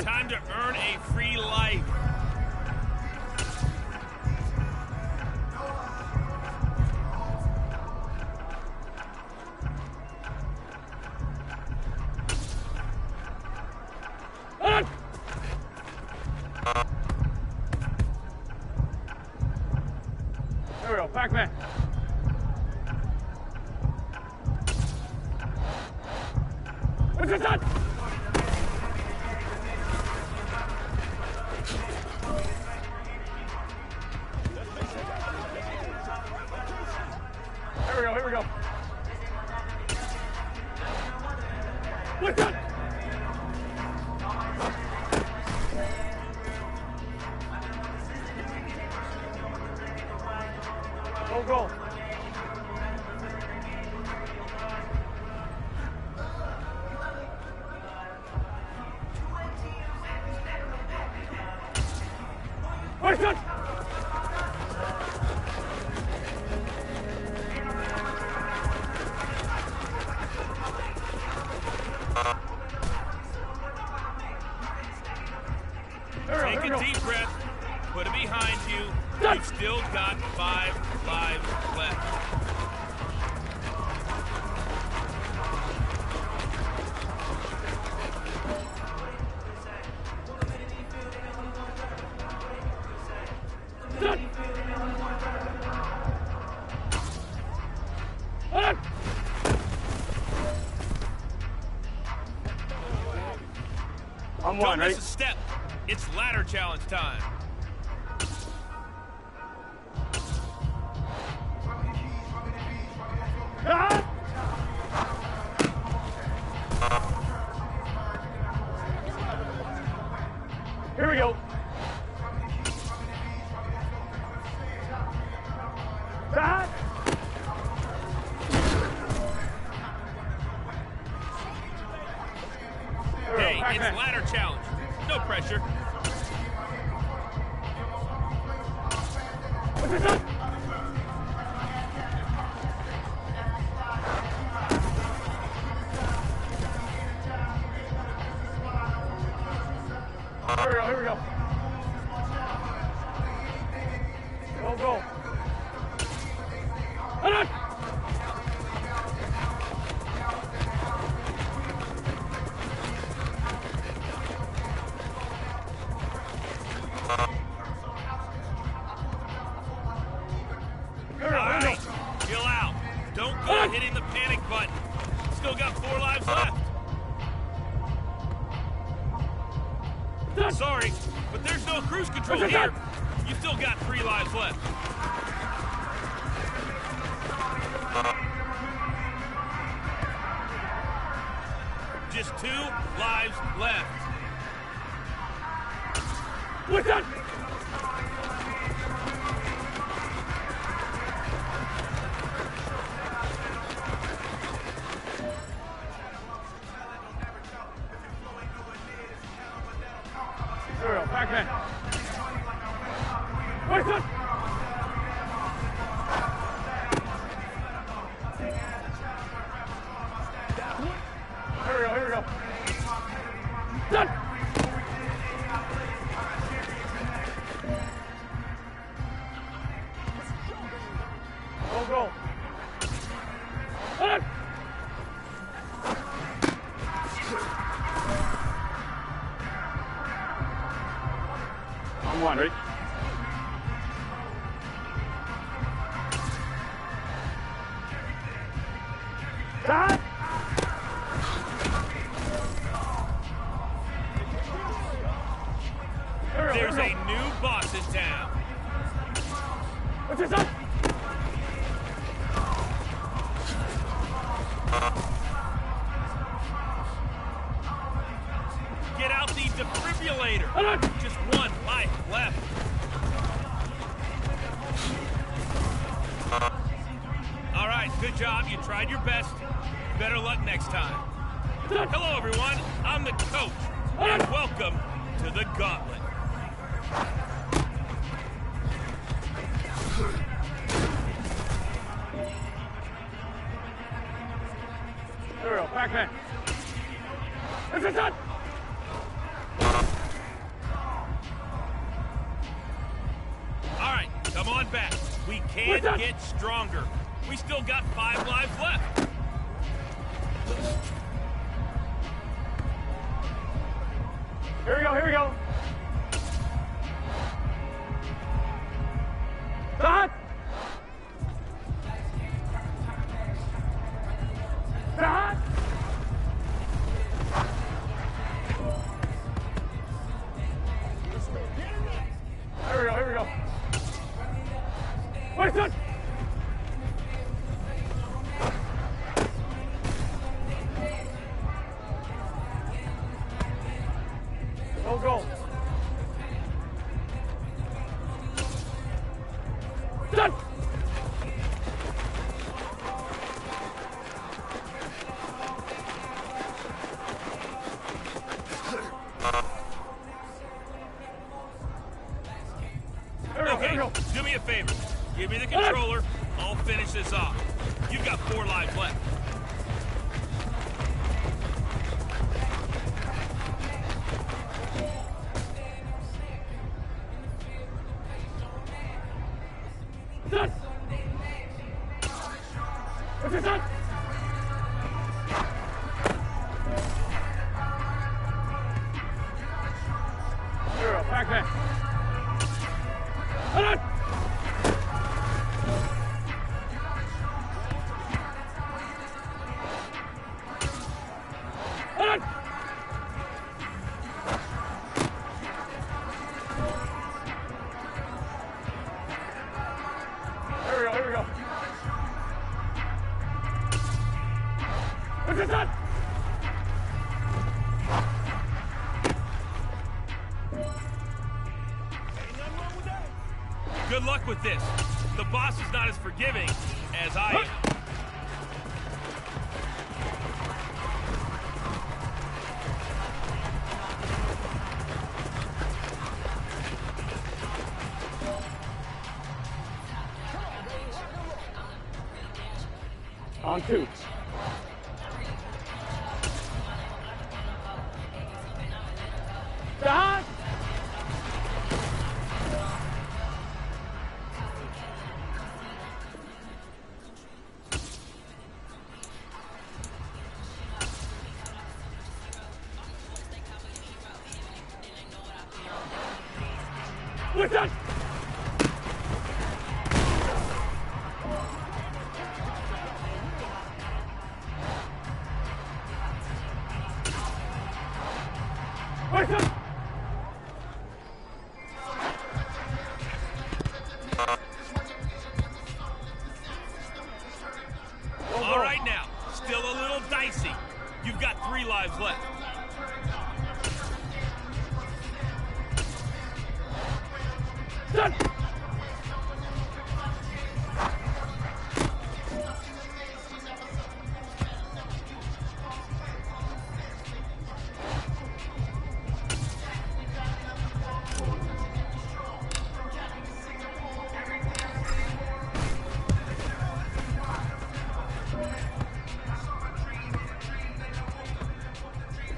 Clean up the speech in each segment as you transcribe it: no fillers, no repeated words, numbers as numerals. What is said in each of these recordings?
Time to earn a free life. There we go, Pac-Man. What's this on? Here we go. What's that? Go. What's that? Take a deep breath, put it behind you. You've still got 5 lives left. I'm Don't one, miss right? a step. It's ladder challenge time. Here we go. Hey, it's ladder challenge. No pressure. What's this on? Here we go. Go. Hold on. All right, chill out. Don't go hitting the panic button. Still got 4 lives left. Sorry, but there's no cruise control here. You still got 3 lives left. Just 2 lives left. What's that? There we go, Pac-Man. What's that? Here we go. Done! Go. On! I'm one, right? Done! There's a new boss in town. What's this up? Get out the defibrillator. Hold on. Just 1 life left. Good job. You tried your best. Better luck next time. Hello, everyone. I'm the coach, and welcome to the gauntlet. There we go. Back man. This is it. All right, come on back. We can get stronger. We still got 5 lives left. Here we go, here we go. Stop! Stop! Here we go, here we go. Wait, son! No goal. Done! Okay, do me a favor. Give me the controller. I'll finish this off. You've got 4 lives left. Done! What's this on? Here we go, back man. Hold on! Hold on! Here we go, here we go. What's this on? Good luck with this. The boss is not as forgiving as I am. On 2. Stop! What's that? What's that? All right now, still a little dicey. You've got 3 lives left. Done!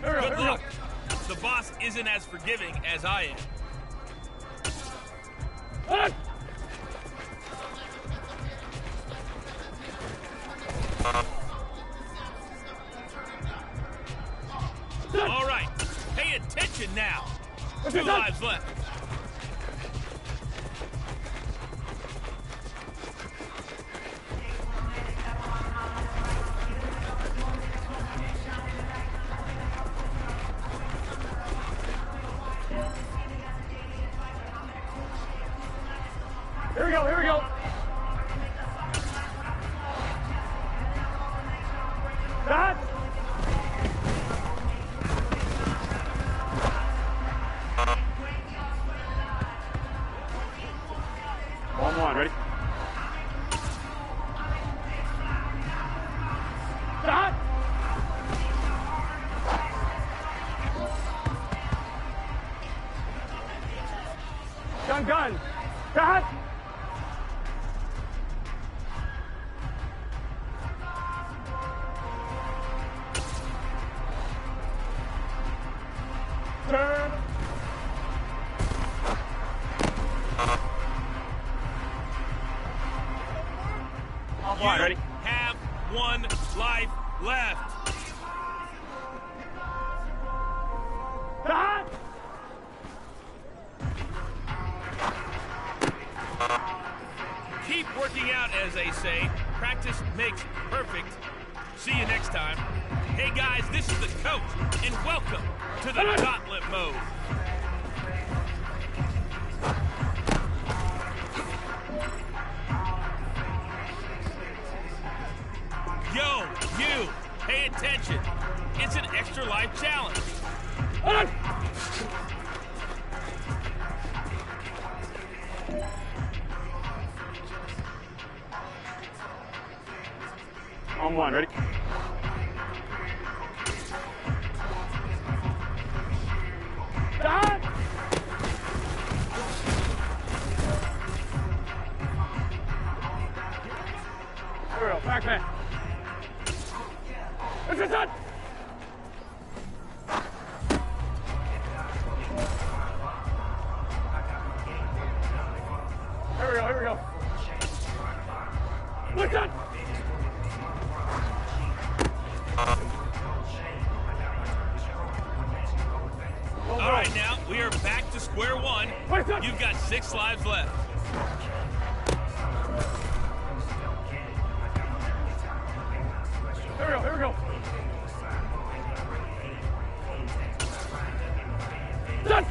Good luck. The boss isn't as forgiving as I am. Hold on! All right, pay attention now. What's 2 this on? lives left. Here we go, here we go. Stop! One, ready? gun. Cut. Turn. You Ready? have 1 life left. Cut. Keep working out, as they say. Practice makes perfect. See you next time. Hey guys, this is the coach, and welcome to the gauntlet mode. Yo, you, pay attention. It's an extra life challenge. On 1, ready? Cut. Ariel, back man. This is it. Ariel, here we go. What's that? All right, now we are back to square one. You've got 6 lives left. Ariel, here we go. Done.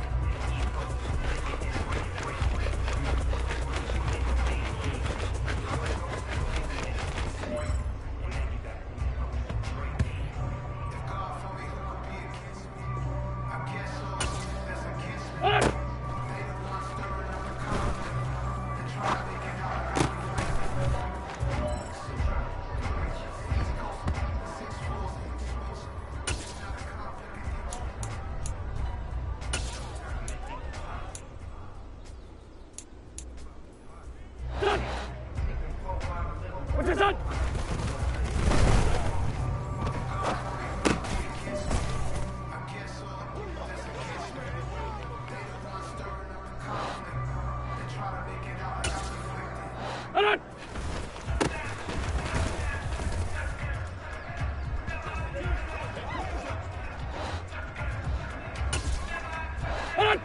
What's this on? On! On!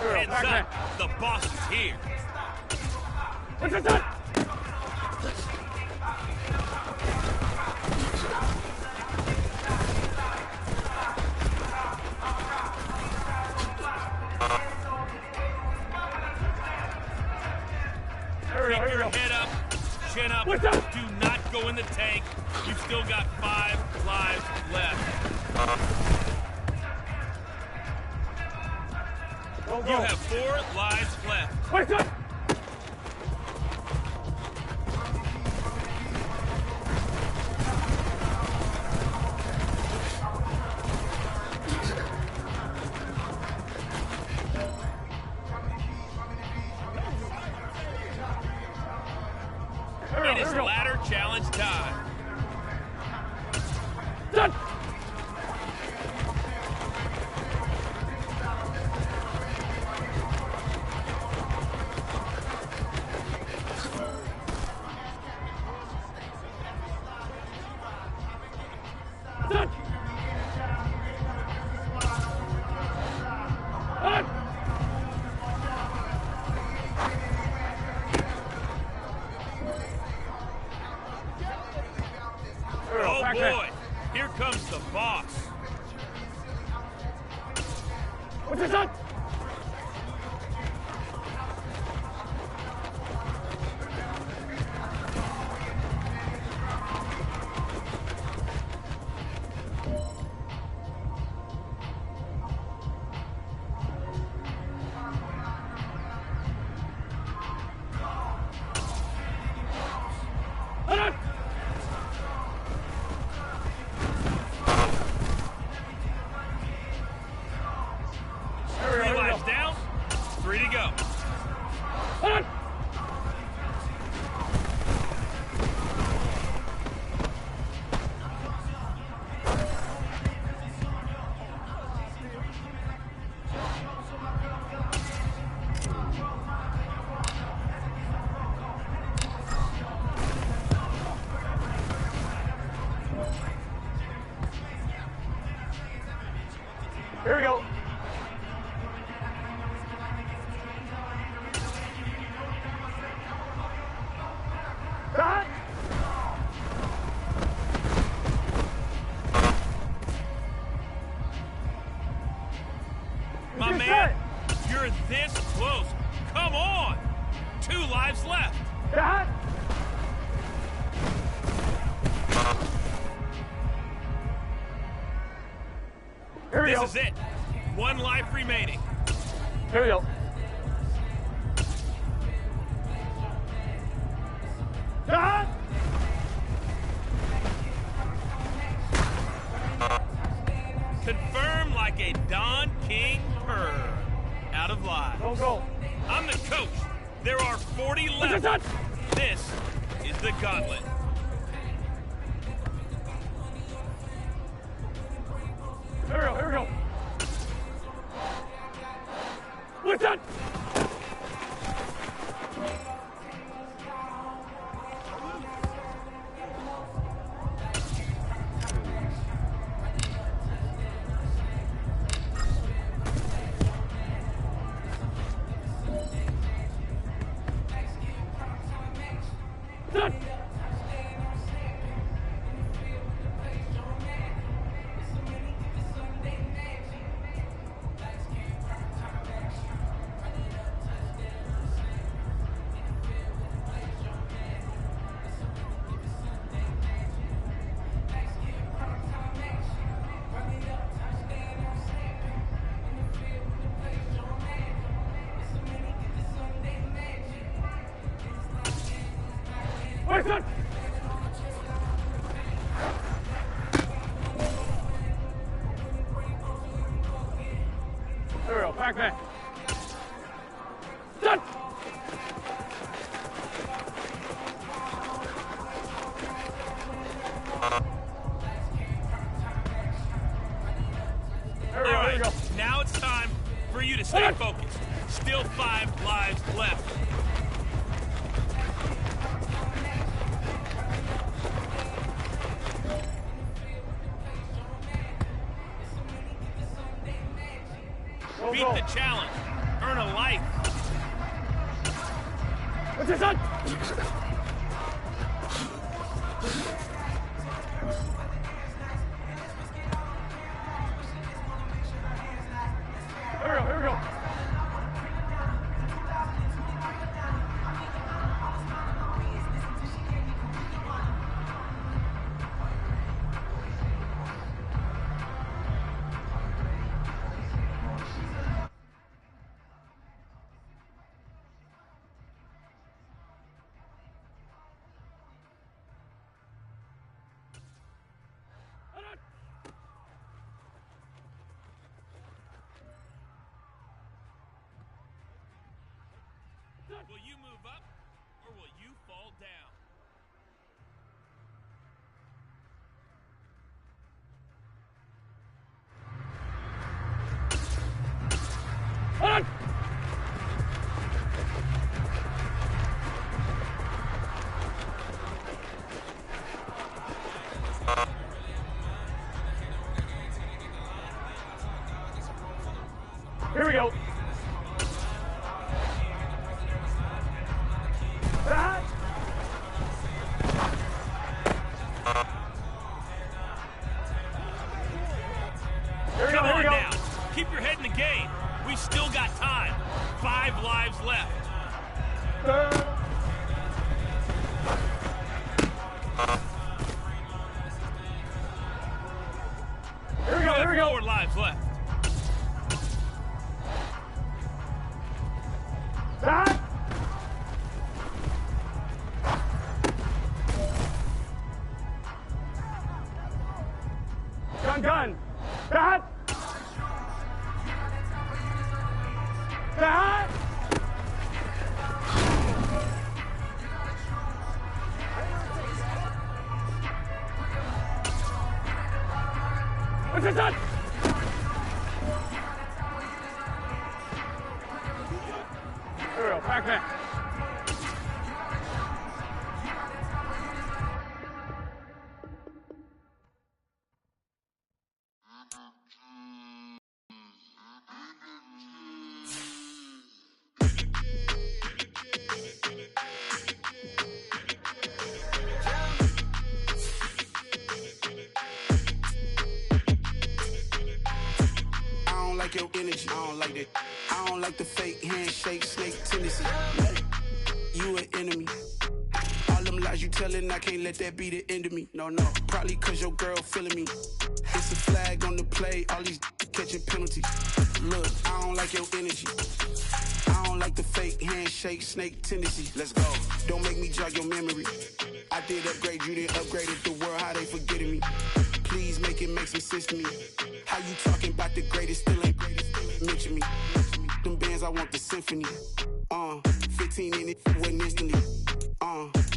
Heads up, the boss is here. What's this on? Keep your head up, chin up. What's up? Do not go in the tank. You've still got 5 lives left. You have 4 lives left. What's up? It is ladder challenge time. Done. Done. On. Oh boy, here comes the boss. What's this on? On. Here we go. Cut. My man, you're this close. Come on. 2 lives left. Cut. Here we go. This is it. 1 life remaining. Here we go. Cut. Confirm like a Don King purr. Out of lives. Don't go. I'm the coach. There are 40 left. This is the gauntlet. Here we go. Here we go. Listen. Done. Wait, son. There we go. Back man. Done. There we go. All There we right, go. now it's time for you to stay focused. Still 5 lives left. Go, Beat go. the challenge. Earn a life. What's this, son? Here we go. Here we go. Will you move up, or will you fall down? Hold on. Here we go. Back. Here we go. Come Here on we go. now. Keep your head in the game. We still got time. 5 lives left. Here we go. Here we go. 4 lives left. Back. Gun. Back. Back. What's this, son? like your energy. I don't like that. I don't like the fake handshake, snake tendency. You an enemy. All them lies you telling, I can't let that be the end of me. No, probably cause your girl feeling me. It's a flag on the play, all these catching penalties. Look, I don't like your energy. I don't like the fake handshake, snake tendency. Let's go. Don't make me jog your memory. I did upgrade, you didn't upgrade it. The world, how they forgetting me. Please make it make some sense to me. How you talking about the greatest, still ain't mention me. Them bands, I want the symphony. 15 in it, wasn't instantly.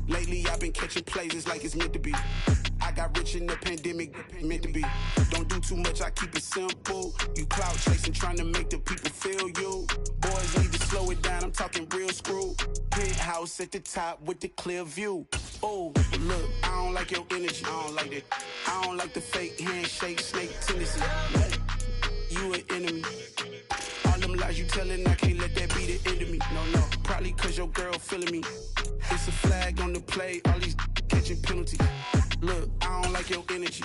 Lately I've been catching plays, it's like it's meant to be. I got rich in the pandemic, meant to be. Don't do too much, I keep it simple. You clout chasing, trying to make the people feel you. Boys need to slow it down, I'm talking real screw. Penthouse at the top with the clear view. Oh, look, I don't like your energy, I don't like that. I don't like the fake handshake, snake tendency. You an enemy. All them lies you telling, I can't let that be the end of me. No, probably cause your girl feeling me. It's a flag on the play, all these catching penalties. Look, I don't like your energy.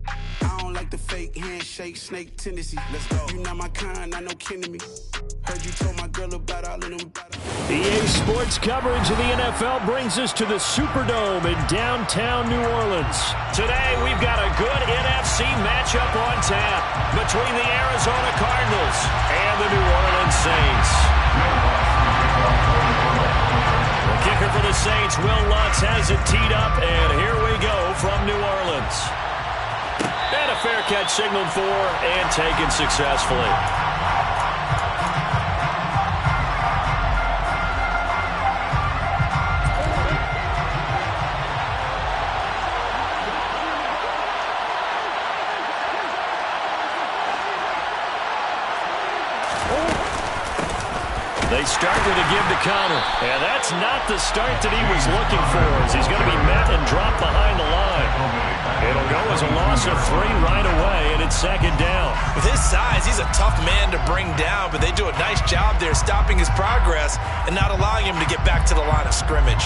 I don't like the fake handshake, snake tendency. Let's go. You not my kind, I know kin to me. Heard you told my girl about all of them. EA Sports coverage of the NFL brings us to the Superdome in downtown New Orleans. Today, we've got a good NFC matchup on tap between the Arizona Cardinals and the New Orleans Saints. The kicker for the Saints, Will Lutz, has it teed up, and here we go from New Orleans. And a fair catch signaled for and taken successfully. They start with a give to Connor. And that's not the start that he was looking for, as he's going to be met and dropped behind the line. It'll go as a loss of 3 right away, and it's second down. With his size, he's a tough man to bring down, but they do a nice job there stopping his progress and not allowing him to get back to the line of scrimmage.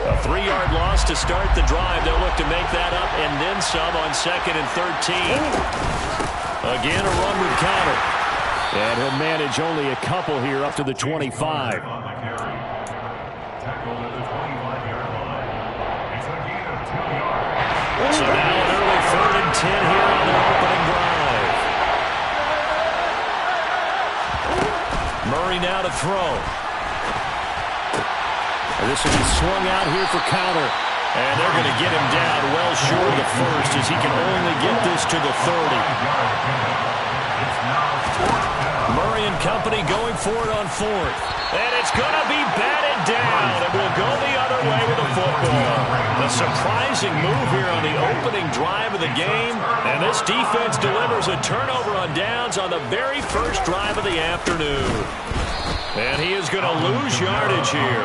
A 3-yard loss to start the drive. They'll look to make that up and then some on 2nd and 13. Again, a run with Connor. And he'll manage only a couple here up to the 25. So now an early 3rd and 10 here on their opening drive. Murray now to throw. This will be swung out here for Connor. And they're going to get him down well short of the first, as he can only get this to the 30. Murray and company going for it on 4th. And it's going to be batted down. And we'll go the other way with the football. A surprising move here on the opening drive of the game. And this defense delivers a turnover on downs on the very first drive of the afternoon. And he is going to lose yardage here.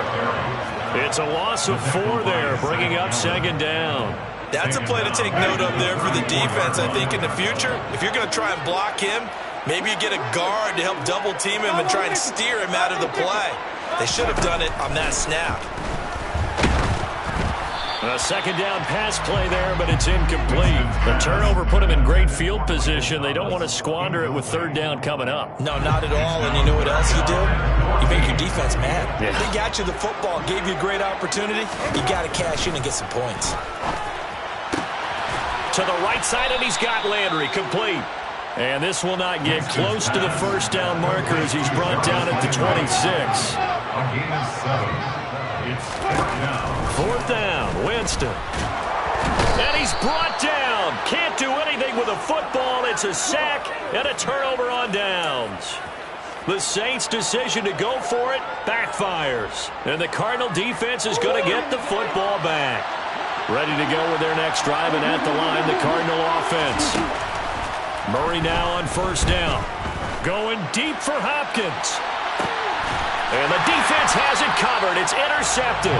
It's a loss of 4 there, bringing up 2nd down. That's a play to take note of there for the defense, I think, in the future. If you're going to try and block him, maybe you get a guard to help double team him and try and steer him out of the play. They should have done it on that snap. A 2nd down pass play there, but it's incomplete. The turnover put him in great field position. They don't want to squander it with 3rd down coming up. No, not at all. And you know what else you do? You make your defense mad. Yeah. They got you the football, gave you a great opportunity. You got to cash in and get some points. To the right side, and he's got Landry complete. And this will not get close to the 1st down marker as he's brought down at the 26. It's 4th down. 4th down, Winston. And he's brought down. Can't do anything with a football. It's a sack and a turnover on downs. The Saints' decision to go for it backfires. And the Cardinal defense is going to get the football back. Ready to go with their next drive, and at the line, the Cardinal offense. Murray now on 1st down. Going deep for Hopkins. And the defense has it covered. It's intercepted.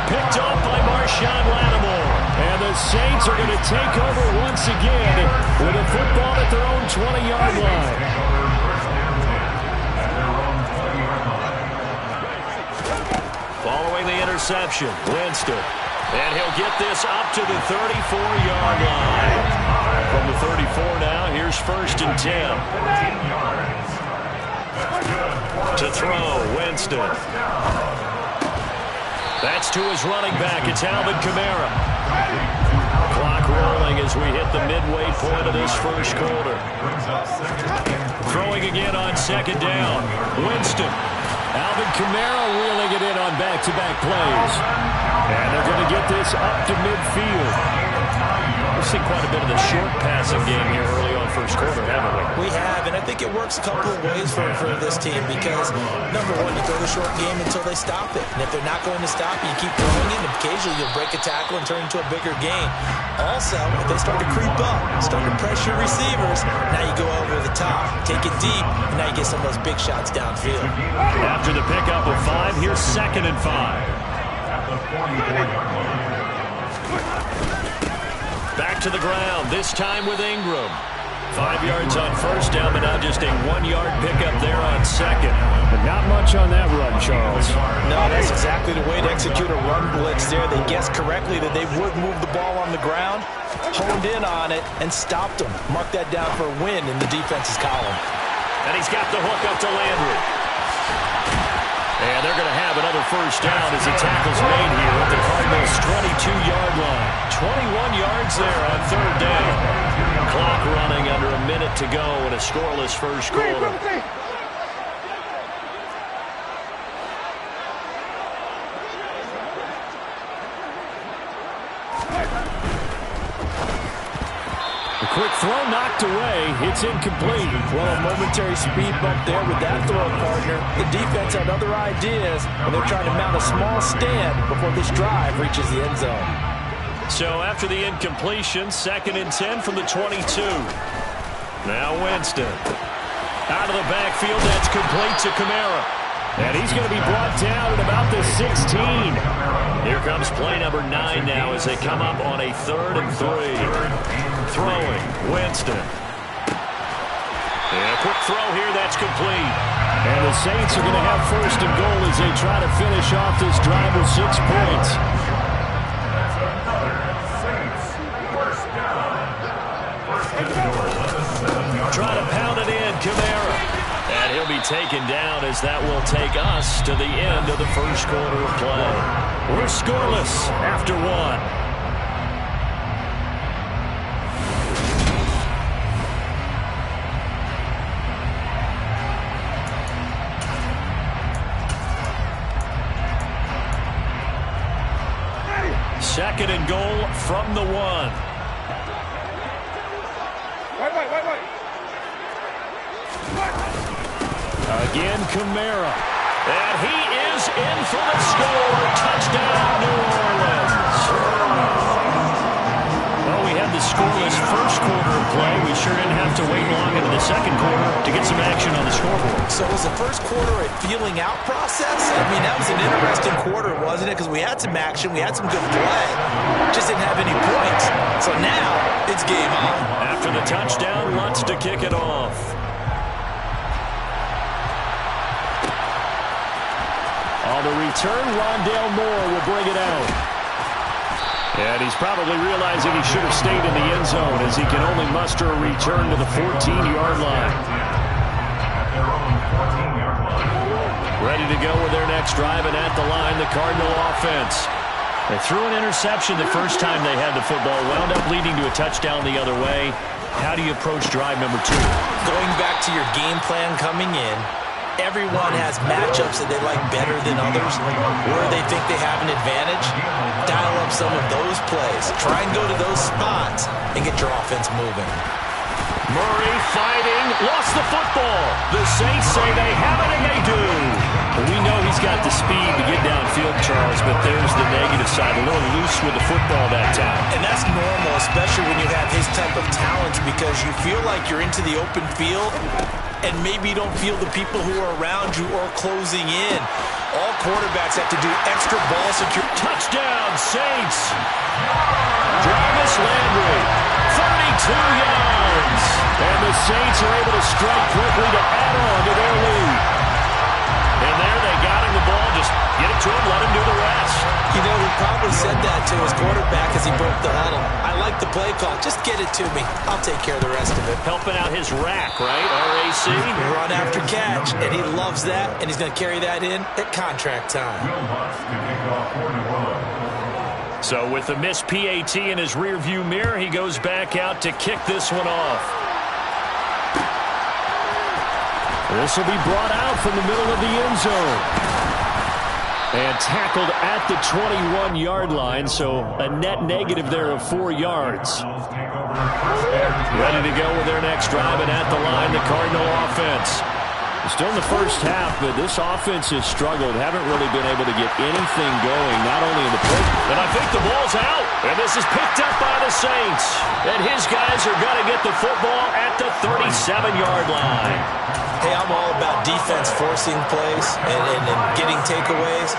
Picked off by Marshawn Lattimore. And the Saints are going to take over once again with a football at their own 20-yard line. Following the interception, Winston. And he'll get this up to the 34-yard line. From the 34 now, here's 1st and 10. To throw, Winston. That's to his running back. It's Alvin Kamara. Clock rolling as we hit the midway point of this first quarter. Throwing again on 2nd down. Winston. Alvin Kamara reeling it in on back-to-back plays. And they're going to get this up to midfield. We've seen quite a bit of the short passing game here early on first quarter, haven't we? We have, and I think it works a couple of ways for this team because, number one, you throw the short game until they stop it. And if they're not going to stop it, you keep throwing it, and occasionally you'll break a tackle and turn into a bigger gain. Also, if they start to creep up, start to pressure receivers, now you go over the top, take it deep, and now you get some of those big shots downfield. After the pickup of 5, here's 2nd and 5. Back to the ground, this time with Ingram. 5 yards on 1st down, but now just a 1-yard pickup there on 2nd. But not much on that run, Charles. No, that's exactly the way to execute a run blitz there. They guessed correctly that they would move the ball on the ground, honed in on it, and stopped them. Mark that down for a win in the defense's column. And he's got the hook up to Landry. And they're going to have another 1st down as the tackle's made here at the Cardinals' 22-yard line. 21 yards there on 3rd down. Clock running under a minute to go in a scoreless first quarter. A quick throw knocked away. It's incomplete. Well, a momentary speed bump there with that throw partner. The defense had other ideas, and they're trying to mount a small stand before this drive reaches the end zone. So after the incompletion, 2nd and 10 from the 22. Now Winston. Out of the backfield, that's complete to Kamara. And he's going to be brought down at about the 16. Here comes play number 9 now as they come up on a 3rd and 3. Throwing, Winston. And a quick throw here, that's complete. And the Saints are going to have 1st and goal as they try to finish off this drive with 6 points. Trying to pound it in, Kamara. And he'll be taken down as that will take us to the end of the first quarter of play. We're scoreless after 1. Second and goal from the 1. Wait. Again, Kamara. And he is in for the score. Touchdown, New Orleans. Well, we had the scoreless first quarter of play. We sure didn't have to wait long into the second quarter to get some action on the scoreboard. So was the first quarter a feeling out process? I mean, that was an interesting quarter, wasn't it? Because we had some action, we had some good play. Just didn't have any points. So now, it's game on. After the touchdown, Lutz to kick it off. On the return, Rondale Moore will bring it out. And he's probably realizing he should have stayed in the end zone as he can only muster a return to the 14-yard line. Ready to go with their next drive, and at the line, the Cardinal offense. They threw an interception the first time they had the football, wound up leading to a touchdown the other way. How do you approach drive number 2? Going back to your game plan coming in, everyone has matchups that they like better than others, where they think they have an advantage. Dial up some of those plays. Try and go to those spots and get your offense moving. Murray fighting, lost the football. The Saints say they have it, and they do. Well, we know he's got the speed to get downfield, Charles, but there's the negative side. A little loose with the football that time. And that's normal, especially when you have his type of talent, because you feel like you're into the open field, and maybe you don't feel the people who are around you or closing in. All quarterbacks have to do extra ball security. Touchdown, Saints. Jarvis Landry, 32 yards. And the Saints are able to strike quickly to add on to their lead. And And there they got him the ball. Just get it to him, let him do the rest. You know, he probably said that to his quarterback as he broke the huddle. I like the play call. Just get it to me. I'll take care of the rest of it. Helping out his rack, right? RAC. Run after catch, and he loves that, and he's going to carry that in at contract time. So with the missed PAT in his rearview mirror, he goes back out to kick this one off. This will be brought out from the middle of the end zone. And tackled at the 21-yard line, so a net negative there of 4 yards. Ready to go with their next drive, and at the line, the Cardinal offense. Still in the first half, but this offense has struggled. Haven't really been able to get anything going, not only in the play. And I think the ball's out. And this is picked up by the Saints. And his guys are going to get the football at the 37-yard line. Hey, I'm all about defense forcing plays and getting takeaways.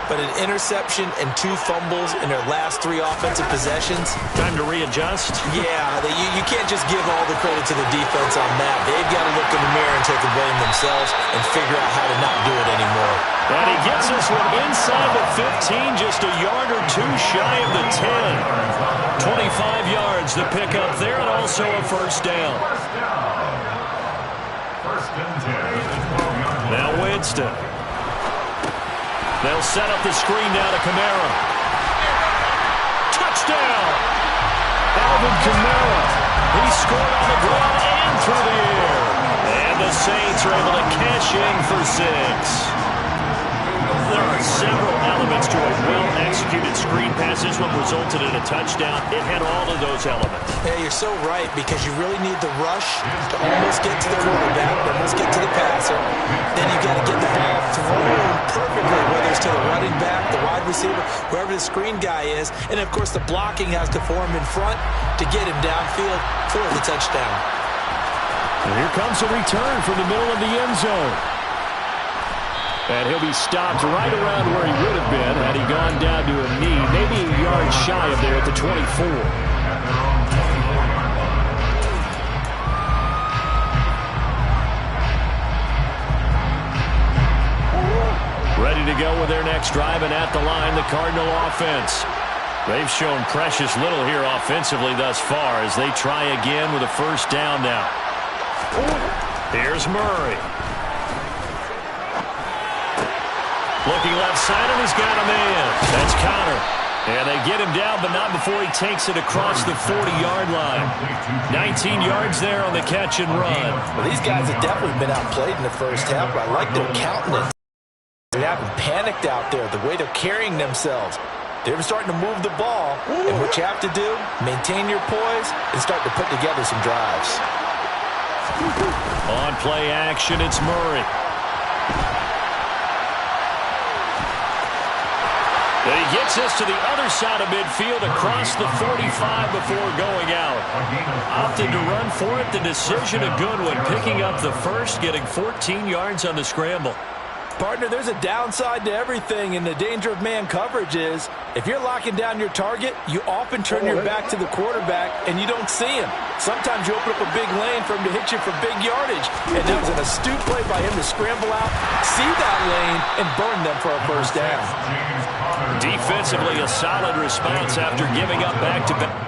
But an interception and 2 fumbles in their last 3 offensive possessions. Time to readjust? Yeah, you can't just give all the credit to the defense on that. They've got to look in the mirror and take the blame themselves and figure out how to not do it anymore. And he gets this one inside the 15, just a yard or 2 shy of the 10. 25 yards to pick up there, and also a first down. Now Winston. They'll set up the screen down to Kamara. Touchdown! Alvin Kamara. He scored on the ground and through the air. And the Saints are able to cash in for 6. There are several elements to a well-executed screen pass. This one resulted in a touchdown. It had all of those elements. Yeah, you're so right, because you really need the rush to almost get to the quarterback, almost get to the passer. Then you got to get the ball thrown perfectly, whether it's to the running back, the wide receiver, whoever the screen guy is. And, of course, the blocking has to form in front to get him downfield for the touchdown. And here comes a return from the middle of the end zone. And he'll be stopped right around where he would have been had he gone down to a knee, maybe a yard shy of there at the 24. Ready to go with their next drive, and at the line, the Cardinal offense. They've shown precious little here offensively thus far as they try again with a first down now. Here's Murray. Looking left side, and he's got a man. That's Connor. And they get him down, but not before he takes it across the 40-yard line. 19 yards there on the catch and run. Well, these guys have definitely been outplayed in the first half, but I like their countenance. They haven't panicked out there, the way they're carrying themselves. They're starting to move the ball, and what you have to do, maintain your poise and start to put together some drives. On play action, it's Murray. And he gets this to the other side of midfield across the 45 before going out. Opted to run for it. The decision a good one. Picking up the first, getting 14 yards on the scramble. Partner, there's a downside to everything, and the danger of man coverage is if you're locking down your target, you often turn your back to the quarterback and you don't see him. Sometimes you open up a big lane for him to hit you for big yardage, and that was an astute play by him to scramble out, see that lane, and burn them for a first down. Defensively, a solid response after giving up back-to-back.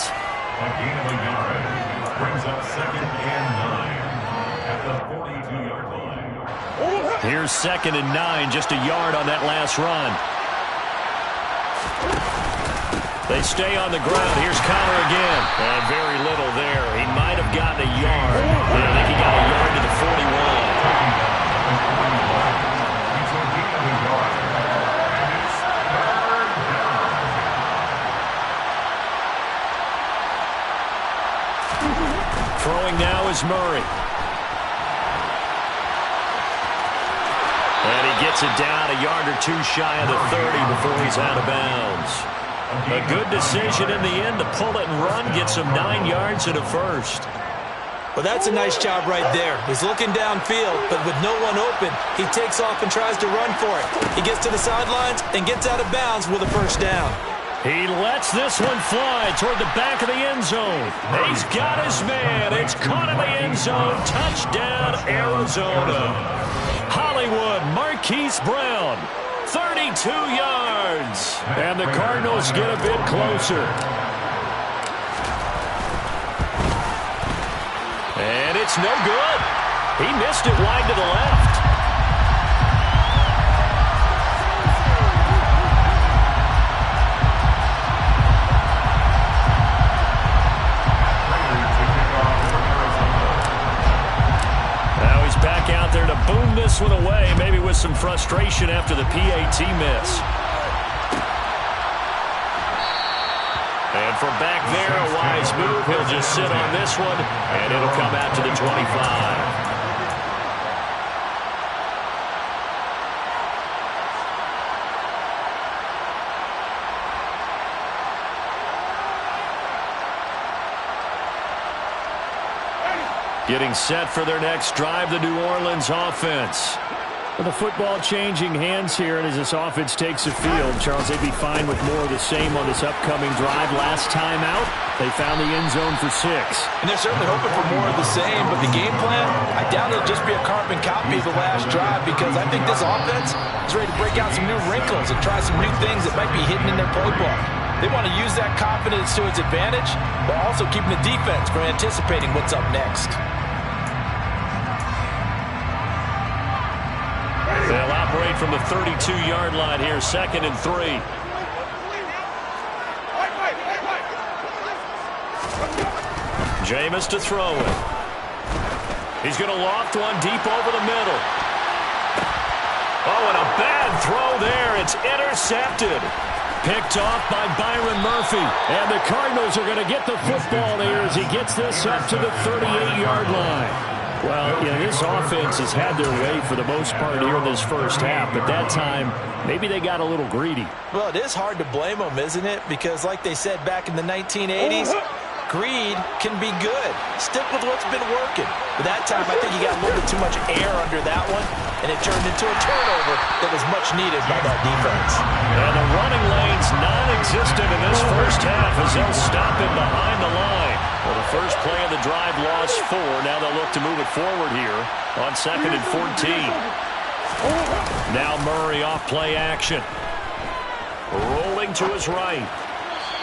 A gain of a yard brings up 2nd and 9 at the 42-yard line. Here's 2nd and 9, just a yard on that last run. They stay on the ground. Here's Connor again. And very little there. He might have gotten a yard. I think he got a yard to the 41. Throwing now is Murray. And he gets it down a yard or two shy of the 30 before he's out of bounds. A good decision in the end to pull it and run, get some 9 yards and a first. Well, that's a nice job right there. He's looking downfield, but with no one open, he takes off and tries to run for it. He gets to the sidelines and gets out of bounds with a first down. He lets this one fly toward the back of the end zone. He's got his man. It's caught in the end zone. Touchdown, Arizona. Hollywood, Marquise Brown, 32 yards. And the Cardinals get a bit closer. And it's no good. He missed it wide to the left. Back out there to boom this one away, maybe with some frustration after the PAT miss. And from back there, a wise move. He'll just sit on this one, and it'll come out to the 25. Getting set for their next drive, the New Orleans offense. With the football changing hands here, and as this offense takes the field, Charles, they'd be fine with more of the same on this upcoming drive. Last time out, they found the end zone for 6. And they're certainly hoping for more of the same, but the game plan, I doubt it'll just be a carbon copy of the last drive, because I think this offense is ready to break out some new wrinkles and try some new things that might be hidden in their playbook. They want to use that confidence to its advantage, but also keeping the defense from anticipating what's up next. They'll operate from the 32-yard line here, 2nd and 3. Jameis to throw it. He's going to loft one deep over the middle. Oh, and a bad throw there. It's intercepted. Picked off by Byron Murphy. And the Cardinals are going to get the football here as he gets this up to the 38-yard line. Well, you know, this offense has had their way for the most part here in this first half, but that time, maybe they got a little greedy. Well, it is hard to blame them, isn't it? Because like they said back in the 1980s, greed can be good. Stick with what's been working. But that time, I think you got a little bit too much air under that one, and it turned into a turnover that was much needed by that defense. And the running lane's non-existent in this first half as they'll stop him behind the line. Well, the first play of the drive lost 4. Now they'll look to move it forward here on 2nd and 14. Now Murray off play action. Rolling to his right.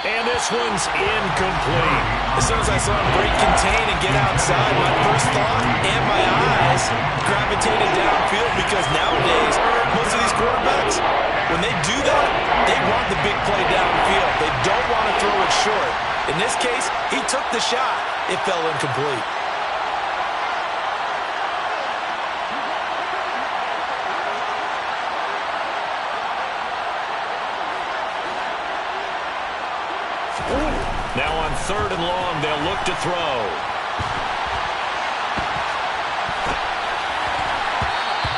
And this one's incomplete. As soon as I saw him break contain and get outside, my first thought and my eyes gravitated downfield, because nowadays, most of these quarterbacks, when they do that, they want the big play downfield. They don't want to throw it short. In this case, he took the shot. It fell incomplete. Now on 3rd and long, they'll look to throw.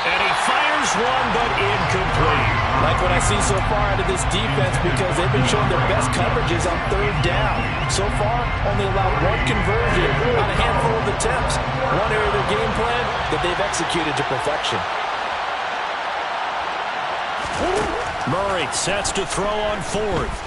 And he fires one, but incomplete. Like what I see so far out of this defense, because they've been showing their best coverages on 3rd down. So far, only allowed 1 conversion on a handful of attempts. One area of their game plan that they've executed to perfection. Murray sets to throw on 4th.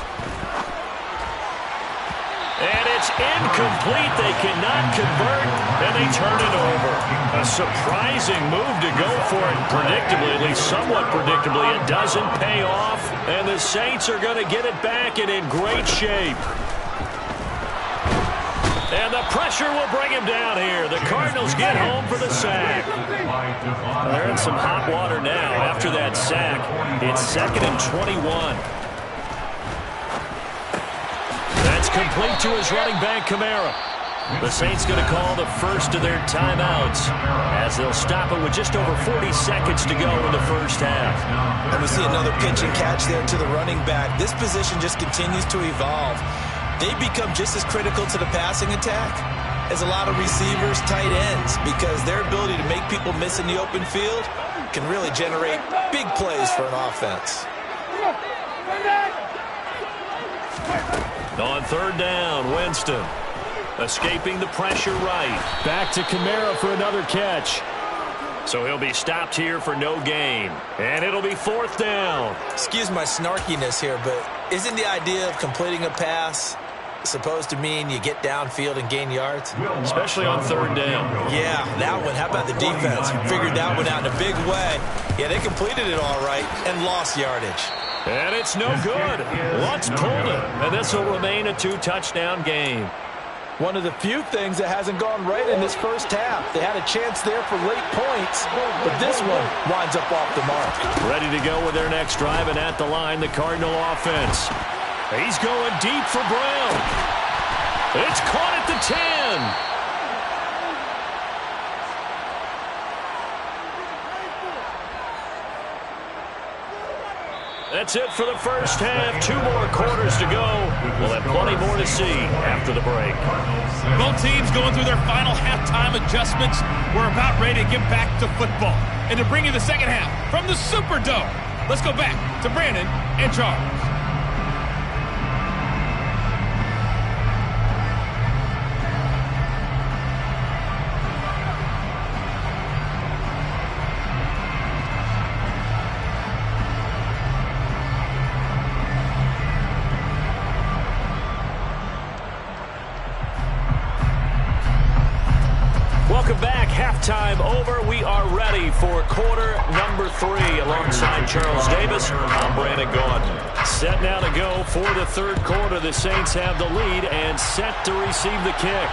And it's incomplete. They cannot convert, and they turn it over. A surprising move to go for it. Predictably, at least somewhat predictably, it doesn't pay off, and the Saints are going to get it back and in great shape. And the pressure will bring him down here. The Cardinals get home for the sack. They're in some hot water now after that sack. It's 2nd and 21. That's complete to his running back, Kamara. The Saints going to call the first of their timeouts as they'll stop it with just over 40 seconds to go in the first half. And we see another pitch and catch there to the running back. This position just continues to evolve. They become just as critical to the passing attack as a lot of receivers, tight ends, because their ability to make people miss in the open field can really generate big plays for an offense. On 3rd down, Winston. Escaping the pressure right. Back to Kamara for another catch. So he'll be stopped here for no gain. And it'll be 4th down. Excuse my snarkiness here, but isn't the idea of completing a pass supposed to mean you get downfield and gain yards? Especially on 3rd down. Yeah, that one. How about the defense? Figured that one out in a big way. Yeah, they completed it all right and lost yardage. And it's no good. Lutz pulled it. And this will remain a 2-touchdown game. One of the few things that hasn't gone right in this first half. They had a chance there for late points, but this one winds up off the mark. Ready to go with their next drive, and at the line, the Cardinal offense. He's going deep for Brown. It's caught at the 10. That's it for the first half. 2 more quarters to go. We'll have plenty more to see after the break. Both teams going through their final halftime adjustments. We're about ready to get back to football. And to bring you the second half from the Superdome, let's go back to Brandon and Charles. Welcome back. Halftime over. We are ready for quarter number 3. Alongside Charles Davis, I'm Brandon Gaudin. Set now to go for the 3rd quarter. The Saints have the lead and set to receive the kick.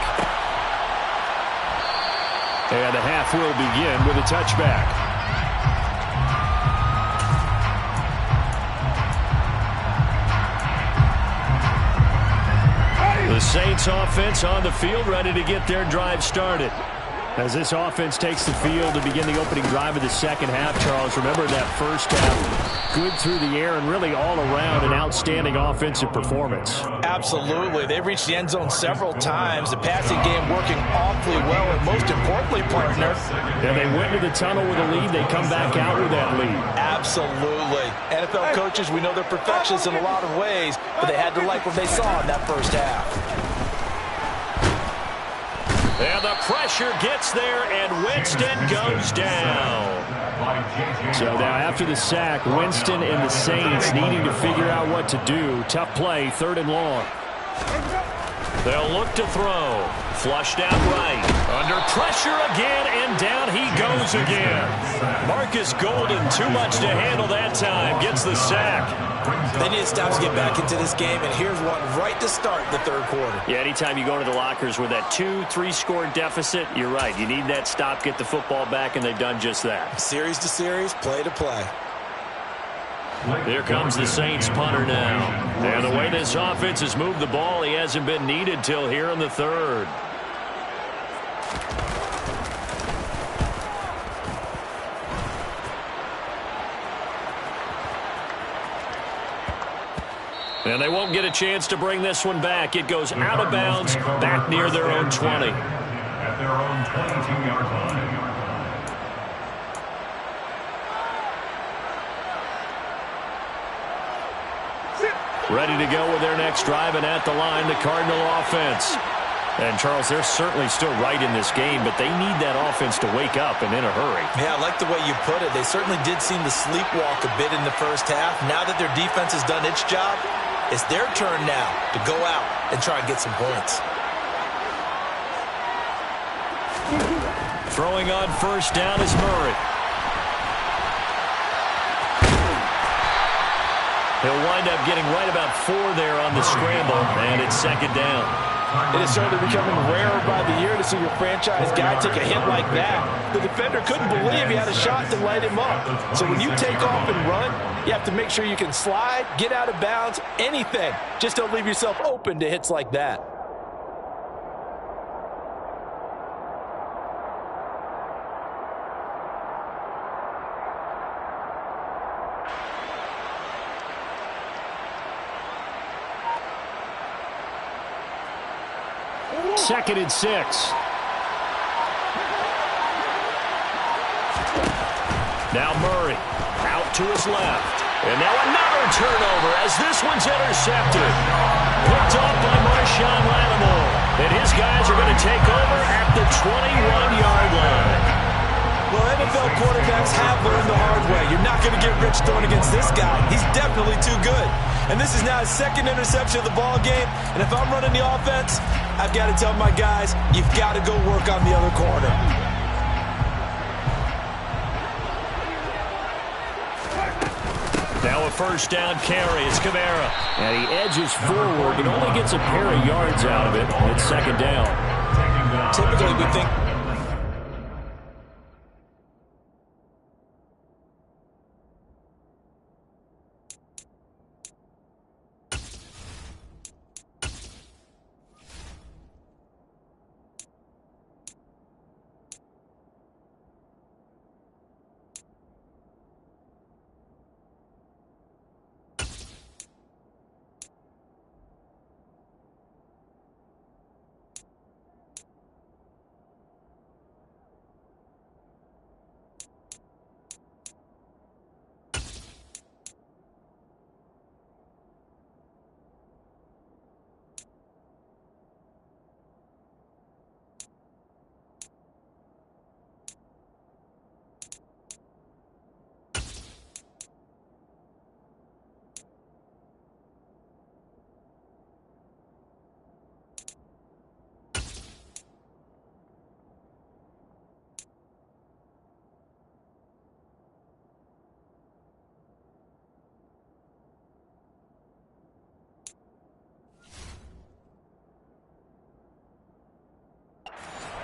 And the half will begin with a touchback. The Saints offense on the field, ready to get their drive started. As this offense takes the field to begin the opening drive of the second half, Charles, remember that first half, good through the air and really all around an outstanding offensive performance. Absolutely. They've reached the end zone several times. The passing game working awfully well, and most importantly, partner. And they went to the tunnel with a lead. They come back out with that lead. Absolutely. NFL coaches, we know they're perfectionists in a lot of ways, but they had to like what they saw in that first half. And the pressure gets there, and Winston goes down. So now after the sack, Winston and the Saints needing to figure out what to do. Tough play, 3rd and long. They'll look to throw. Flushed out right. Under pressure again, and down he goes again. Marcus Golden, too much to handle that time, gets the sack. They need to stop to get back into this game, and here's one right to start the 3rd quarter. Yeah, anytime you go to the lockers with that 2-3 score deficit, you're right. You need that stop, get the football back, and they've done just that. Series to series, play to play. Here comes the Saints punter now. And the way this offense has moved the ball, he hasn't been needed till here in the 3rd. And they won't get a chance to bring this one back. It goes out of bounds, back near their own 20. At their own 22-yard line. Ready to go with their next drive, and at the line, the Cardinal offense. And, Charles, they're certainly still right in this game, but they need that offense to wake up and in a hurry. Yeah, I like the way you put it. They certainly did seem to sleepwalk a bit in the first half. Now that their defense has done its job, it's their turn now to go out and try and get some points. Throwing on first down is Murray. He'll wind up getting right about 4 there on the scramble, and it's 2nd down. It is certainly becoming rarer by the year to see your franchise guy take a hit like that. The defender couldn't believe he had a shot to light him up. So when you take off and run, you have to make sure you can slide, get out of bounds, anything. Just don't leave yourself open to hits like that. Second and 6. Now Murray out to his left. And now another turnover as this one's intercepted. Picked off by Marshawn Lattimore. And his guys are going to take over at the 21-yard line. Well, NFL quarterbacks have learned the hard way. You're not going to get rich throwing against this guy. He's definitely too good. And this is now his second interception of the ball game. And if I'm running the offense, I've got to tell my guys, you've got to go work on the other corner. Now a first down carry. It's Kamara. And he edges forward, but only gets a pair of yards out of it. It's second down. Typically, we think...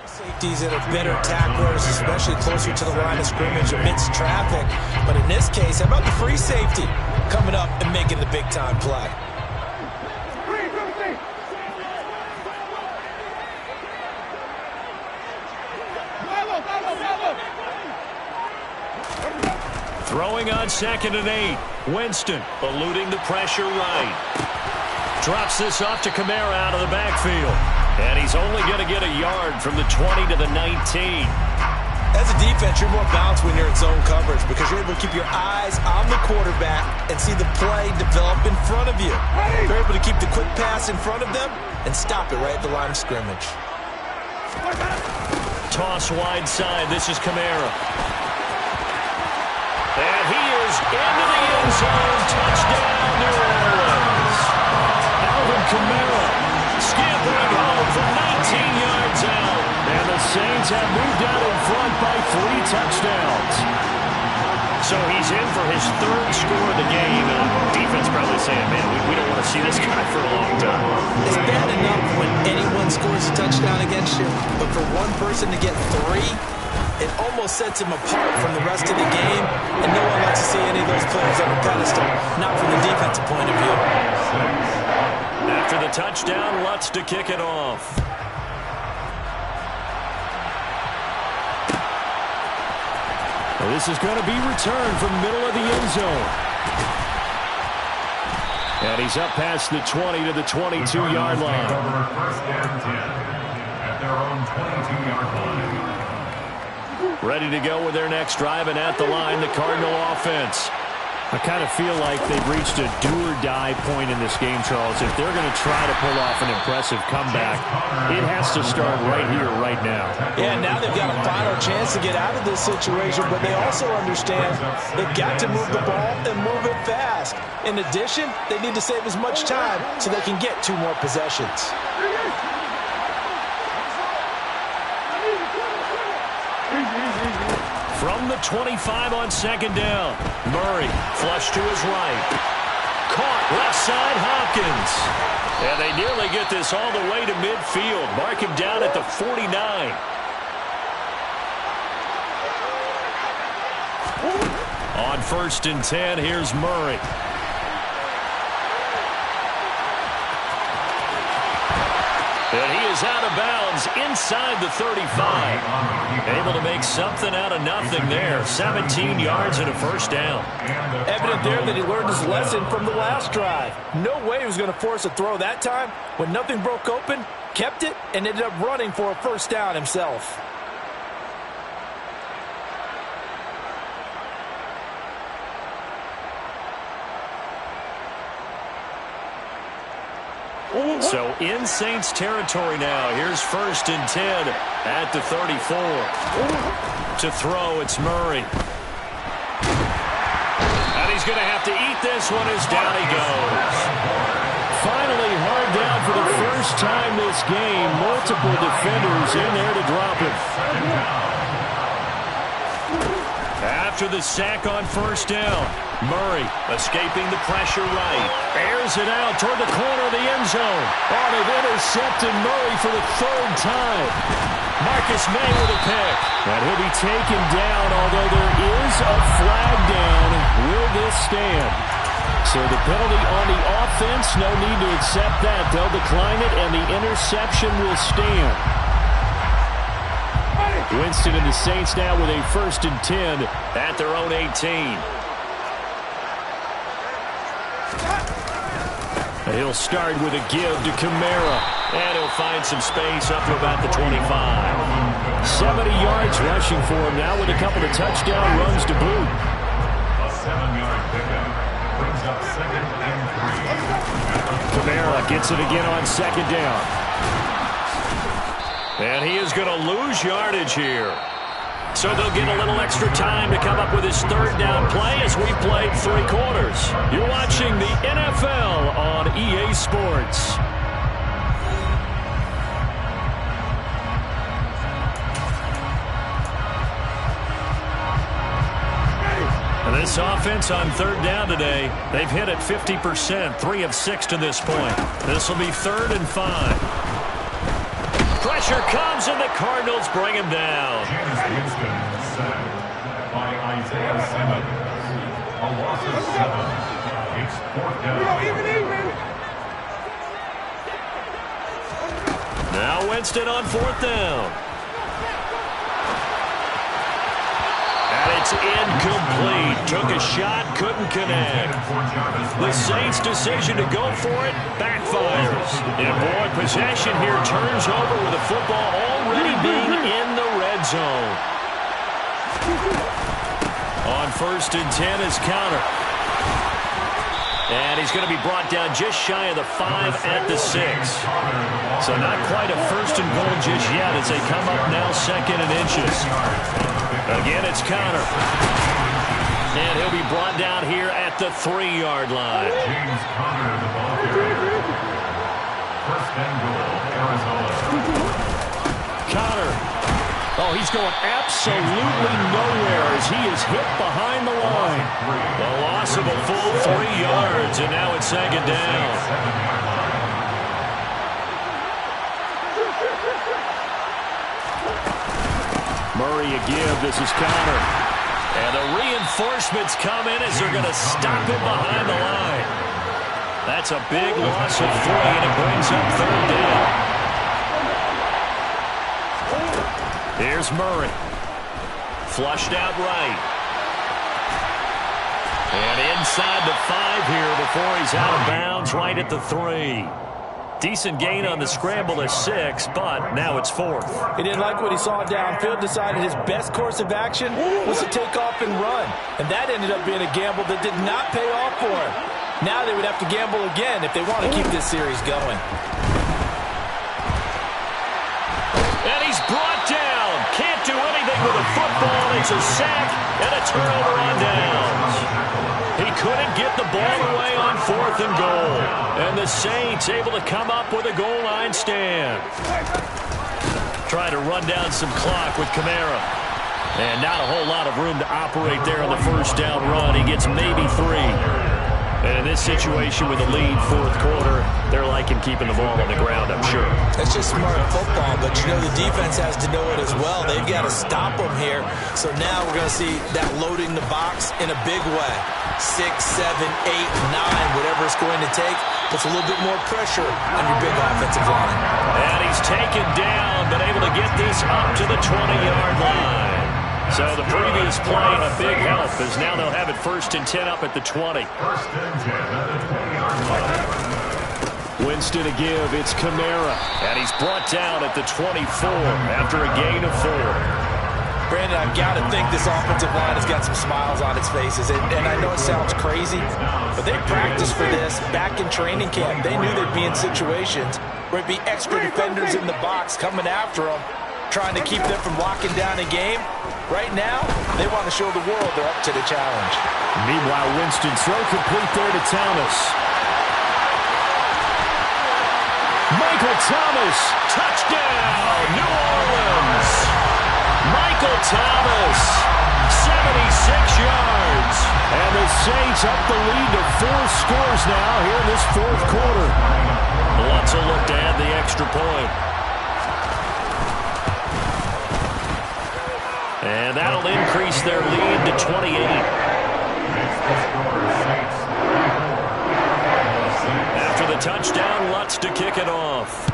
Safeties that are better tacklers, especially closer to the line of scrimmage amidst traffic. But in this case, how about the free safety coming up and making the big-time play? Throwing on 2nd and 8. Winston eluding the pressure right. Drops this off to Kamara out of the backfield. And he's only going to get a yard from the 20 to the 19. As a defense, you're more balanced when you're in zone coverage because you're able to keep your eyes on the quarterback and see the play develop in front of you. You're able to keep the quick pass in front of them and stop it right at the line of scrimmage. Toss wide side. This is Kamara. And he is into the end zone. Touchdown, New Orleans. Alvin Kamara scampering home from 19 yards out. And the Saints have moved out in front by 3 touchdowns. So he's in for his 3rd score of the game. And defense probably saying, man, we don't want to see this guy for a long time. It's bad enough when anyone scores a touchdown against you, but for one person to get 3, it almost sets him apart from the rest of the game, and no one likes to see any of those players on the pedestal, not from the defensive point of view. After the touchdown, Lutz to kick it off. Well, this is going to be returned from middle of the end zone. And he's up past the 20 to the 22-yard line. First and 10 at their own 22-yard line. Ready to go with their next drive, and at the line, the Cardinal offense. I kind of feel like they've reached a do-or-die point in this game, Charles. If they're going to try to pull off an impressive comeback, it has to start right here, right now. Yeah, now they've got a final chance to get out of this situation, but they also understand they've got to move the ball and move it fast. In addition, they need to save as much time so they can get 2 more possessions. From the 25 on 2nd down, Murray flush to his right. caught. Left side, Hopkins. And they nearly get this all the way to midfield. Mark him down at the 49. On 1st and 10, here's Murray. And he is out of bounds inside the 35. Able to make something out of nothing there. 17 yards and a first down. Evident there that he learned his lesson from the last drive. No way he was going to force a throw that time. When nothing broke open, kept it, and ended up running for a first down himself. So in Saints territory now. Here's 1st and 10 at the 34. To throw, it's Murray. And he's going to have to eat this one as down he goes. Finally hard down for the first time this game. Multiple defenders in there to drop him. After the sack on 1st down, Murray escaping the pressure right. Airs it out toward the corner of the end zone. Oh, they've intercepted Murray for the 3rd time. Marcus May with a pick. And he'll be taken down, although there is a flag down. Will this stand? So the penalty on the offense, no need to accept that. They'll decline it, and the interception will stand. Winston and the Saints now with a 1st and 10 at their own 18. He'll start with a give to Kamara, and he'll find some space up to about the 25. 70 yards rushing for him now with a couple of touchdown runs to boot. A 7-yard pickup brings up 2nd and 3. Kamara gets it again on 2nd down. And he is going to lose yardage here. So they'll get a little extra time to come up with his 3rd down play as we played 3 quarters. You're watching the NFL on EA Sports. And this offense on 3rd down today, they've hit it 50%, 3 of 6 to this point. This will be 3rd and 5. Pressure comes, and the Cardinals bring him down. James Winston sacked by Isaiah Simmons. A loss of 7. It's 4th down. Now Winston on 4th down. And it's incomplete. Took a shot, couldn't connect. The Saints' decision to go for it backfires. And boy, possession here turns over with the football already being in the red zone. On 1st and 10 is counter. And he's going to be brought down just shy of the 5 at the 6. So not quite a 1st and goal just yet as they come up now 2nd and inches. Again, it's Connor. And he'll be brought down here at the 3-yard line. James Conner, the ball carrier. 1st and goal, Arizona. Connor. Oh, he's going absolutely nowhere as he is hit behind the line. The loss of a full 3 yards, and now it's 2nd down. Murray a give. This is Connor. And the reinforcements come in as they're going to stop him behind the line. That's a big loss of 3, and it brings up 3rd down. Here's Murray. Flushed out right. And inside the 5 here before he's out of bounds right at the 3. Decent gain on the scramble to 6, but now it's 4th. He didn't like what he saw downfield, decided his best course of action was to take off and run. And that ended up being a gamble that did not pay off for him. Now they would have to gamble again if they want to keep this series going. And he's brought down. Can't do anything with a football. It's a sack and a turnover on downs. He couldn't get the ball away on 4th and goal. And the Saints able to come up with a goal line stand. Try to run down some clock with Kamara. And not a whole lot of room to operate there on the 1st down run. He gets maybe 3. And in this situation with the lead, fourth quarter, they're liking keeping the ball on the ground, I'm sure. That's just smart football, but you know the defense has to know it as well. They've got to stop them here. So now we're going to see that loading the box in a big way. 6, 7, 8, 9, whatever it's going to take, puts a little bit more pressure on your big offensive line. And he's taken down, but able to get this up to the 20-yard line. So the previous play, a big help, as now they'll have it 1st and 10 up at the 20. 1st and 10 at the 20-yard line. Winston to give, it's Kamara. And he's brought down at the 24 after a gain of 4. Brandon, I've got to think this offensive line has got some smiles on its faces. And I know it sounds crazy, but they practiced for this back in training camp. They knew they'd be in situations where it'd be extra defenders in the box coming after them, trying to keep them from locking down a game. Right now, they want to show the world they're up to the challenge. Meanwhile, Winston throw complete there to Thomas. Michael Thomas, touchdown, New Orleans. Michael Thomas, 76 yards. And the Saints up the lead to 4 scores now here in this fourth quarter. Lutz will look to add the extra point. And that'll increase their lead to 28. After the touchdown, Lutz to kick it off.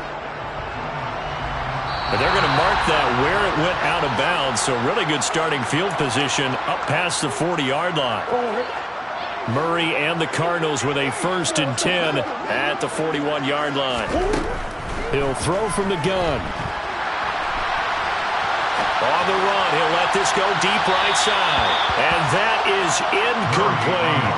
But they're going to mark that where it went out of bounds, so really good starting field position up past the 40-yard line. Murray and the Cardinals with a 1st and 10 at the 41-yard line. He'll throw from the gun. On the run, he'll let this go deep right side. And that is incomplete.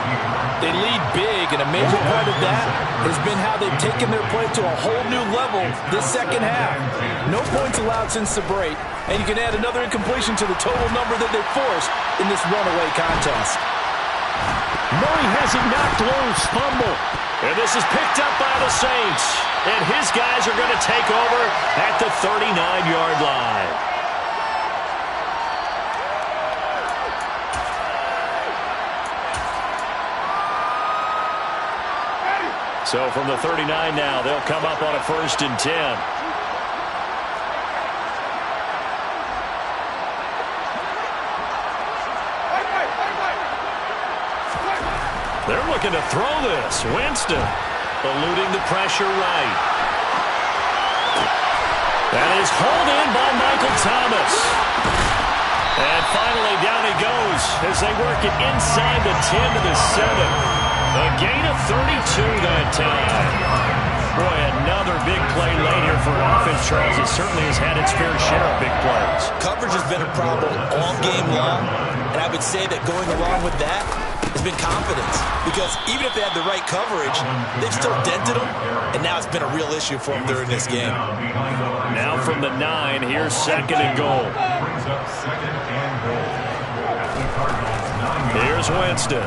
They lead big, and a major part of that has been how they've taken their play to a whole new level this second half. No points allowed since the break, and you can add another incompletion to the total number that they forced in this runaway contest. Murray has it knocked loose, fumble. And this is picked up by the Saints. And his guys are going to take over at the 39-yard line. So from the 39 now, they'll come up on a 1st and 10. They're looking to throw this. Winston eluding the pressure right. That is hauled in by Michael Thomas. And finally down he goes as they work it inside the 10 to the 7. A gain of 32 that time. Boy, another big play late here for offense, Charles. It certainly has had its fair share of big plays. Coverage has been a problem all game long, and I would say that going along with that has been confidence. Because even if they had the right coverage, they've still dented them, and now it's been a real issue for them during this game. Now from the 9, here's 2nd and goal. Here's Winston.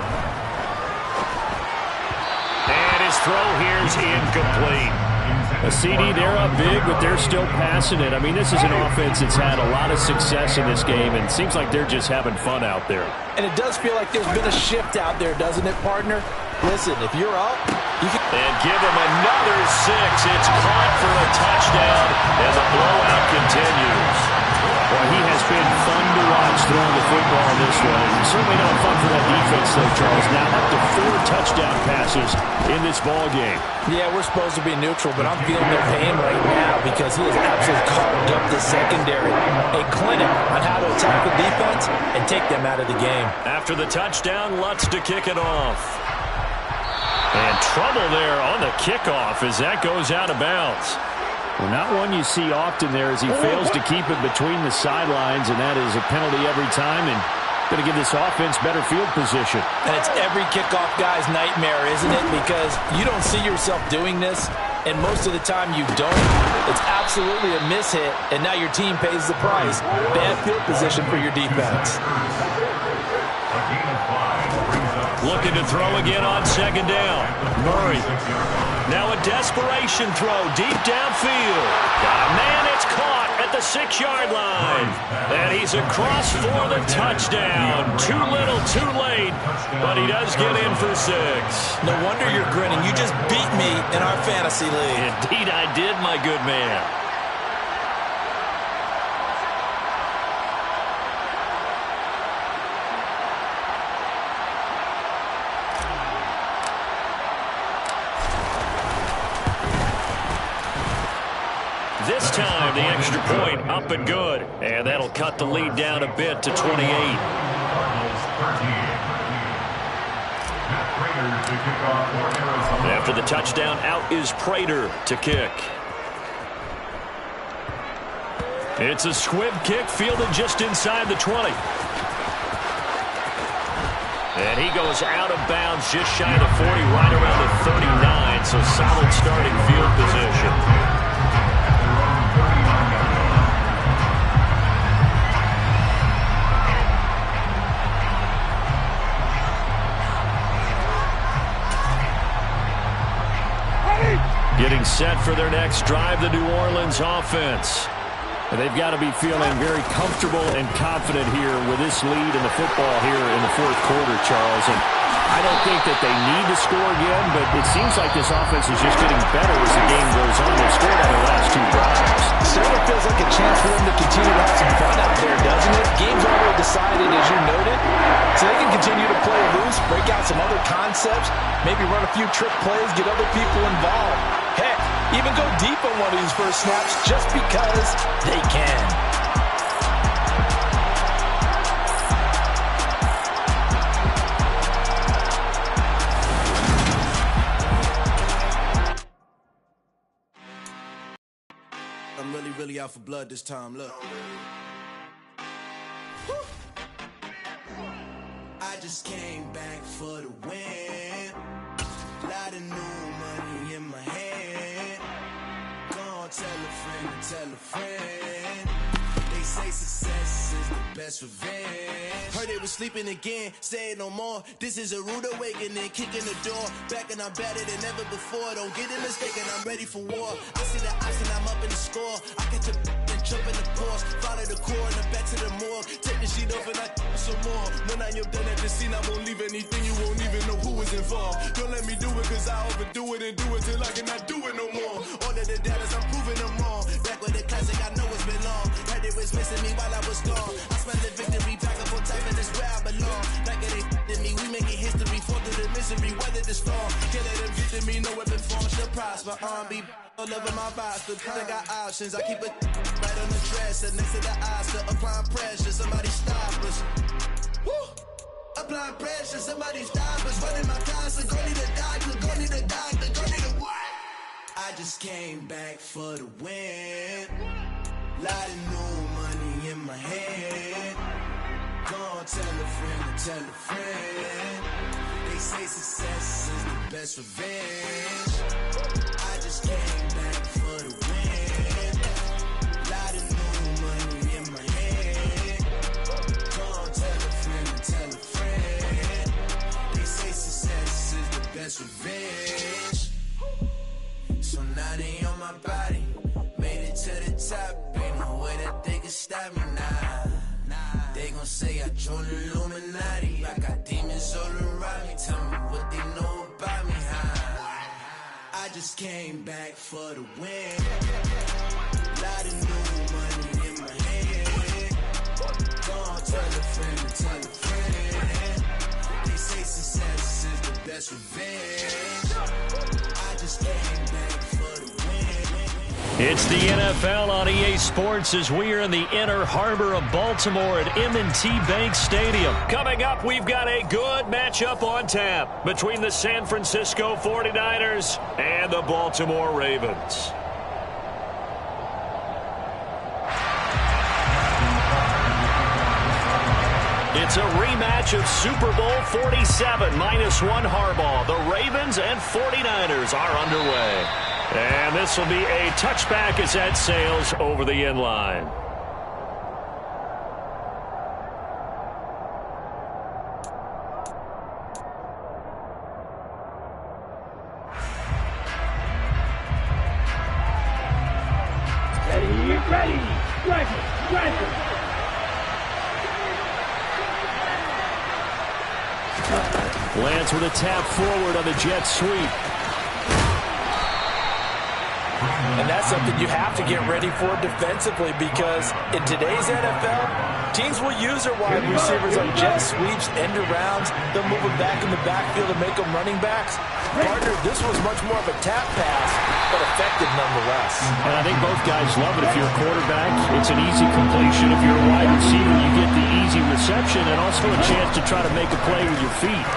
And his throw here's incomplete. A CD, they're up big, but they're still passing it. I mean, this is an offense that's had a lot of success in this game, and it seems like they're just having fun out there. And it does feel like there's been a shift out there, doesn't it, partner? Listen, if you're up, you can... And give him another 6. It's caught for a touchdown, and the blowout continues. Well, he has been fun to watch throwing the football this way. Certainly not fun for that defense, though, Charles. Now up to 4 touchdown passes in this ball game. Yeah, we're supposed to be neutral, but I'm feeling their pain right now because he has absolutely carved up the secondary. A clinic on how to attack the defense and take them out of the game. After the touchdown, Lutz to kick it off. And trouble there on the kickoff as that goes out of bounds. Well, not one you see often there as he fails to keep it between the sidelines, and that is a penalty every time, and going to give this offense better field position. And it's every kickoff guy's nightmare, isn't it? Because you don't see yourself doing this, and most of the time you don't. It's absolutely a mishit, and now your team pays the price. Bad field position for your defense. Looking to throw again on 2nd down. Murray. Now a desperation throw deep downfield. Got a man, it's caught at the 6-yard line. And he's across for the touchdown. Too little, too late, but he does get in for 6. No wonder you're grinning. You just beat me in our fantasy league. Indeed I did, my good man. This time, the extra point up and good. And that'll cut the lead down a bit to 28. Cardinals 13. Matt Prater to kick off for Arizona. After the touchdown, out is Prater to kick. It's a squib kick fielded just inside the 20. And he goes out of bounds just shy of the 40, right around the 39. So solid starting field position. Getting set for their next drive, the New Orleans offense. And they've got to be feeling very comfortable and confident here with this lead in the football here in the fourth quarter, Charles. And I don't think that they need to score again, but it seems like this offense is just getting better as the game goes on. They've scored on their last 2 drives. Certainly feels like a chance for them to continue to have some fun out there, doesn't it? Game's already decided, as you noted, so they can continue to play loose, break out some other concepts, maybe run a few trick plays, get other people involved. Heck, even go deep on one of these first snaps just because they can. I'm really out for blood this time, look. I just came back for the win. Lot of new money in my hand. Gonna tell a friend to tell a friend. They say success is the best revenge. Heard they was sleeping again, say it no more. This is a rude awakening, kicking the door. Back and I'm better than ever before. Don't get it mistaken, I'm ready for war. I see the option, I'm up in the score. I catch a and jump in the course. Follow the core and the back to the morgue. Take the sheet off and I some more. When I am done at the scene, I won't leave anything. You won't even know who is involved. Don't let me do it, cause I overdo it and do it till I cannot do it no more. All of the doubters, I'm proving them wrong. Back with the classic, I know it's been long. Heard it was missing me while I was gone. I smell the victory, pack up on top, and it's where I belong. Like it ain't to me, we making history. Fall through the misery, weather the storm. Can't let them get to me, no weapon form should prosper. Be all over my roster, I got options. I keep it right on the dresser, next to the Oscar. Applying pressure, somebody stop us. Woo! Applying pressure, somebody stop us. Running my closet, go need a doctor, go need a doctor, go need a what? I just came back for the win. Lot of new money in my hand. Gonna tell a friend to tell a friend. They say success is the best revenge. I just came back for the win. Lot of new money in my hand. Gonna tell a friend to tell a friend. They say success is the best revenge. So now they on my body. Made it to the top. Ain't no way that they can stop me now. They gon' say I joined the Illuminati. I got demons all around me. Tell me what they know about me, huh? I just came back for the win. Lot of new money in my hand. Gonna tell a friend to tell a friend. They say success is the best revenge. I just came back for the win. It's the NFL on EA Sports as we are in the inner harbor of Baltimore at M&T Bank Stadium. Coming up, we've got a good matchup on tap between the San Francisco 49ers and the Baltimore Ravens. It's a rematch of Super Bowl 47 -1 Harbaugh. The Ravens and 49ers are underway. And this will be a touchback as that sails over the end line. Ready? Ready. Ready. Lance with a tap forward on the jet sweep. And that's something you have to get ready for defensively, because in today's NFL, teams will use their wide receivers on jet sweeps, end arounds. They'll move them back in the backfield and make them running backs. Partner, this was much more of a tap pass, but effective nonetheless. And I think both guys love it. If you're a quarterback, it's an easy completion. If you're a wide receiver, you get the easy reception and also a chance to try to make a play with your feet.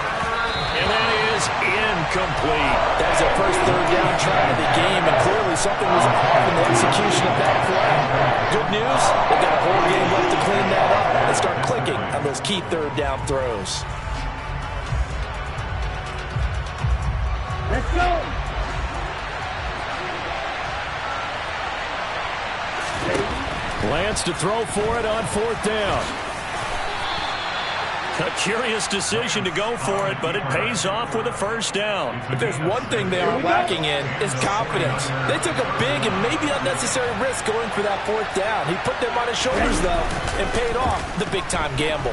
And that is incomplete. That was their first third down try of the game, and clearly something was off in the execution of that play. Good news, they've got a whole game left to clean that up and start clicking on those key third down throws. Let's go. Lance to throw for it on fourth down. A curious decision to go for it, but it pays off with a first down. If there's one thing they are lacking in, it's confidence. They took a big and maybe unnecessary risk going for that fourth down. He put them on his shoulders, though, and paid off the big-time gamble.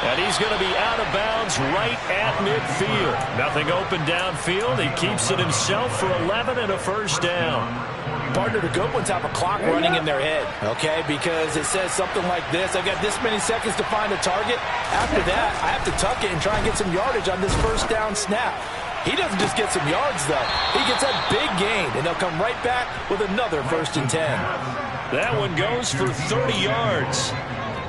And he's going to be out of bounds right at midfield. Nothing open downfield. He keeps it himself for 11 and a first down. Partner, the good ones have a clock running in their head, okay? Because it says something like this: I've got this many seconds to find a target. After that, I have to tuck it and try and get some yardage on this first down snap. He doesn't just get some yards, though. He gets a big gain, and they'll come right back with another 1st and 10. That one goes for 30 yards.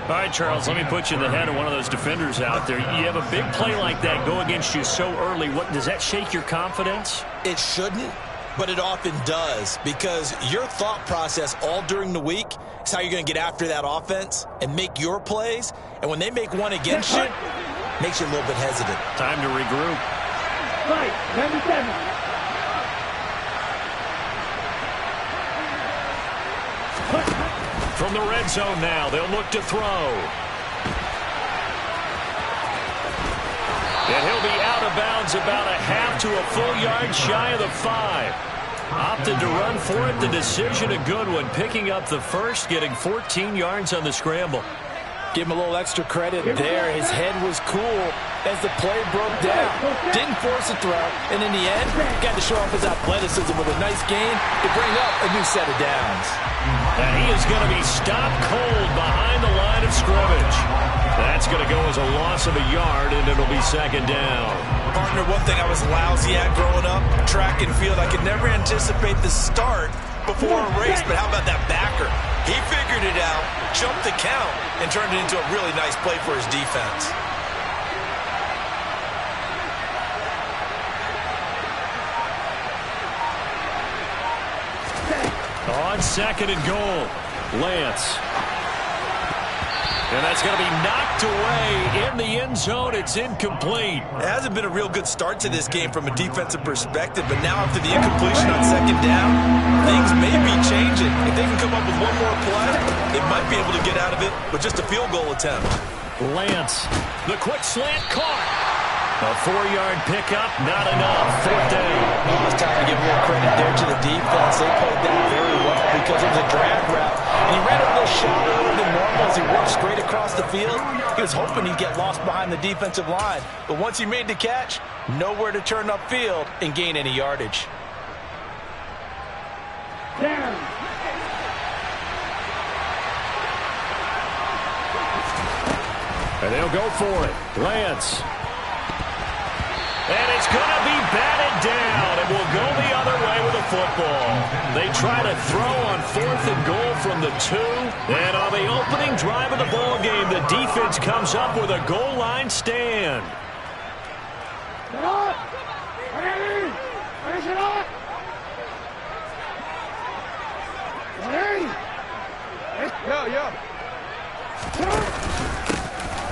All right, Charles, let me put you in the head of one of those defenders out there. You have a big play like that go against you so early. What does that shake your confidence? It shouldn't, but it often does, because your thought process all during the week is how you're going to get after that offense and make your plays. And when they make one against you, it makes you a little bit hesitant. Time to regroup. Right, number 7. From the red zone now, they'll look to throw. And he'll be out of bounds about a half to a full yard shy of the 5. Opted to run for it. The decision a good one. Picking up the first, getting 14 yards on the scramble. Give him a little extra credit there. His head was cool as the play broke down. Didn't force a throw, and in the end, got to show off his athleticism with a nice gain to bring up a new set of downs. And he is going to be stopped cold behind the line of scrimmage. That's going to go as a loss of a yard, and it'll be 2nd down. Partner, one thing I was lousy at growing up, track and field, I could never anticipate the start before a race, but how about that backer? He figured it out, jumped the count, and turned it into a really nice play for his defense. On 2nd and goal, Lance. And that's going to be knocked away in the end zone. It's incomplete. It hasn't been a real good start to this game from a defensive perspective, but now after the incompletion on 2nd down, things may be changing. If they can come up with one more play, they might be able to get out of it with just a field goal attempt. Lance, the quick slant caught. A 4-yard pickup, not enough. 4th down. Oh, it's time to give more credit there to the defense. They played that very well because it was a drag route. And he ran a little shot earlier than normal as he worked straight across the field. He was hoping he'd get lost behind the defensive line. But once he made the catch, nowhere to turn upfield and gain any yardage. Down. And they'll go for it. Lance. And it's going to be batted down. It will go the other way with the football. They try to throw on 4th and goal from the 2. And on the opening drive of the ball game, the defense comes up with a goal line stand.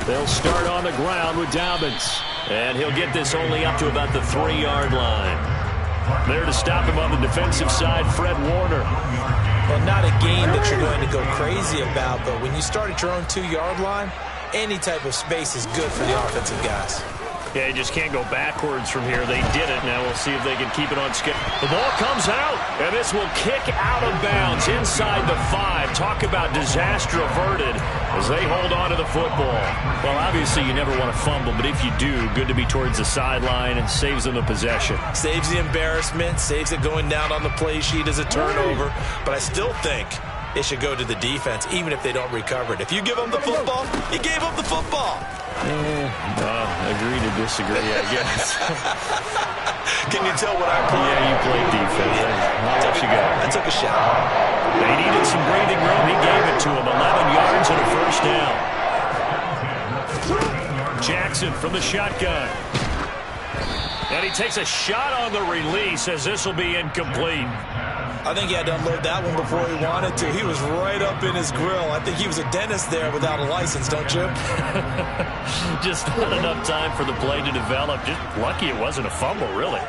They'll start on the ground with Dobbins. And he'll get this only up to about the 3-yard line. There to stop him on the defensive side, Fred Warner. Well, not a game that you're going to go crazy about, but when you start at your own 2-yard line, any type of space is good for the offensive guys. Yeah, you just can't go backwards from here. They did it. Now we'll see if they can keep it on schedule. The ball comes out, and this will kick out of bounds inside the 5. Talk about disaster averted as they hold on to the football. Well, obviously you never want to fumble, but if you do, good to be towards the sideline and saves them the possession. Saves the embarrassment, saves it going down on the play sheet as a turnover, but I still think it should go to the defense, even if they don't recover it. If you give them the football, you gave them the football. Agree to disagree, I guess. Can you tell what I played? Yeah, you played defense. I'll let you go. I took a shot. They needed some breathing room. He gave it to him. 11 yards and a first down. Jackson from the shotgun. And he takes a shot on the release as this will be incomplete. I think he had to unload that one before he wanted to. He was right up in his grill. I think he was a dentist there without a license, don't you? Just not enough time for the play to develop. Just lucky it wasn't a fumble, really.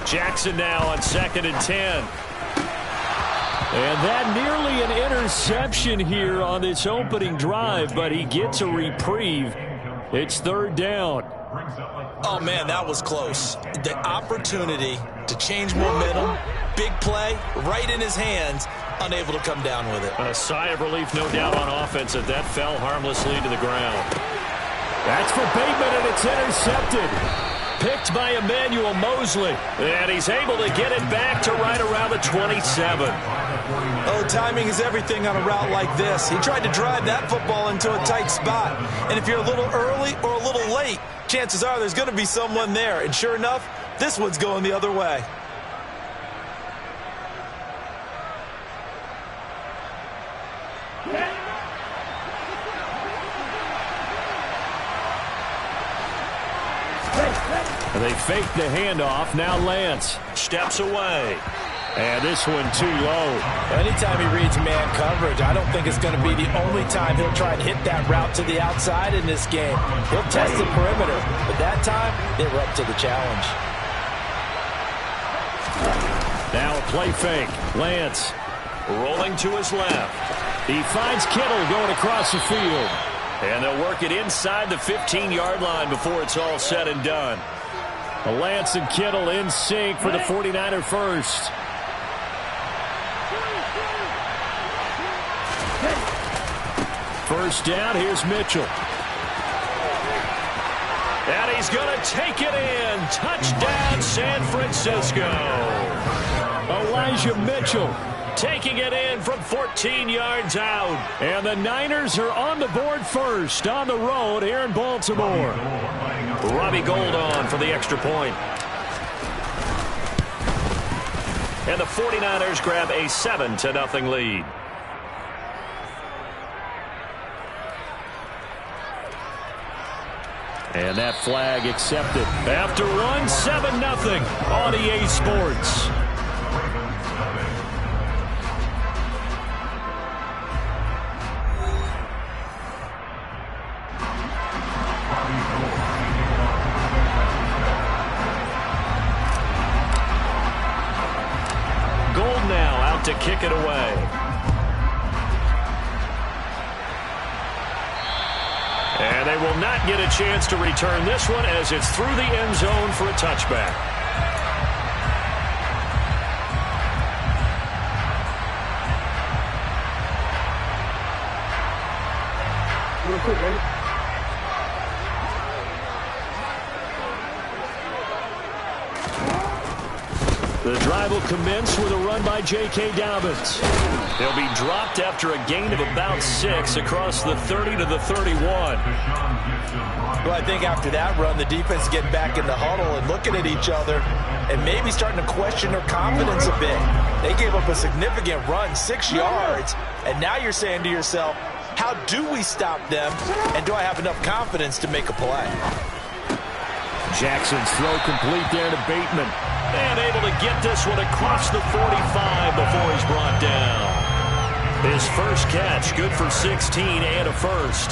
Jackson now on 2nd and 10. And that nearly an interception here on this opening drive, but he gets a reprieve. It's 3rd down. Oh, man, that was close. The opportunity to change momentum, big play, right in his hands, unable to come down with it. A sigh of relief, no doubt, on offense that fell harmlessly to the ground. That's for Bateman, and it's intercepted. Picked by Emmanuel Mosley, and he's able to get it back to right around the 27. Oh, timing is everything on a route like this. He tried to drive that football into a tight spot, and if you're a little early or a little late, chances are there's going to be someone there, and sure enough, this one's going the other way. They fake the handoff. Now Lance steps away. And this one too low. Anytime he reads man coverage, I don't think it's going to be the only time he'll try and hit that route to the outside in this game. He'll test the perimeter, but that time, they were up to the challenge. Now a play fake. Lance rolling to his left. He finds Kittle going across the field. And they'll work it inside the 15-yard line before it's all said and done. Lance and Kittle in sync for the 49er first. First down, here's Mitchell. And he's going to take it in. Touchdown, San Francisco. Elijah Mitchell taking it in from 14 yards out. And the Niners are on the board first on the road here in Baltimore. Robbie Gould on for the extra point. And the 49ers grab a 7-0 lead. And that flag accepted. After one, 7-0 on EA Sports. Gold now out to kick it away. And they will not get a chance to return this one as it's through the end zone for a touchback. Real quick, ready? The drive will commence with a run by J.K. Dobbins. He'll be dropped after a gain of about 6 across the 30 to the 31. Well, I think after that run, the defense getting back in the huddle and looking at each other and maybe starting to question their confidence a bit. They gave up a significant run, 6 yards, and now you're saying to yourself, how do we stop them, and do I have enough confidence to make a play? Jackson's throw complete there to Bateman. And able to get this one across the 45 before he's brought down. His first catch, good for 16 and a first.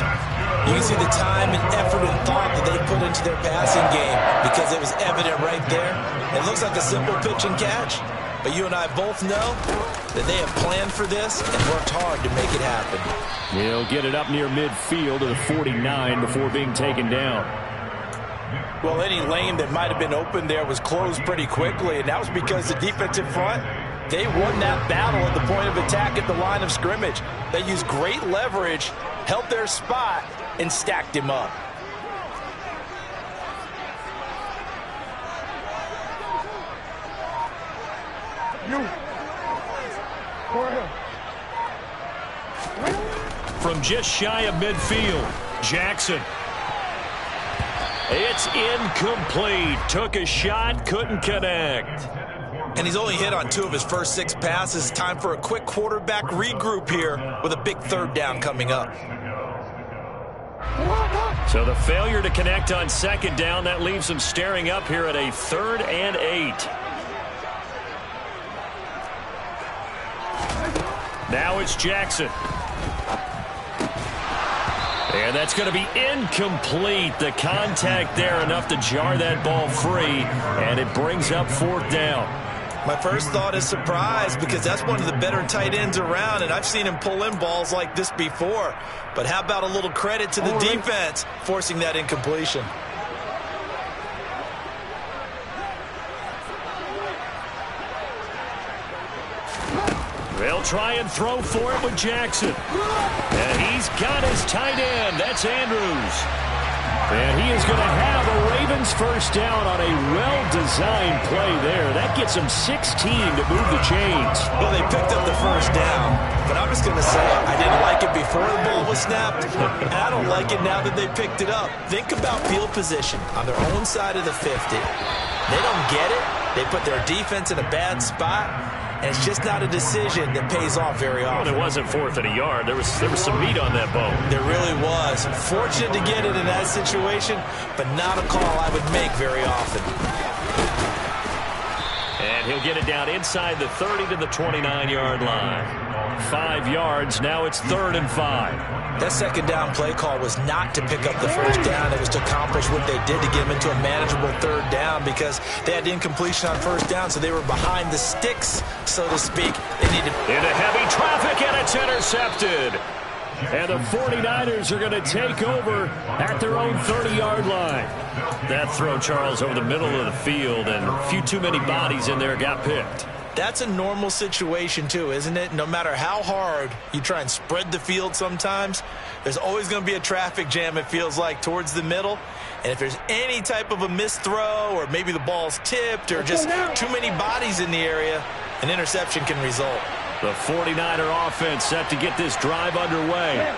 You can see the time and effort and thought that they put into their passing game because it was evident right there. It looks like a simple pitch and catch, But you and I both know that they have planned for this and worked hard to make it happen. He'll get it up near midfield to the 49 before being taken down. Well, any lane that might have been open there was closed pretty quickly, and that was because the defensive front, they won that battle at the point of attack at the line of scrimmage. They used great leverage, held their spot, and stacked him up. From just shy of midfield, Jackson. It's incomplete. Took a shot, couldn't connect. And he's only hit on 2 of his first 6 passes. Time for a quick quarterback regroup here with a big 3rd down coming up. So the failure to connect on 2nd down, that leaves him staring up here at a 3rd and 8. Now it's Jackson. And that's going to be incomplete. The contact there enough to jar that ball free, and it brings up 4th down. My first thought is surprise, because that's one of the better tight ends around, and I've seen him pull in balls like this before. But how about a little credit to the defense forcing that incompletion? They'll try and throw for it with Jackson. And he's got his tight end. That's Andrews. And he is going to have a Ravens 1st down on a well-designed play there. That gets him 16 to move the chains. Well, they picked up the 1st down, but I'm just going to say I didn't like it before the ball was snapped, and I don't like it now that they picked it up. Think about field position on their own side of the 50. They don't get it. They put their defense in a bad spot. And it's just not a decision that pays off very often. Well, it wasn't 4th and a yard. There was some meat on that bone. There really was. Fortunate to get it in that situation, but not a call I would make very often. And he'll get it down inside the 30 to the 29-yard line. 5 yards. Now it's 3rd and 5. That 2nd down play call was not to pick up the 1st down. It was to accomplish what they did to get him into a manageable 3rd down, because they had incompletion on 1st down, so they were behind the sticks, so to speak. They needed into heavy traffic, and it's intercepted. And the 49ers are going to take over at their own 30-yard line. That throw, Charles, over the middle of the field, and a few too many bodies in there got picked. That's a normal situation, too, isn't it? No matter how hard you try and spread the field sometimes, there's always going to be a traffic jam, it feels like, towards the middle. And if there's any type of a missed throw, or maybe the ball's tipped, or just too many bodies in the area, an interception can result. The 49er offense set to get this drive underway.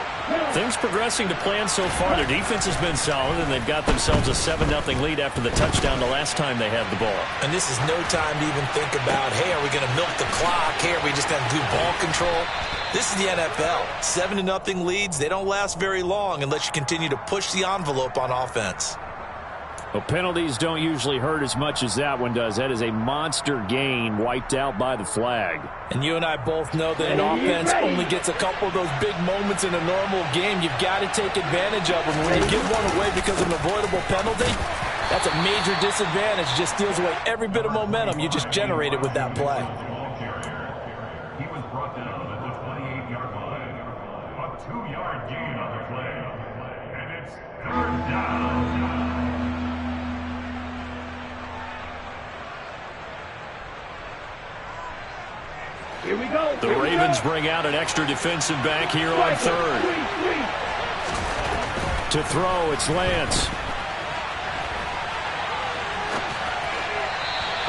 Things progressing to plan so far. Their defense has been solid, and they've got themselves a 7-0 lead after the touchdown the last time they had the ball. And this is no time to even think about, hey, are we going to milk the clock? Hey, are we just going to do ball control? This is the NFL. 7-0 leads, they don't last very long unless you continue to push the envelope on offense. Well, penalties don't usually hurt as much as that one does. That is a monster gain wiped out by the flag. And you and I both know that an offense only gets a couple of those big moments in a normal game. You've got to take advantage of them. When you give one away because of an avoidable penalty, that's a major disadvantage. Just steals away every bit of momentum you just generated with that play. He was brought down at the 28-yard line. A 2-yard gain on the play. And it's 3rd down. Here we go. The Ravens bring out an extra defensive back here on 3rd. To throw, it's Lance.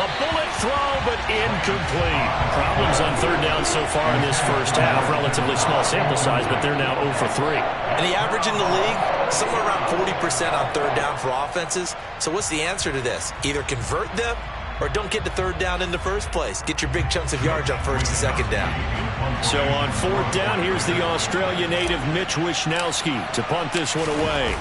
A bullet throw, but incomplete. Problems on 3rd down so far in this first half. Relatively small sample size, but they're now 0 for 3. And the average in the league, somewhere around 40% on 3rd down for offenses. So what's the answer to this? Either convert them, or don't get to 3rd down in the first place. Get your big chunks of yards on 1st and 2nd down. So on 4th down, here's the Australia native Mitch Wishnowski to punt this one away.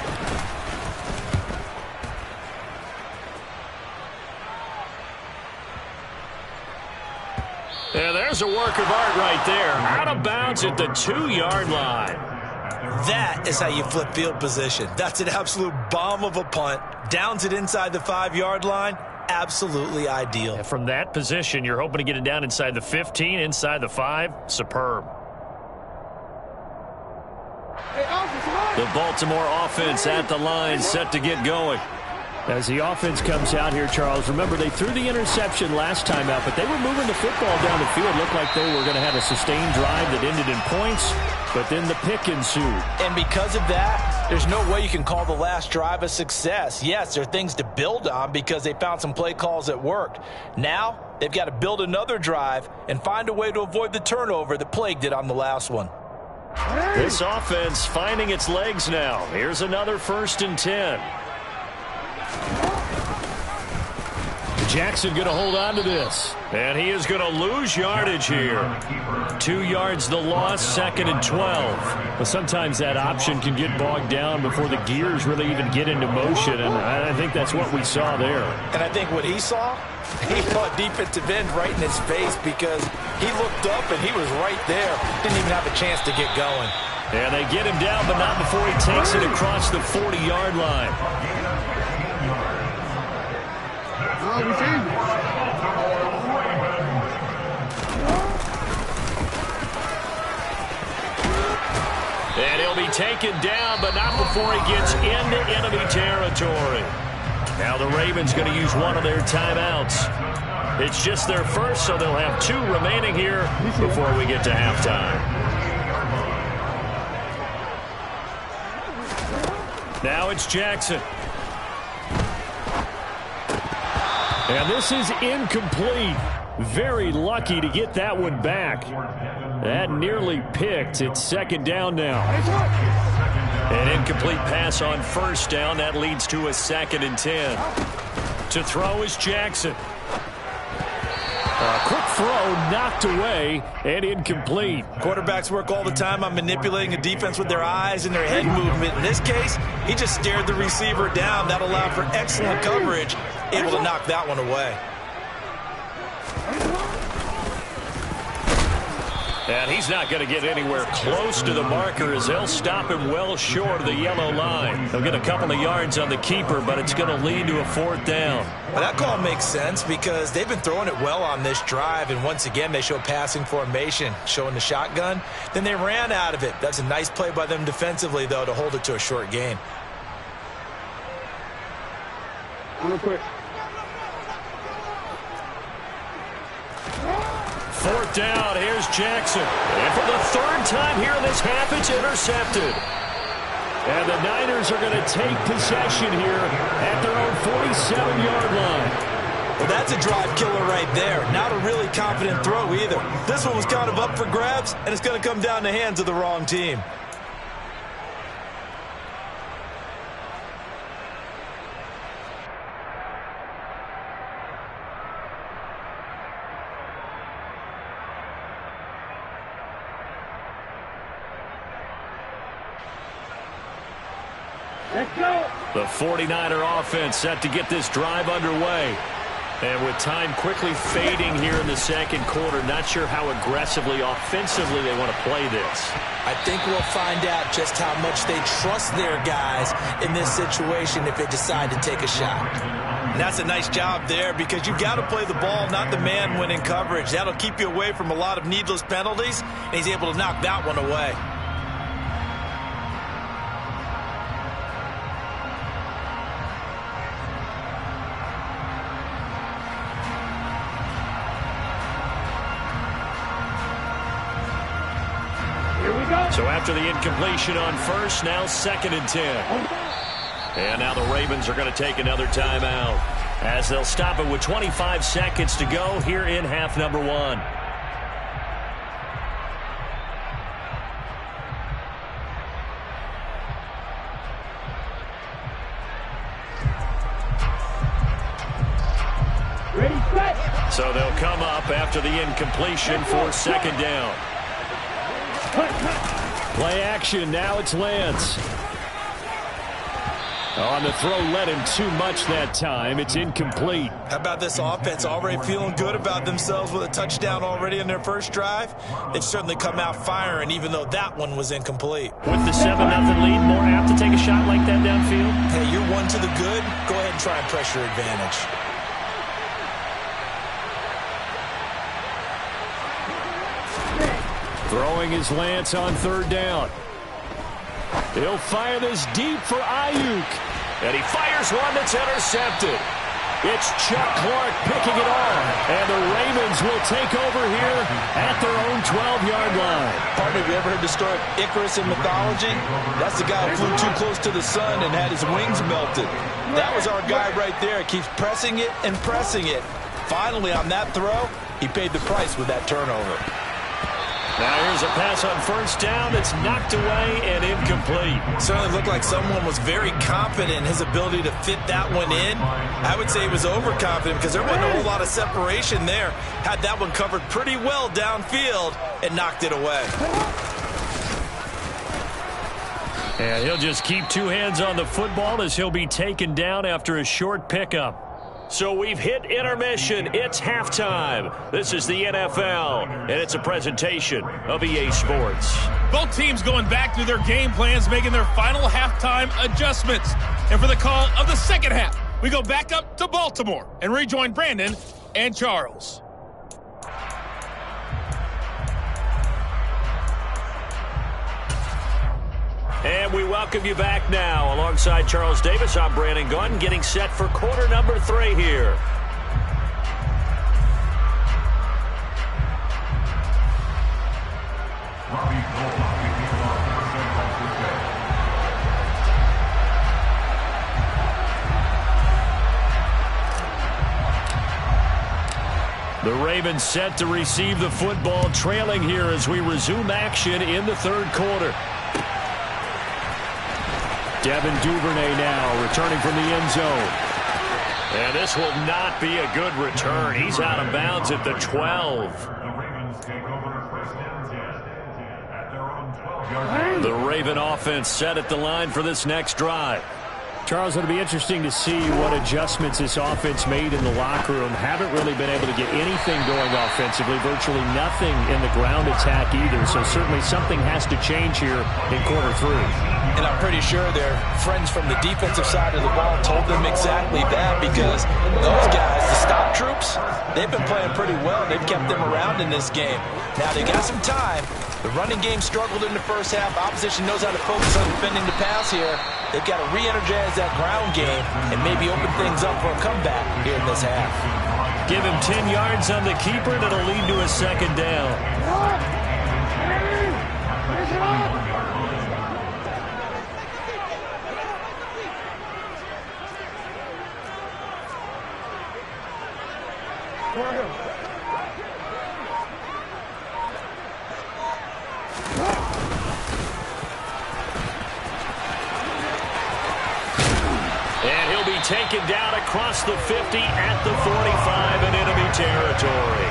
And there's a work of art right there. Out of bounds at the 2-yard line. That is how you flip field position. That's an absolute bomb of a punt. Downs it inside the 5-yard line. absolutely ideal. And from that position, you're hoping to get it down inside the 15, inside the 5. Superb. The Baltimore offense at the line, set to get going. As the offense comes out here, Charles, remember they threw the interception last time out, but they were moving the football down the field. Looked like they were going to have a sustained drive that ended in points, but then the pick ensued. And because of that, there's no way you can call the last drive a success. Yes, there are things to build on because they found some play calls that worked. Now, they've got to build another drive and find a way to avoid the turnover that plagued it on the last one. This offense finding its legs now. Here's another 1st and 10. Jackson going to hold on to this. And he is going to lose yardage here. 2 yards the loss, 2nd and 12. But sometimes that option can get bogged down before the gears really even get into motion, and I think that's what we saw there. And I think what he saw a defensive end right in his face because he looked up and he was right there. Didn't even have a chance to get going. And they get him down, but not before he takes it across the 40-yard line. And he'll be taken down, but not before he gets into enemy territory. Now the Ravens going to use one of their timeouts. It's just their first, so they'll have 2 remaining here before we get to halftime. Now it's Jackson. And this is incomplete. Very lucky to get that one back. That nearly picked. It's 2nd down now. An incomplete pass on 1st down. That leads to a 2nd and 10. To throw is Jackson. A quick throw knocked away and incomplete. Quarterbacks work all the time on manipulating a defense with their eyes and their head movement. In this case, he just stared the receiver down. That allowed for excellent coverage, able to knock that one away. And he's not going to get anywhere close to the marker as they'll stop him well short of the yellow line. They'll get a couple of yards on the keeper, but it's going to lead to a 4th down. Well, that call makes sense because they've been throwing it well on this drive, and once again they show passing formation, showing the shotgun. Then they ran out of it. That's a nice play by them defensively, though, to hold it to a short gain. Real quick. 4th down, here's Jackson. And for the 3rd time here in this half, it's intercepted. And the Niners are going to take possession here at their own 47-yard line. Well, that's a drive killer right there. Not a really confident throw either. This one was kind of up for grabs, and it's going to come down the hands of the wrong team. Let's go. The 49er offense set to get this drive underway. And with time quickly fading here in the 2nd quarter, not sure how aggressively, offensively they want to play this. I think we'll find out just how much they trust their guys in this situation if they decide to take a shot. And that's a nice job there because you've got to play the ball, not the man when in coverage. That'll keep you away from a lot of needless penalties, and he's able to knock that one away. So after the incompletion on 1st, now 2nd and 10. And now the Ravens are going to take another timeout as they'll stop it with 25 seconds to go here in half number 1. Ready, set. So they'll come up after the incompletion for 2nd down. Play action, now it's Lance. On the throw, led him too much that time. It's incomplete. How about this offense already feeling good about themselves with a touchdown already in their first drive? They've certainly come out firing, even though that one was incomplete. With the 7-0 lead, more apt to take a shot like that downfield? Hey, you're one to the good. Go ahead and try and press your advantage. Throwing his lance on third down. He'll fire this deep for Ayuk. And he fires one that's intercepted. It's Chuck Clark picking it off. And the Ravens will take over here at their own 12-yard line. Partner, have you ever heard the story of Icarus in mythology? That's the guy who flew too close to the sun and had his wings melted. That was our guy right there. Keeps pressing it and pressing it. Finally, on that throw, he paid the price with that turnover. Now here's a pass on first down. It's knocked away and incomplete. Certainly looked like someone was very confident in his ability to fit that one in. I would say he was overconfident because there wasn't a whole lot of separation there. Had that one covered pretty well downfield and knocked it away. And he'll just keep two hands on the football as he'll be taken down after a short pickup. So we've hit intermission. It's halftime. This is the NFL, and it's a presentation of EA Sports. Both teams going back through their game plans, making their final halftime adjustments. And for the call of the second half, we go back up to Baltimore and rejoin Brandon and Charles. And we welcome you back now. Alongside Charles Davis, I'm Brandon Gunn, getting set for quarter number 3 here. The Ravens set to receive the football, trailing here as we resume action in the third quarter. Devin Duvernay now returning from the end zone. And this will not be a good return. He's out of bounds at the 12. The Ravens take over first and 10 at their own 12-yard line. The Raven offense set at the line for this next drive. Charles, it'll be interesting to see what adjustments this offense made in the locker room. Haven't really been able to get anything going offensively, virtually nothing in the ground attack either. So certainly something has to change here in quarter 3. And I'm pretty sure their friends from the defensive side of the ball told them exactly that, because those guys, the stop troops, they've been playing pretty well. They've kept them around in this game. Now they got some time. The running game struggled in the first half. Opposition knows how to focus on defending the pass here. They've got to re-energize that ground game and maybe open things up for a comeback here in this half. Give him 10 yards on the keeper, and it'll lead to a second down. Taken down across the 50 at the 45 in enemy territory.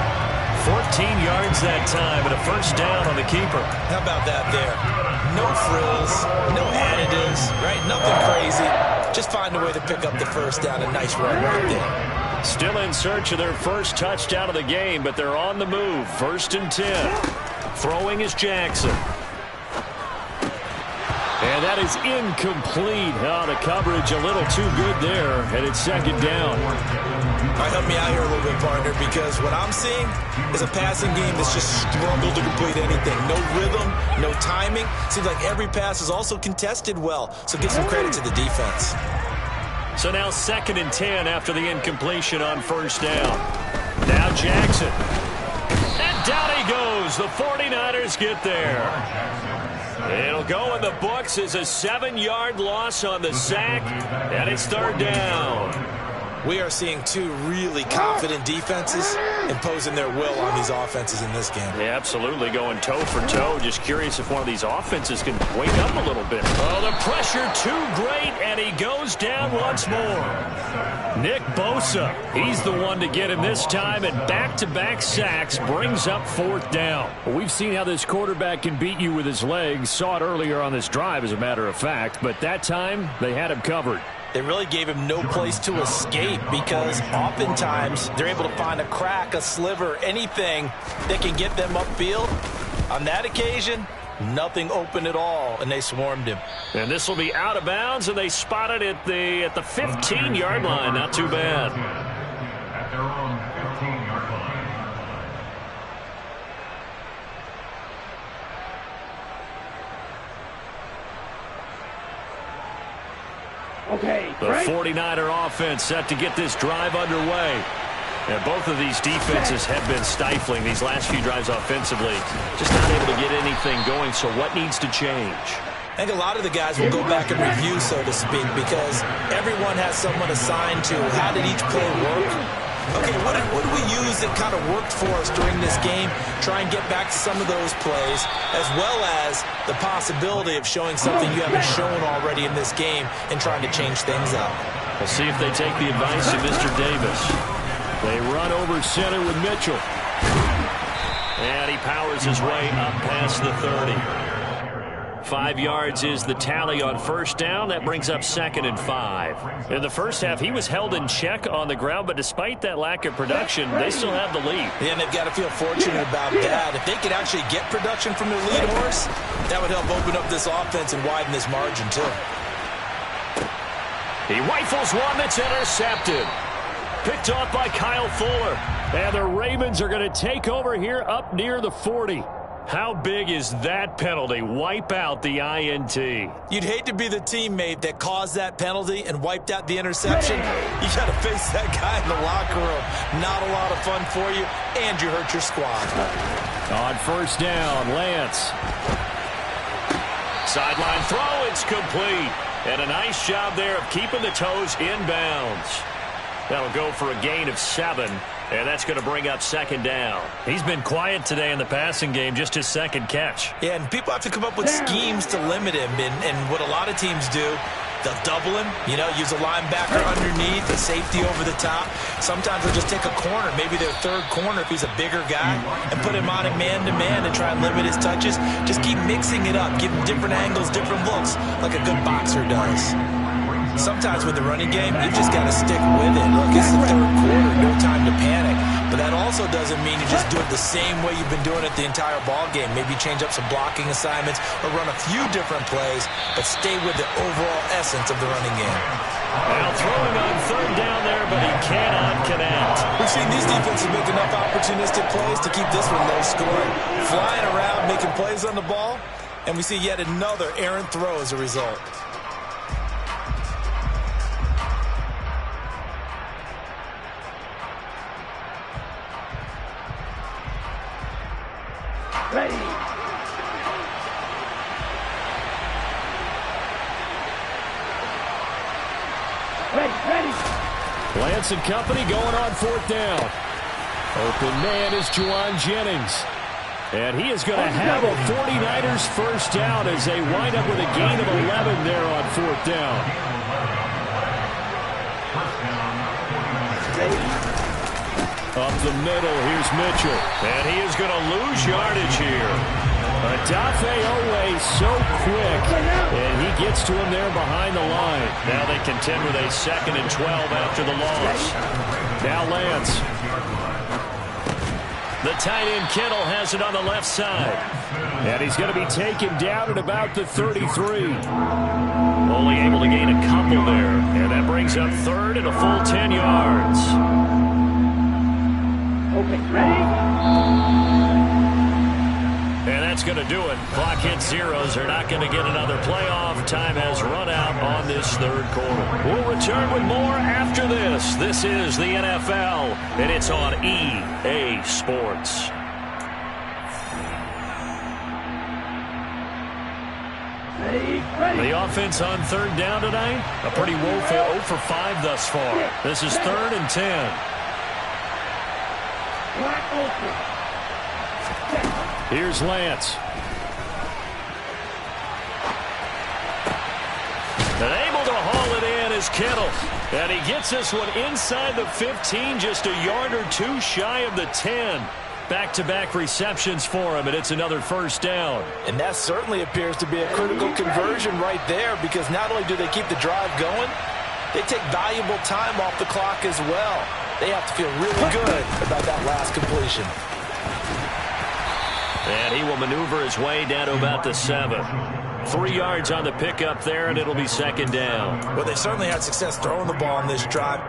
14 yards that time and a first down on the keeper. How about that there? No frills, no additives, right? Nothing crazy. Just find a way to pick up the first down. A nice run right there. Still in search of their first touchdown of the game, but they're on the move. First and 10. Throwing is Jackson. And that is incomplete. Oh, the coverage a little too good there, and it's second down. All right, help me out here a little bit, partner, because what I'm seeing is a passing game that's just struggled to complete anything. No rhythm, no timing. Seems like every pass is also contested well, so give some credit to the defense. So now second and 10 after the incompletion on first down. Now Jackson. And down he goes. The 49ers get there. It'll go in the books as a 7-yard loss on the sack, and it's third down. We are seeing two really confident defenses imposing their will on these offenses in this game. Yeah, absolutely, going toe for toe. Just curious if one of these offenses can wake up a little bit. Oh, the pressure too great, and he goes down once more. Nick Bosa, he's the one to get him this time, and back-to-back sacks brings up fourth down. Well, we've seen how this quarterback can beat you with his legs. Saw it earlier on this drive, as a matter of fact, but that time they had him covered. They really gave him no place to escape, because oftentimes they're able to find a crack, a sliver, anything that can get them upfield. On that occasion, nothing open at all, and they swarmed him. And this will be out of bounds, and they spot it at the 15-yard line. Not too bad. At their own 15-yard line. Okay, The 49er offense set to get this drive underway. And both of these defenses have been stifling these last few drives offensively. Just not able to get anything going, so what needs to change? I think a lot of the guys will go back and review, so to speak, because everyone has someone assigned to how did each play work. Okay, what did we use that kind of worked for us during this game? Try and get back to some of those plays, as well as the possibility of showing something you haven't shown already in this game and trying to change things up. We'll see if they take the advice of Mr. Davis. They run over center with Mitchell. And he powers his way up past the 30. 5 yards is the tally on first down. That brings up 2nd and 5. In the first half, he was held in check on the ground, but despite that lack of production, they still have the lead. Yeah, and they've got to feel fortunate about that. If they could actually get production from their lead horse, that would help open up this offense and widen this margin, too. He rifles one that's intercepted. Picked off by Kyle Fuller. And the Ravens are going to take over here up near the 40. How big is that penalty? Wipe out the INT. You'd hate to be the teammate that caused that penalty and wiped out the interception. You got to face that guy in the locker room. Not a lot of fun for you, and you hurt your squad. On first down, Lance. Sideline throw, it's complete. And a nice job there of keeping the toes inbounds. That'll go for a gain of 7. And that's going to bring up 2nd down. He's been quiet today in the passing game, just his 2nd catch. Yeah, and people have to come up with schemes to limit him. And what a lot of teams do, they'll double him, use a linebacker underneath, a safety over the top. Sometimes they'll just take a corner, maybe their third corner if he's a bigger guy, and put him on a man-to-man and try and limit his touches. Just keep mixing it up, give him different angles, different looks, like a good boxer does. Sometimes with the running game, you've just got to stick with it. Look, it's the third quarter, no time to panic. But that also doesn't mean you just do it the same way you've been doing it the entire ball game. Maybe change up some blocking assignments or run a few different plays, but stay with the overall essence of the running game. Now throwing on 3rd down there, but he cannot connect. We've seen these defenses make enough opportunistic plays to keep this one low scoring. Flying around, making plays on the ball, and we see yet another errant throw as a result. Ready. Ready. Lance and company going on 4th down. Open man is Juwan Jennings. And he is going to have a 49ers first down as they wind up with a gain of 11 there on 4th down. Up the middle, here's Mitchell. And he is going to lose yardage here. Adafe Owe so quick, and he gets to him there behind the line. Now they contend with a 2nd and 12 after the loss. Now Lance. The tight end Kittle has it on the left side. And he's going to be taken down at about the 33. Only able to gain a couple there. And that brings up 3rd and a full 10 yards. Okay, ready? And that's going to do it. Clock hits zeros. They're not going to get another playoff. Time has run out on this 3rd quarter. We'll return with more after this. This is the NFL, and it's on EA Sports. Ready. The offense on 3rd down tonight, a pretty woeful 0 for 5 thus far. This is 3rd and 10. Here's Lance. And able to haul it in is Kittle. And he gets this one inside the 15, just a yard or 2 shy of the 10. Back-to-back receptions for him, and it's another first down. And that certainly appears to be a critical conversion right there, because not only do they keep the drive going, they take valuable time off the clock as well. They have to feel really good about that last completion. And he will maneuver his way down to about the 7. 3 yards on the pickup there, and it'll be 2nd down. Well, they certainly had success throwing the ball on this drive.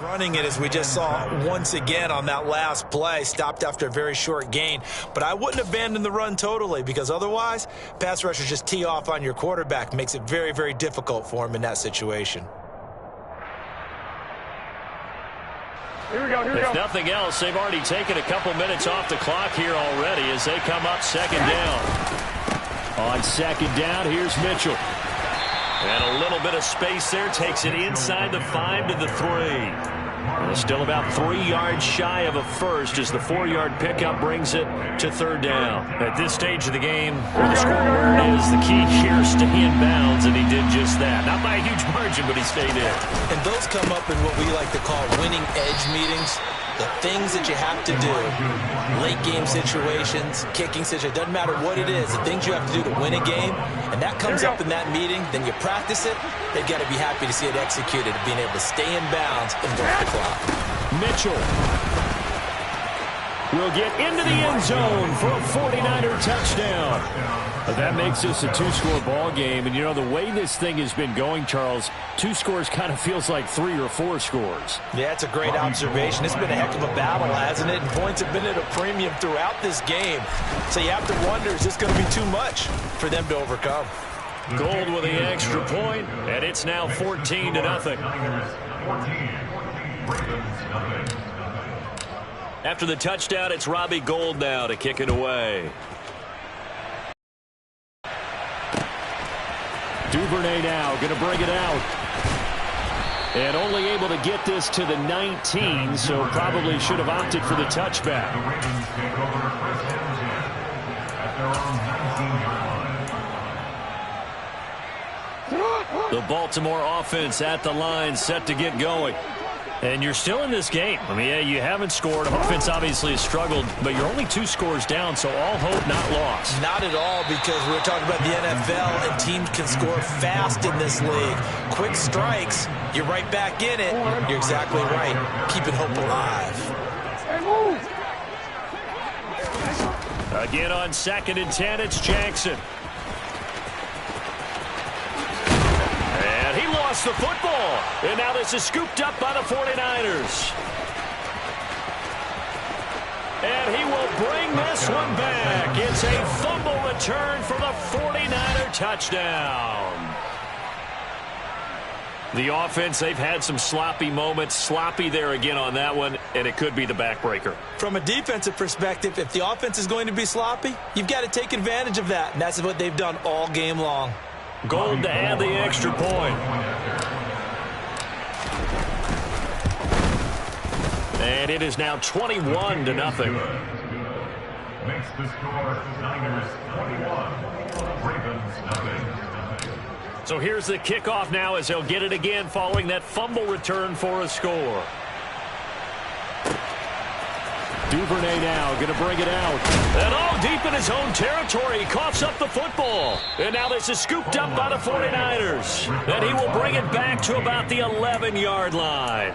Running it, as we just saw once again on that last play, stopped after a very short gain. But I wouldn't abandon the run totally, because otherwise, pass rushers just tee off on your quarterback. Makes it very, very difficult for him in that situation. If nothing else, they've already taken a couple minutes off the clock here already as they come up second down. On second down, here's Mitchell. And a little bit of space there, takes it inside the 5 to the 3. Well, still about 3 yards shy of a first as the 4-yard pickup brings it to third down. At this stage of the game, where the scoreboard is, the key here, stay in bounds, and he did just that. Not by a huge margin, but he stayed in. And those come up in what we like to call winning edge meetings. The things that you have to do, late game situations, kicking situations, doesn't matter what it is, the things you have to do to win a game, and that comes up in that meeting, then you practice it, they've got to be happy to see it executed, being able to stay in bounds and work the clock. Mitchell will get into the end zone for a 49er touchdown. But that makes this a 2-score ball game. And, you know, the way this thing has been going, Charles, 2 scores kind of feels like 3 or 4 scores. Yeah, it's a great observation. It's been a heck of a battle, hasn't it? And points have been at a premium throughout this game. So you have to wonder, is this going to be too much for them to overcome? Gold with the extra point, and it's now 14-0. After the touchdown, it's Robbie Gould now to kick it away. Duvernay now going to bring it out. And only able to get this to the 19, so probably should have opted for the touchback. The Baltimore offense at the line, set to get going. And you're still in this game. I mean, yeah, you haven't scored. Offense obviously has struggled, but you're only 2 scores down, so all hope not lost. Not at all, because we're talking about the NFL, and teams can score fast in this league. Quick strikes, you're right back in it. You're exactly right. Keeping hope alive. Again on 2nd and 10, it's Jackson. Lost the football, and now this is scooped up by the 49ers. And he will bring this one back. It's a fumble return for the 49er touchdown. The offense, they've had some sloppy moments. Sloppy there again on that one, and it could be the backbreaker. From a defensive perspective, if the offense is going to be sloppy, you've got to take advantage of that, and that's what they've done all game long. Gold to add the extra point. And it is now 21-0. Makes the score Niners 21, Ravens nothing. So here's the kickoff now as they'll get it again following that fumble return for a score. Duvernay now going to bring it out. And all deep in his own territory. He coughs up the football. And now this is scooped up by the 49ers. And he will bring it back to about the 11-yard line.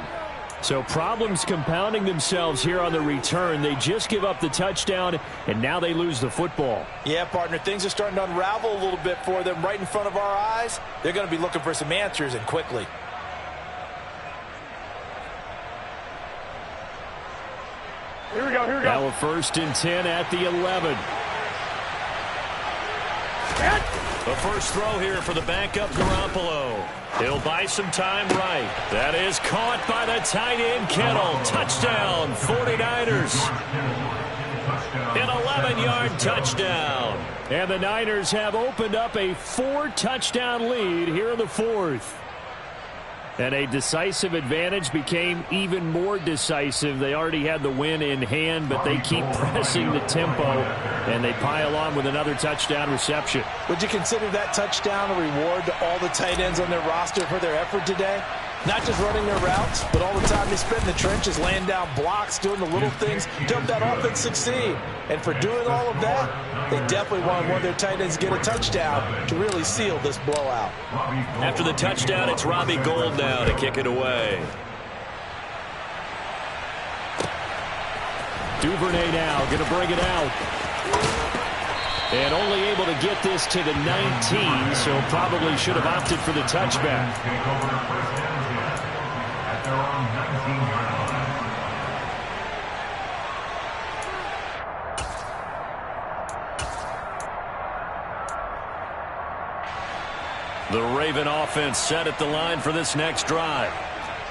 So problems compounding themselves here on the return. They just give up the touchdown, and now they lose the football. Yeah, partner, things are starting to unravel a little bit for them right in front of our eyes. They're going to be looking for some answers, and quickly. Here we go. Now a 1st and 10 at the 11. The first throw here for the backup Garoppolo. He'll buy some time right. That is caught by the tight end Kittle. Touchdown, 49ers. An 11-yard touchdown. And the Niners have opened up a 4-touchdown lead here in the 4th. And a decisive advantage became even more decisive. They already had the win in hand, but they keep pressing the tempo, and they pile on with another touchdown reception. Would you consider that touchdown a reward to all the tight ends on their roster for their effort today? Not just running their routes, but all the time they spent in the trenches, laying down blocks, doing the little things to help that offense succeed. And for doing all of that, they definitely wanted one of their tight ends to get a touchdown to really seal this blowout. After the touchdown, it's Robbie Gould now to kick it away. Duvernay now going to bring it out. And only able to get this to the 19, so probably should have opted for the touchback. their own 19-yard line. The Raven offense set at the line for this next drive.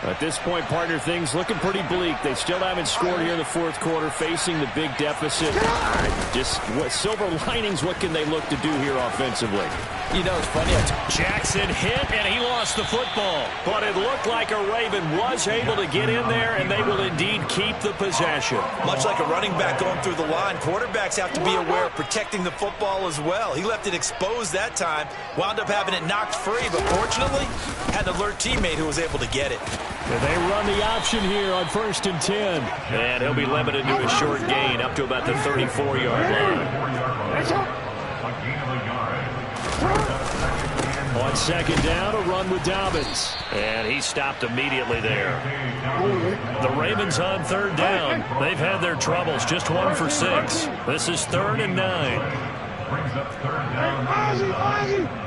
At this point, partner, things looking pretty bleak. They still haven't scored here in the fourth quarter, facing the big deficit. Just what silver linings, what can they look to do here offensively? You know, it's funny. Jackson hit, and he lost the football. But it looked like a Raven was able to get in there, and they will indeed keep the possession. Much like a running back going through the line, quarterbacks have to be aware of protecting the football as well. He left it exposed that time, wound up having it knocked free, but fortunately had an alert teammate who was able to get it. And they run the option here on 1st and 10. And he'll be limited to a short gain up to about the 34-yard line. On 2nd down, a run with Dobbins. And he stopped immediately there. The Ravens on 3rd down. They've had their troubles, just 1 for 6. This is 3rd and 9. Brings up 3rd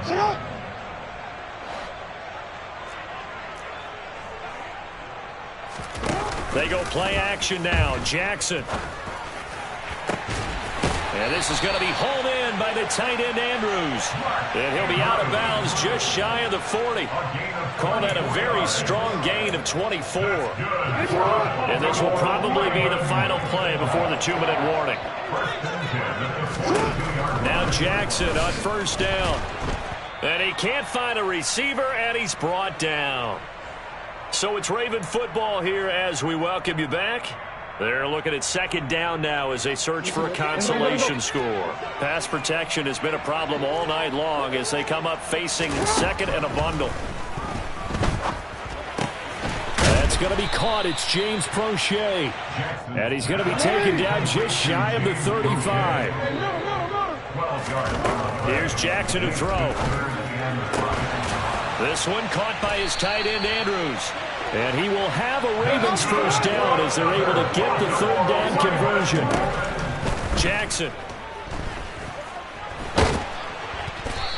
down. They go play action now. Jackson. And this is going to be hauled in by the tight end Andrews. And he'll be out of bounds just shy of the 40. Call that a very strong gain of 24. And this will probably be the final play before the 2-minute warning. Now Jackson on 1st down. And he can't find a receiver, and he's brought down. So it's Raven football here as we welcome you back. They're looking at 2nd down now as they search for a consolation score. Pass protection has been a problem all night long as they come up facing 2nd and a bundle. That's going to be caught. It's James Prochet. And he's going to be taken down just shy of the 35. Here's Jackson to throw. This one caught by his tight end Andrews. And he will have a Ravens 1st down as they're able to get the 3rd down conversion. Jackson.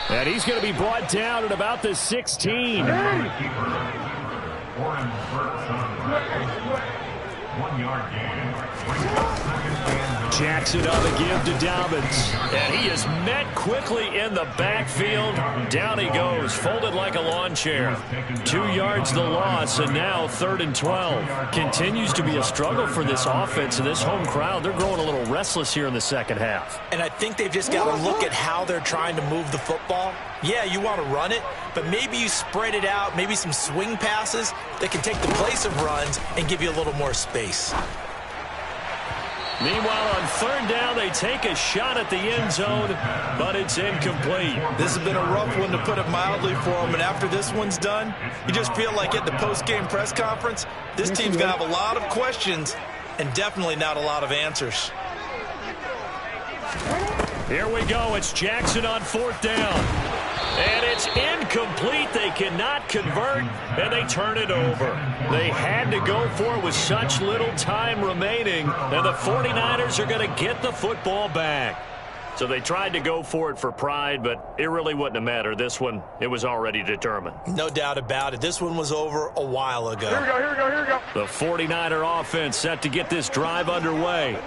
And he's going to be brought down at about the 16. 1-yard gain. Jackson on the give to Dobbins. And he is met quickly in the backfield. Down he goes, folded like a lawn chair. 2 yards the loss, and now 3rd and 12. Continues to be a struggle for this offense and this home crowd. They're growing a little restless here in the 2nd half. And I think they've just got to look at how they're trying to move the football. Yeah, you want to run it, but maybe you spread it out, maybe some swing passes that can take the place of runs and give you a little more space. Meanwhile, on 3rd down, they take a shot at the end zone, but it's incomplete. This has been a rough one, to put it mildly, for them. And after this one's done, you just feel like at the post-game press conference, this team's going to have a lot of questions and definitely not a lot of answers. Here we go. It's Jackson on 4th down. And it's incomplete. They cannot convert, and they turn it over. They had to go for it with such little time remaining, and the 49ers are going to get the football back. So they tried to go for it for pride, but it really wouldn't have mattered. This one, it was already determined. No doubt about it. This one was over a while ago. Here we go, here we go, here we go. The 49er offense set to get this drive underway.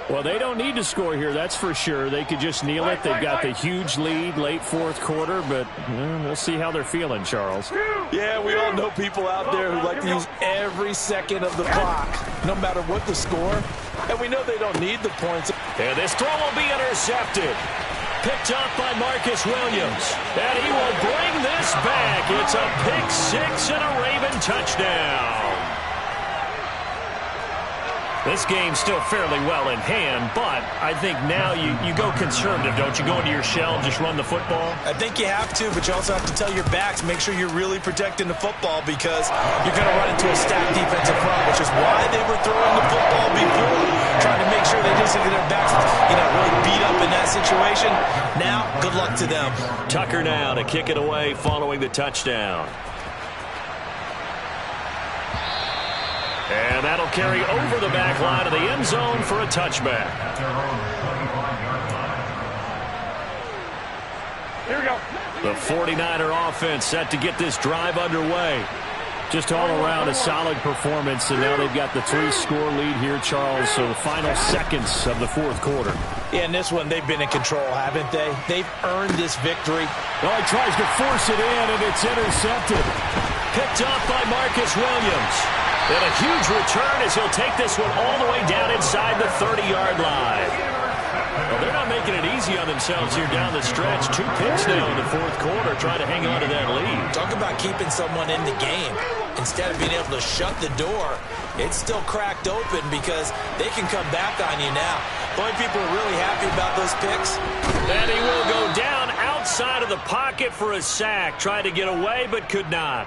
Well, they don't need to score here, that's for sure. They could just kneel it. They've got the huge lead late 4th quarter, but we'll see how they're feeling, Charles. Yeah, we all know people out there who like to use every second of the clock, no matter what the score. And we know they don't need the points. And this throw will be intercepted. Picked up by Marcus Williams. And he will bring this back. It's a pick 6 and a Raven touchdown. This game's still fairly well in hand, but I think now you go conservative, don't you? Go into your shell, just run the football? I think you have to, but you also have to tell your backs, make sure you're really protecting the football, because you're going to run into a stacked defensive front, which is why they were throwing the football before, trying to make sure they didn't get their backs, really beat up in that situation. Now, good luck to them. Tucker now to kick it away following the touchdown. And that'll carry over the back line of the end zone for a touchback. Here we go. The 49er offense set to get this drive underway. Just all around a solid performance, and now they've got the 3-score lead here, Charles, so the final seconds of the fourth quarter. Yeah, in this one, they've been in control, haven't they? They've earned this victory. Oh, he tries to force it in, and it's intercepted. Picked off by Marcus Williams. And a huge return as he'll take this one all the way down inside the 30-yard line. Well, they're not making it easy on themselves here down the stretch. 2 picks now in the fourth quarter, trying to hang on to that lead. Talk about keeping someone in the game. Instead of being able to shut the door, it's still cracked open because they can come back on you now. The only people are really happy about those picks. And he will go down outside of the pocket for a sack. Tried to get away, but could not.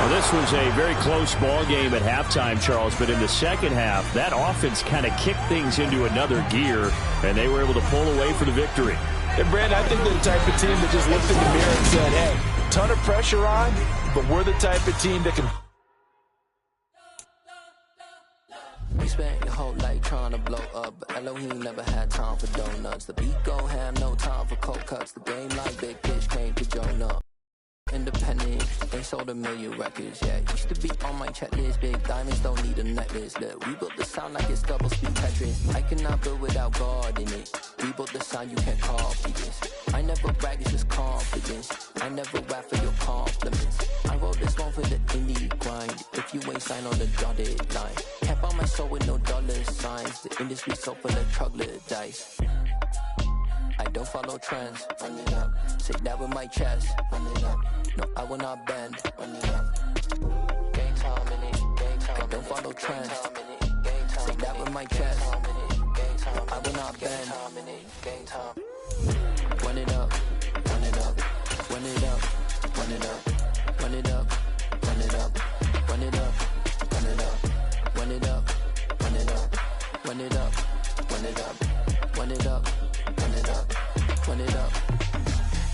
Well, this was a very close ball game at halftime, Charles, but in the second half, that offense kind of kicked things into another gear, and they were able to pull away for the victory. And, Brandon, I think they're the type of team that just looked in the mirror and said, hey, ton of pressure on, but we're the type of team that can... We spent your whole life trying to blow up, but Elohim never had time for donuts. The beat gon' have no time for cold cuts. The game like Big Fish came to join up. Independent, they sold 1 million records, yeah. Used to be on my checklist, big diamonds don't need a necklace. Look, we built the sound like it's double speed Tetris. I cannot build without God in it. We built the sound, you can't copy this. I never brag, it's just confidence. I never rap for your compliments. I wrote this one for the indie grind. If you ain't signed on the dotted line, can't buy my soul with no dollar signs. The industry so full of troglodytes. I don't follow trends, run it up. Say that with my chest, run it up. No, I will not bend, run it up. Game time in it, game time. I don't follow trends, say that with my chest. No, I will not bend, game time. Run it up, run it up, run it up, run it up, run it up, run it up, run it up, run it up, run it up, run it up, run it up, run it up, run it up. Run it up.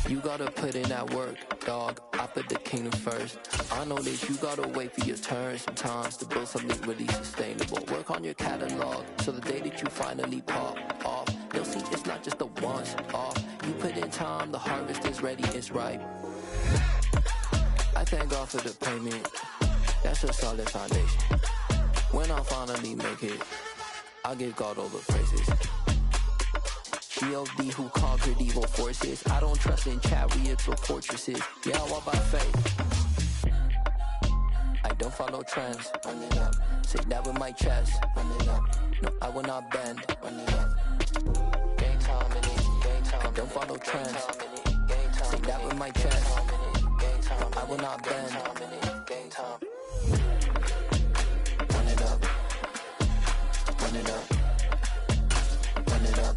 You gotta put in that work, dog. I put the kingdom first. I know that you gotta wait for your turn sometimes to build something really sustainable. Work on your catalog so the day that you finally pop off, they'll see it's not just a once off. You put in time, the harvest is ready, it's ripe. I thank God for the payment. That's a solid foundation. When I finally make it, I give God all the praises. G.O.D. who conquered evil forces. I don't trust in chariots or fortresses. Yeah, I walk by faith. I don't follow trends. Run it up. Say that with my chest. Run it up. No, I will not bend. Run it up. Game time in it. Game time. I don't follow trends. Say that with my chest. No, I will not bend. Game time. Run it up. Run it up. Run it up.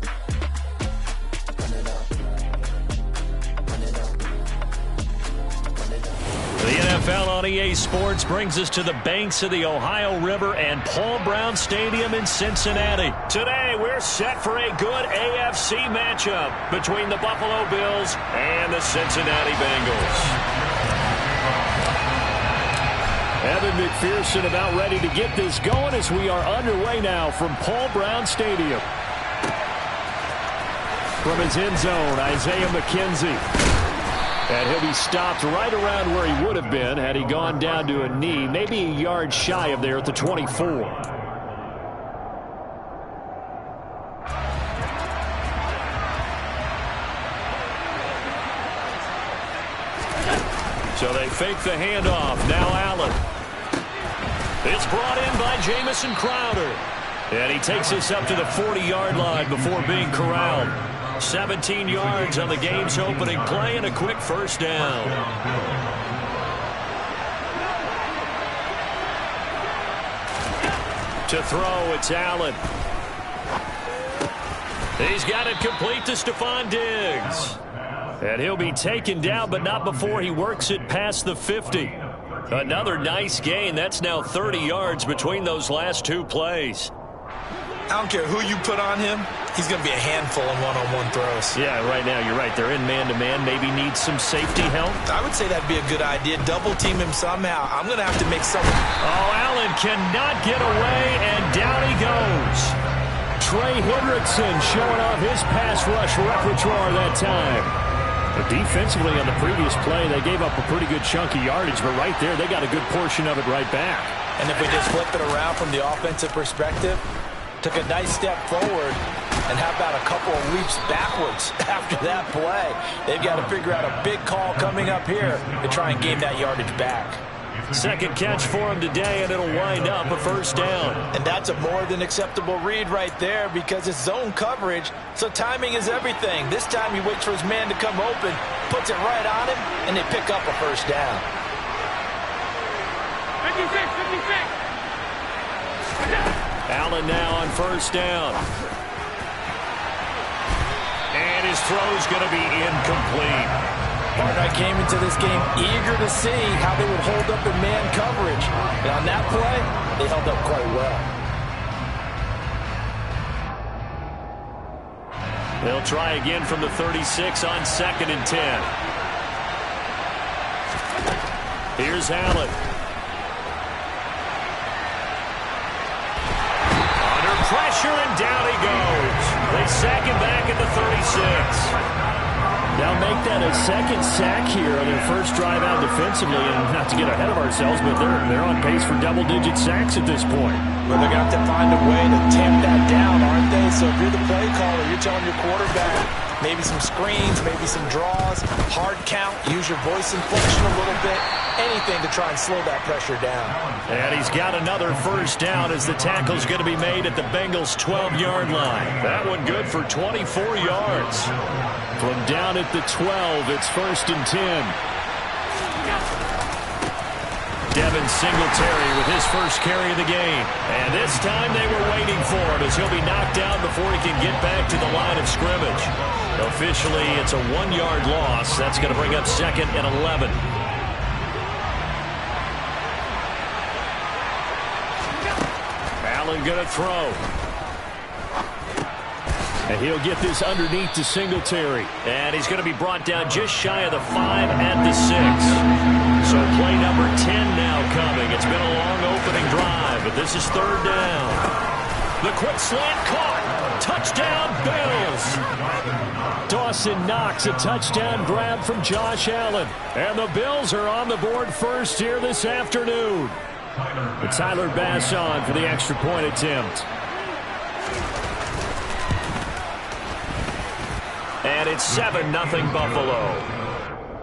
The NFL on EA Sports brings us to the banks of the Ohio River and Paul Brown Stadium in Cincinnati. Today, we're set for a good AFC matchup between the Buffalo Bills and the Cincinnati Bengals. Evan McPherson about ready to get this going as we are underway now from Paul Brown Stadium. From his end zone, Isaiah McKenzie. And he'll be stopped right around where he would have been had he gone down to a knee, maybe a yard shy of there at the 24. So they fake the handoff. Now Allen. It's brought in by Jamison Crowder. And he takes us up to the 40-yard line before being corralled. 17 yards on the game's opening play and a quick first down. To throw, it's Allen. He's got it complete to Stephon Diggs. And he'll be taken down, but not before he works it past the 50. Another nice gain. That's now 30 yards between those last two plays. I don't care who you put on him, he's going to be a handful in one-on-one throws. Yeah, right now you're right. They're in man-to-man. Maybe need some safety help. I would say that'd be a good idea. Double-team him somehow. I'm going to have to make some. Oh, Allen cannot get away, and down he goes. Trey Hendrickson showing off his pass rush repertoire that time. But defensively on the previous play, they gave up a pretty good chunk of yardage, but right there, they got a good portion of it right back. And if we just flip it around from the offensive perspective, took a nice step forward, and how about a couple of leaps backwards after that play? They've got to figure out a big call coming up here to try and gain that yardage back. Second catch for him today, and it'll wind up a first down. And that's a more than acceptable read right there because it's zone coverage, so timing is everything. This time he waits for his man to come open, puts it right on him, and they pick up a first down. 56. Allen now on first down. And his throw's going to be incomplete. Partner, I came into this game eager to see how they would hold up in man coverage. And on that play, they held up quite well. They'll try again from the 36 on 2nd and 10. Here's Allen. Under pressure, and down he goes. They sack him back at the 36. Now make that a second sack here on their first drive out defensively, and not to get ahead of ourselves, but they're on pace for double-digit sacks at this point. Well, they're going to have to find a way to tamp that down, aren't they? So if you're the play caller, you're telling your quarterback maybe some screens, maybe some draws, hard count, use your voice inflection a little bit, anything to try and slow that pressure down. And he's got another first down as the tackle's going to be made at the Bengals' 12-yard line. That one good for 24 yards. From down at the 12, it's 1st and 10. Devin Singletary with his first carry of the game. And this time they were waiting for him as he'll be knocked down before he can get back to the line of scrimmage. Officially, it's a 1-yard loss. That's going to bring up 2nd and 11. Allen going to throw. And he'll get this underneath to Singletary. And he's going to be brought down just shy of the 5 at the 6. So play number 10 now coming. It's been a long opening drive, but this is 3rd down. The quick slant caught. Touchdown, Bills. Dawson Knox, a touchdown grab from Josh Allen. And the Bills are on the board first here this afternoon. But Tyler Bass on for the extra point attempt. And it's 7-0 Buffalo.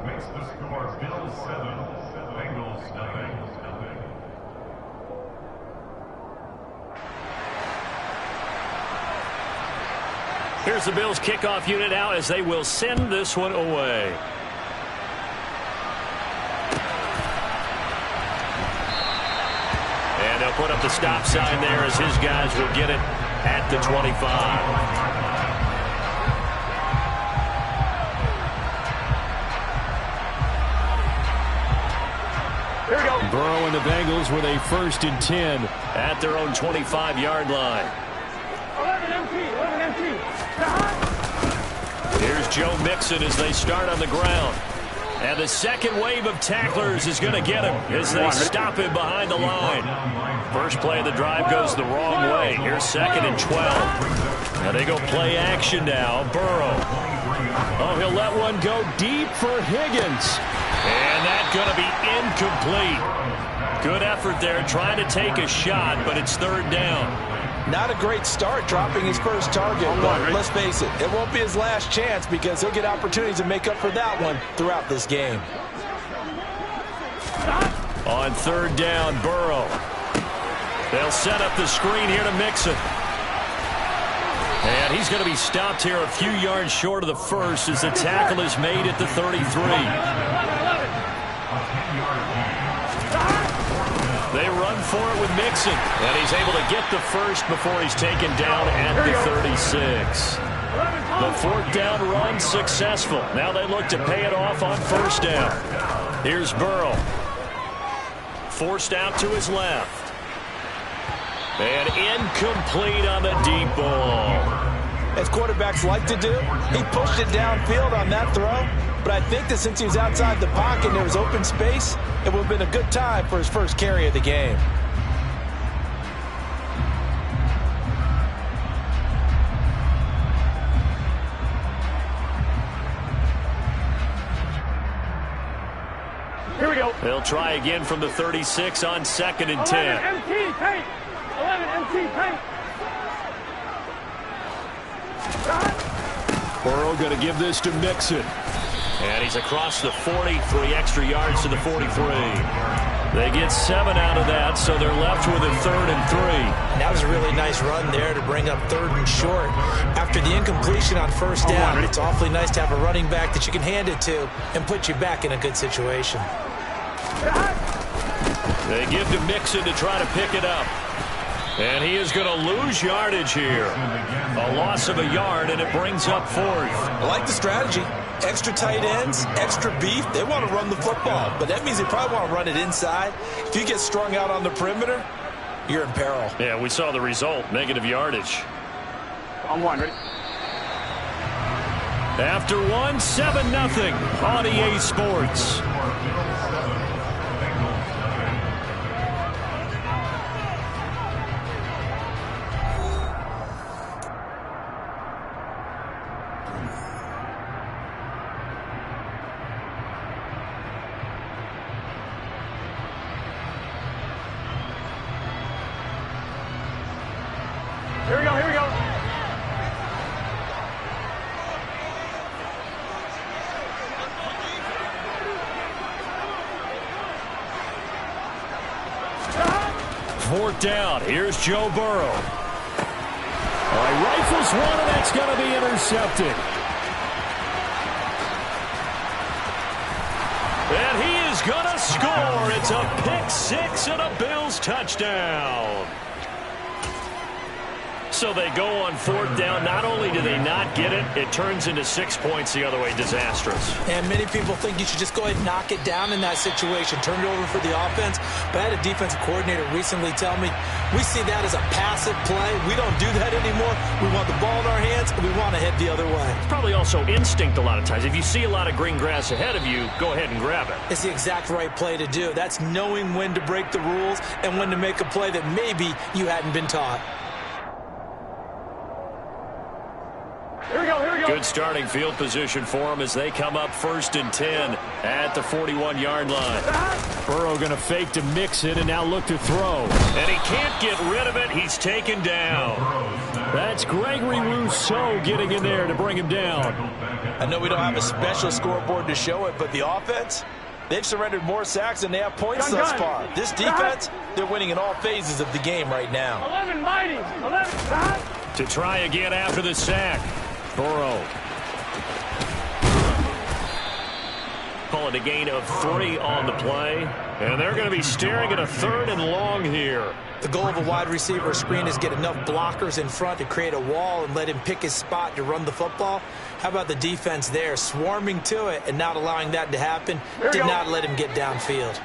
Makes the score Bills 7, Bengals 9. Here's the Bills kickoff unit out as they will send this one away. And they'll put up the stop sign there as his guys will get it at the 25. Here we go. Burrow and the Bengals with a 1st and 10 at their own 25-yard line. 11 empty. Here's Joe Mixon as they start on the ground. And the second wave of tacklers is going to get him as they stop him behind the line. First play of the drive goes the wrong way. Here's 2nd and 12. Now they go play action now. Burrow. Oh, he'll let one go deep for Higgins. And that's going to be incomplete. Good effort there trying to take a shot, but it's 3rd down. Not a great start dropping his first target, but let's face it, it won't be his last chance because he'll get opportunities to make up for that one throughout this game. On 3rd down, Burrow. They'll set up the screen here to Mixon. And he's going to be stopped here a few yards short of the first as the tackle is made at the 33. They run for it with Mixon, and he's able to get the first before he's taken down at the 36. The 4th down run successful. Now they look to pay it off on 1st down. Here's Burrow. Forced out to his left. And incomplete on the deep ball. As quarterbacks like to do, he pushed it downfield on that throw. But I think that since he was outside the pocket and there was open space, it would have been a good time for his first carry of the game. try again from the 36 on 2nd and 10. 11 MT paint. 11 MT paint. Burrow going to give this to Mixon. And he's across the 40, 3 extra yards to the 43. They get 7 out of that, so they're left with a 3rd and 3. And that was a really nice run there to bring up 3rd and short. After the incompletion on 1st down, it's awfully nice to have a running back that you can hand it to and put you back in a good situation. They give to Mixon to try to pick it up. And he is going to lose yardage here. A loss of a yard, and it brings up 4th. I like the strategy. Extra tight ends, extra beef. They want to run the football, but that means they probably want to run it inside. If you get strung out on the perimeter, you're in peril. Yeah, we saw the result, negative yardage. On 1, ready? After 1, 7-0 on EA Sports. Here we go, here we go. Fourth down. Here's Joe Burrow. All right, rifles one, and that's going to be intercepted. And he is going to score. It's a pick-6 and a Bills touchdown. So they go on 4th down. Not only do they not get it, it turns into 6 points the other way. Disastrous. And many people think you should just go ahead and knock it down in that situation. Turn it over for the offense. But I had a defensive coordinator recently tell me, we see that as a passive play. We don't do that anymore. We want the ball in our hands, and we want to head the other way. It's probably also instinct a lot of times. If you see a lot of green grass ahead of you, go ahead and grab it. It's the exact right play to do. That's knowing when to break the rules and when to make a play that maybe you hadn't been taught. Here we go, here we go. Good starting field position for them as they come up 1st and 10 at the 41-yard line. Burrow going to fake to Mixon and now look to throw. And he can't get rid of it. He's taken down. That's Gregory Rousseau getting in there to bring him down. I know we don't have a special scoreboard to show it, but the offense, they've surrendered more sacks than they have points thus far. This defense, they're winning in all phases of the game right now. 11 mighty. 11. To try again after the sack. Burrow. Call it a gain of 3 on the play. And they're going to be staring at a 3rd and long here. The goal of a wide receiver screen is get enough blockers in front to create a wall and let him pick his spot to run the football. How about the defense there, swarming to it and not allowing that to happen? Did not let him get downfield.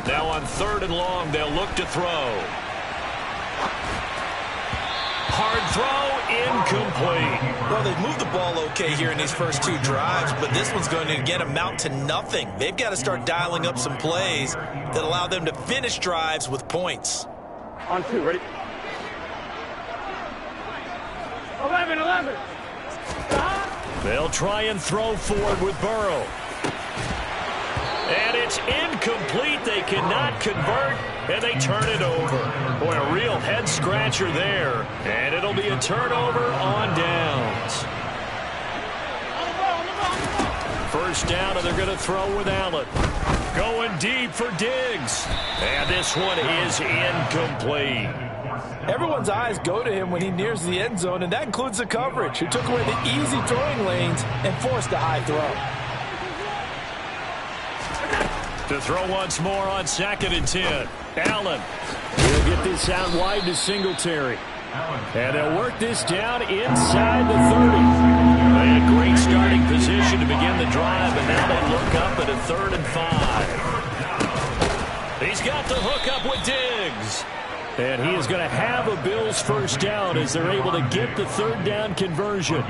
Now on 3rd and long, they'll look to throw. Hard throw, incomplete. Well, they've moved the ball okay here in these first 2 drives, but this one's going to again amount to nothing. They've got to start dialing up some plays that allow them to finish drives with points. On 2, ready? 11, 11. They'll try and throw forward with Burrow. And it's incomplete. They cannot convert, and they turn it over. Boy, a real head-scratcher there. And it'll be a turnover on downs. 1st down, and they're going to throw with Allen. Going deep for Diggs. And this one is incomplete. Everyone's eyes go to him when he nears the end zone, and that includes the coverage, who took away the easy throwing lanes and forced a high throw. To throw once more on 2nd and 10. Allen. He'll get this out wide to Singletary. And they'll work this down inside the 30. They had a great starting position to begin the drive, and now they look up at a 3rd and 5. He's got the hook up with Diggs. And he is going to have a Bills first down as they're able to get the third down conversion.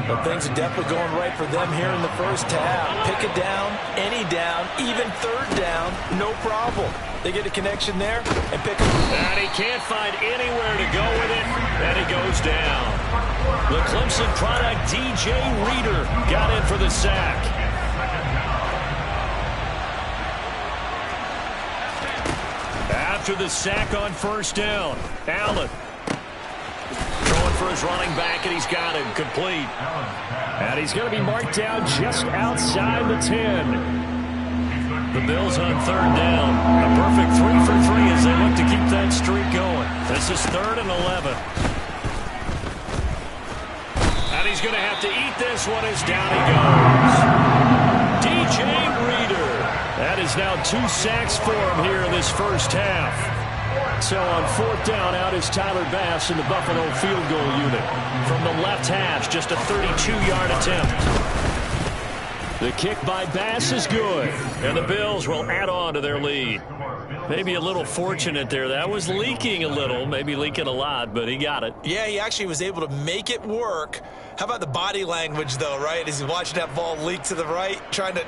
Well, things are definitely going right for them here in the first half. Pick it down, any down, even third down, no problem. They get a connection there and pick it. And he can't find anywhere to go with it, and he goes down. The Clemson product, DJ Reader, got in for the sack. After the sack on first down, Allen throwing for his running back, and he's got him complete. And he's going to be marked down just outside the 10. The Bills on third down. A perfect 3 for 3 as they look to keep that streak going. This is 3rd and 11. And he's going to have to eat this one as down he goes. DJ Reader. That is now 2 sacks for him here in this first half. So on fourth down, out is Tyler Bass in the Buffalo field goal unit. From the left hash, just a 32-yard attempt. The kick by Bass is good. And the Bills will add on to their lead. Maybe a little fortunate there. That was leaking a little, maybe leaking a lot, but he got it. Yeah, he actually was able to make it work. How about the body language, though, right? As he's watching that ball leak to the right, trying to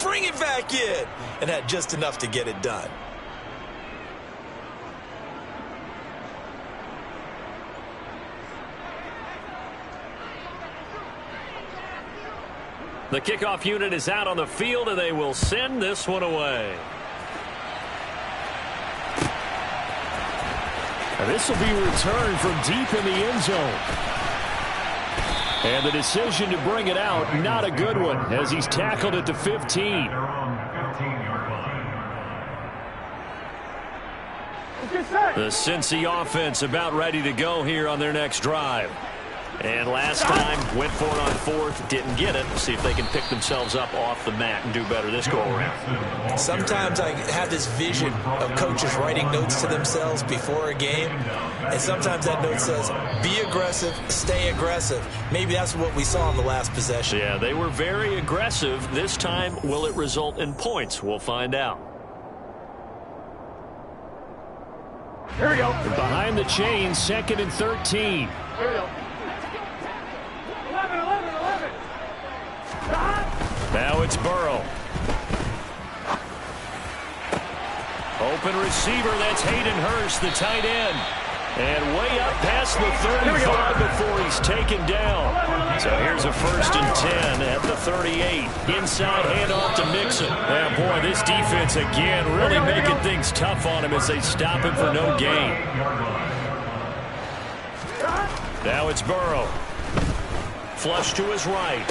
bring it back in, and had just enough to get it done. The kickoff unit is out on the field, and they will send this one away. And this will be returned from deep in the end zone. And the decision to bring it out, not a good one, as he's tackled at the 15. The Cincy offense about ready to go here on their next drive. And last time, went for it on fourth, didn't get it. See if they can pick themselves up off the mat and do better this go-around. Sometimes I have this vision of coaches writing notes to themselves before a game, and sometimes that note says, be aggressive, stay aggressive. Maybe that's what we saw in the last possession. Yeah, they were very aggressive. This time, will it result in points? We'll find out. Here we go. Behind the chains, 2nd and 13. Here we go. 11. Now it's Burrow. Open receiver, that's Hayden Hurst, the tight end. And way up past the 35 before he's taken down. So here's a 1st and 10 at the 38. Inside handoff to Mixon. And boy, this defense again really making things tough on him as they stop him for no gain. Now it's Burrow. Flush to his right.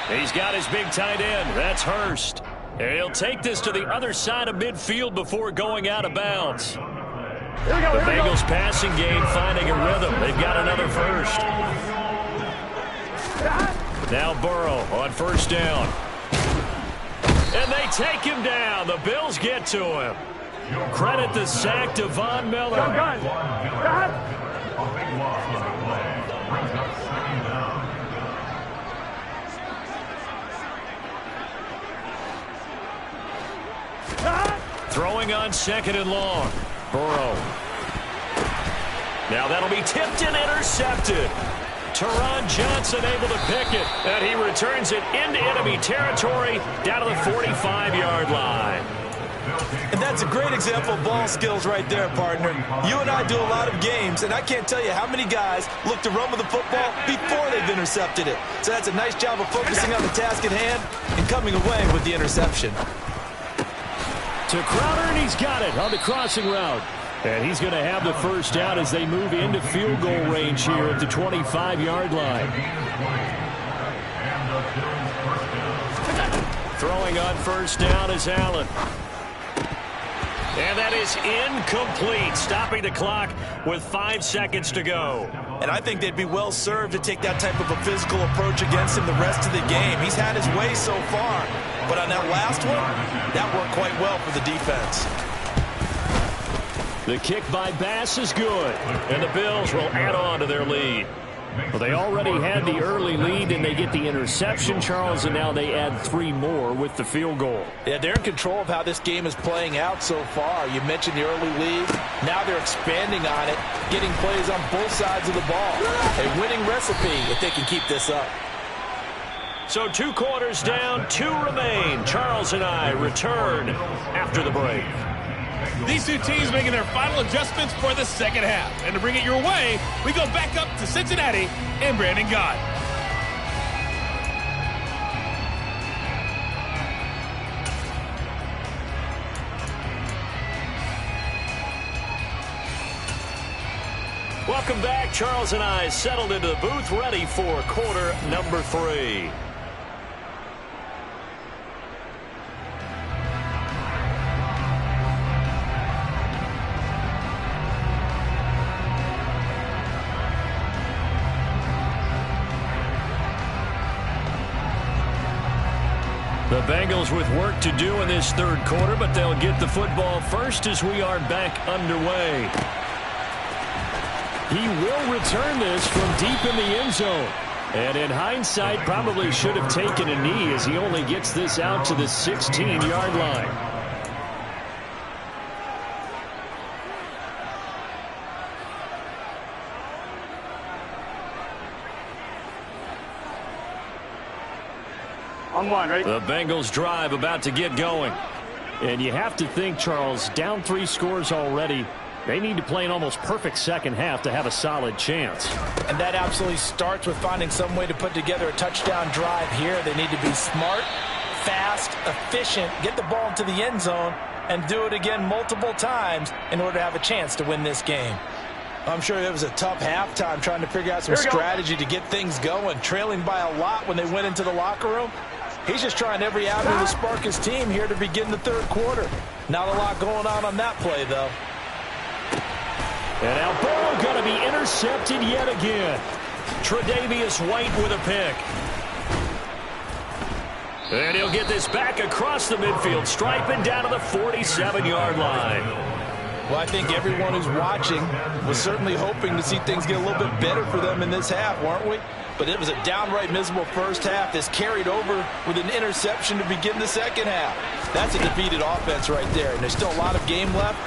He's got his big tight end. That's Hurst. And he'll take this to the other side of midfield before going out of bounds. The Bengals passing game finding a rhythm. They've got another first. Now Burrow on first down. And they take him down. The Bills get to him. Credit the sack to Von Miller. Throwing on 2nd and long. Burrow. Now that'll be tipped and intercepted. Teron Johnson able to pick it. And he returns it into enemy territory down to the 45-yard line. And that's a great example of ball skills right there, partner. You and I do a lot of games, and I can't tell you how many guys look to run with the football before they've intercepted it. So that's a nice job of focusing on the task at hand and coming away with the interception. To Crowder, and he's got it on the crossing route. And he's going to have the first down as they move into field goal range here at the 25-yard line. Throwing on first down is Allen. And that is incomplete, stopping the clock with 5 seconds to go. And I think they'd be well served to take that type of a physical approach against him the rest of the game. He's had his way so far. But on that last one, that worked quite well for the defense. The kick by Bass is good. And the Bills will add on to their lead. Well, they already had the early lead, and they get the interception, Charles, and now they add 3 more with the field goal. Yeah, they're in control of how this game is playing out so far. You mentioned the early lead. Now they're expanding on it, getting plays on both sides of the ball. A winning recipe if they can keep this up. So 2 quarters down, 2 remain. Charles and I return after the break. These two teams making their final adjustments for the second half. And to bring it your way, we go back up to Cincinnati and Brandon Gott. Welcome back. Charles and I settled into the booth, ready for quarter number 3. The Bengals with work to do in this third quarter, but they'll get the football first as we are back underway. He will return this from deep in the end zone. And in hindsight, probably should have taken a knee as he only gets this out to the 16-yard line. On 1, right? The Bengals drive about to get going. And you have to think, Charles, down 3 scores already. They need to play an almost perfect second half to have a solid chance. And that absolutely starts with finding some way to put together a touchdown drive here. They need to be smart, fast, efficient, get the ball into the end zone, and do it again multiple times in order to have a chance to win this game. I'm sure it was a tough halftime trying to figure out some strategy to get things going. Trailing by a lot when they went into the locker room. He's just trying every avenue to spark his team here to begin the third quarter. Not a lot going on that play, though. And now Burrow going to be intercepted yet again. Tre'Davious White with a pick. And he'll get this back across the midfield stripe and down to the 47-yard line. Well, I think everyone who's watching was certainly hoping to see things get a little bit better for them in this half, weren't we? But it was a downright miserable first half. This carried over with an interception to begin the second half. That's a defeated offense right there, and there's still a lot of game left.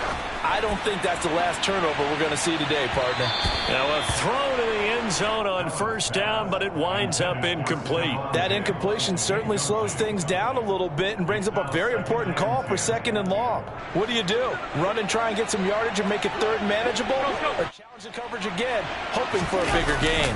I don't think that's the last turnover we're going to see today, partner. Now a throw to the end zone on first down, but it winds up incomplete. That incompletion certainly slows things down a little bit and brings up a very important call for 2nd and long. What do? Run and try and get some yardage and make it third manageable? Or challenge the coverage again, hoping for a bigger gain?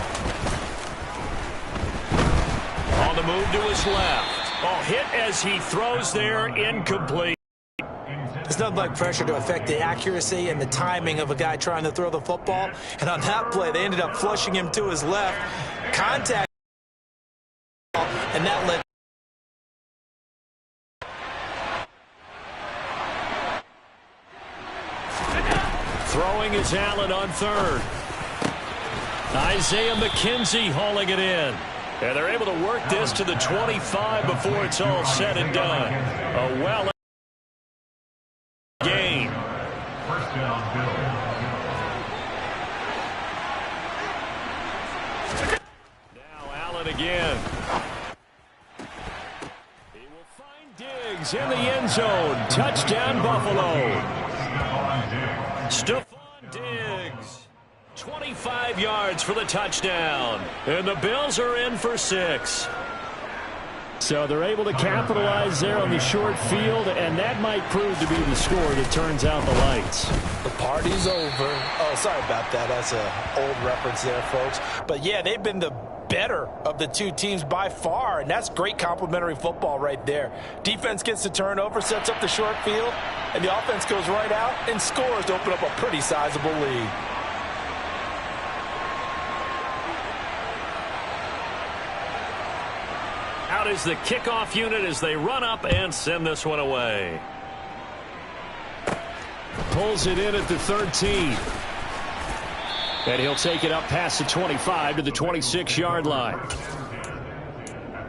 On the move to his left. Oh, hit as he throws there, incomplete. There's nothing like pressure to affect the accuracy and the timing of a guy trying to throw the football. And on that play, they ended up flushing him to his left. Contact. And that led. Throwing is Allen on third. Isaiah McKenzie hauling it in. And they're able to work this to the 25 before it's all said and done. A well gain. First down, Bill. Now Allen again. He will find Diggs in the end zone. Touchdown, Buffalo. Stephon Diggs. 25 yards for the touchdown. And the Bills are in for 6. So they're able to capitalize there on the short field, and that might prove to be the score that turns out the lights. The party's over. Oh, sorry about that. That's an old reference there, folks. But, yeah, they've been the better of the two teams by far, and that's great complimentary football right there. Defense gets the turnover, sets up the short field, and the offense goes right out and scores to open up a pretty sizable lead. Out is the kickoff unit as they run up and send this one away. Pulls it in at the 13. And he'll take it up past the 25 to the 26-yard line. At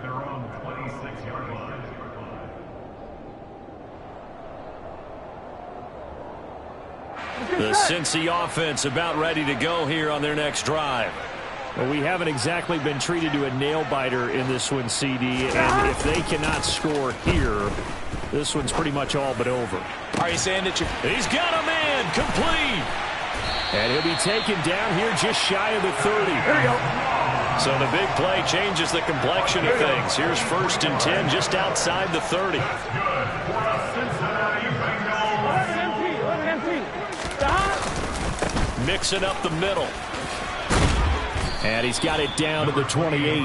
their own 26-yard line. The Cincy offense about ready to go here on their next drive. Well, we haven't exactly been treated to a nail-biter in this one, CD, and if they cannot score here, this one's pretty much all but over. Are you saying that He's got a man, complete. And he'll be taken down here just shy of the 30. Here we go. So the big play changes the complexion of things. Here's 1st and 10 just outside the 30. Mixing up the middle. And he's got it down to the 28.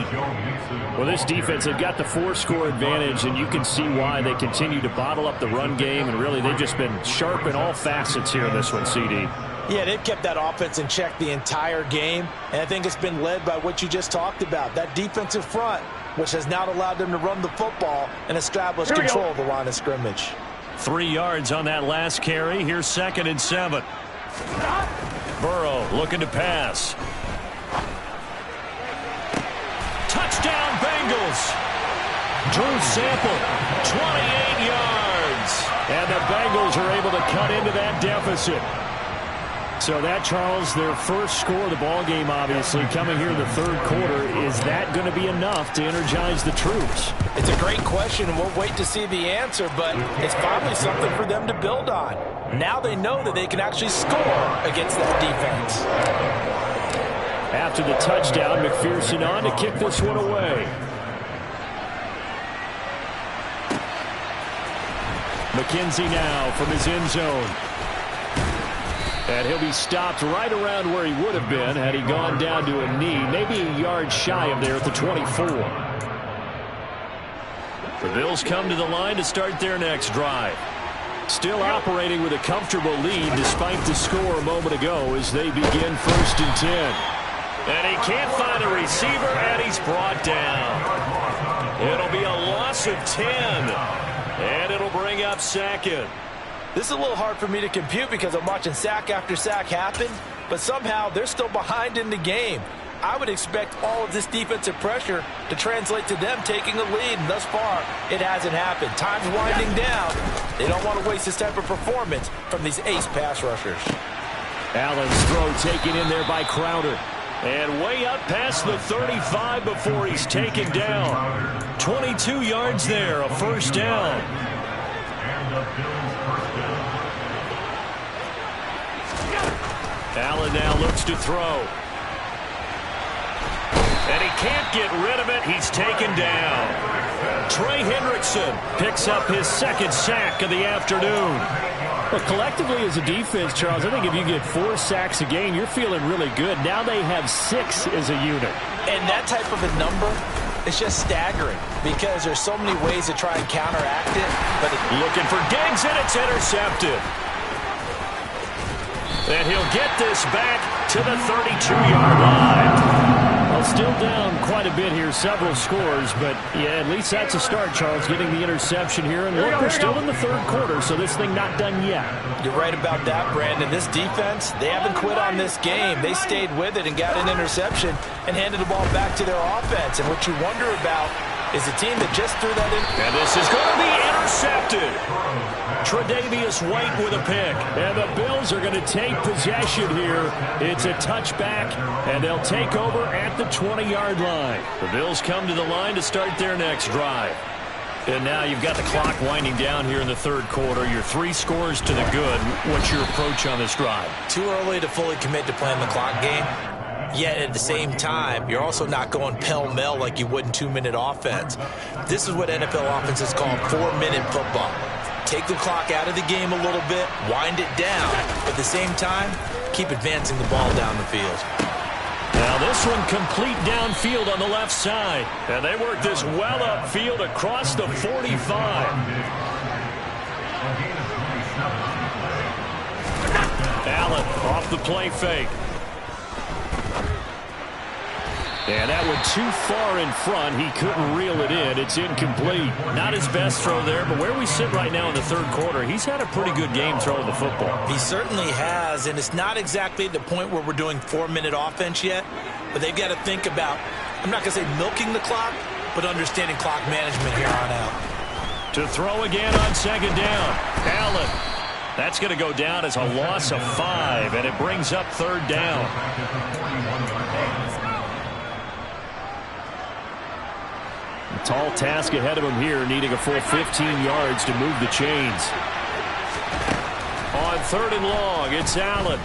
Well, this defense, they've got the 4-score advantage, and you can see why they continue to bottle up the run game, and really they've just been sharp in all facets here in this one, CD. Yeah, they've kept that offense in check the entire game, and I think it's been led by what you just talked about, that defensive front, which has now allowed them to run the football and establish control of the line of scrimmage. 3 yards on that last carry. Here's 2nd and 7. Burrow looking to pass. Touchdown, Bengals. Drew Sample, 28 yards. And the Bengals are able to cut into that deficit. So that, Charles, their first score of the ball game, obviously, coming here in the 3rd quarter. Is that going to be enough to energize the troops? It's a great question, and we'll wait to see the answer, but it's finally something for them to build on. Now they know that they can actually score against that defense. After the touchdown, McPherson on to kick this one away. McKenzie now from his end zone. And he'll be stopped right around where he would have been had he gone down to a knee, maybe a yard shy of there at the 24. The Bills come to the line to start their next drive. Still operating with a comfortable lead despite the score a moment ago as they begin 1st and 10. And he can't find a receiver, and he's brought down. It'll be a loss of 10. And it'll bring up 2nd. This is a little hard for me to compute because I'm watching sack after sack happen, but somehow they're still behind in the game. I would expect all of this defensive pressure to translate to them taking a lead, and thus far, it hasn't happened. Time's winding down. They don't want to waste this type of performance from these ace pass rushers. Allen's throw taken in there by Crowder. And way up past the 35 before he's taken down. 22 yards there, a 1st down. Allen now looks to throw. And he can't get rid of it. He's taken down. Trey Hendrickson picks up his 2nd sack of the afternoon. Well, collectively as a defense, Charles, I think if you get 4 sacks a game, you're feeling really good. Now they have 6 as a unit. And that type of a number, it's just staggering because there's so many ways to try and counteract it. But looking for Diggs, and it's intercepted. And he'll get this back to the 32-yard line. Well, still down quite a bit here, several scores, but yeah, at least that's a start, Charles, getting the interception here. And look, we're still in the 3rd quarter, so this thing not done yet. You're right about that, Brandon. This defense, they haven't quit on this game. They stayed with it and got an interception and handed the ball back to their offense. And what you wonder about is the team that just threw that in. And this is going to be intercepted. Tre'Davious White with a pick. And the Bills are going to take possession here. It's a touchback, and they'll take over at the 20-yard line. The Bills come to the line to start their next drive. And now you've got the clock winding down here in the 3rd quarter. You're 3 scores to the good. What's your approach on this drive? Too early to fully commit to playing the clock game. Yet at the same time, you're also not going pell-mell like you would in 2-minute offense. This is what NFL offenses call 4-minute football. Take the clock out of the game a little bit, wind it down, but at the same time, keep advancing the ball down the field. Now this one complete downfield on the left side. And they work this well upfield across the 45. Allen off the play fake. And that one too far in front. He couldn't reel it in. It's incomplete. Not his best throw there, but where we sit right now in the 3rd quarter, he's had a pretty good game throwing the football. He certainly has, and it's not exactly the point where we're doing 4-minute offense yet, but they've got to think about, I'm not going to say milking the clock, but understanding clock management here on out. To throw again on 2nd down. Allen. That's going to go down as a loss of 5, and it brings up 3rd down. tall task ahead of him here, needing a full 15 yards to move the chains. On 3rd and long, it's Allen.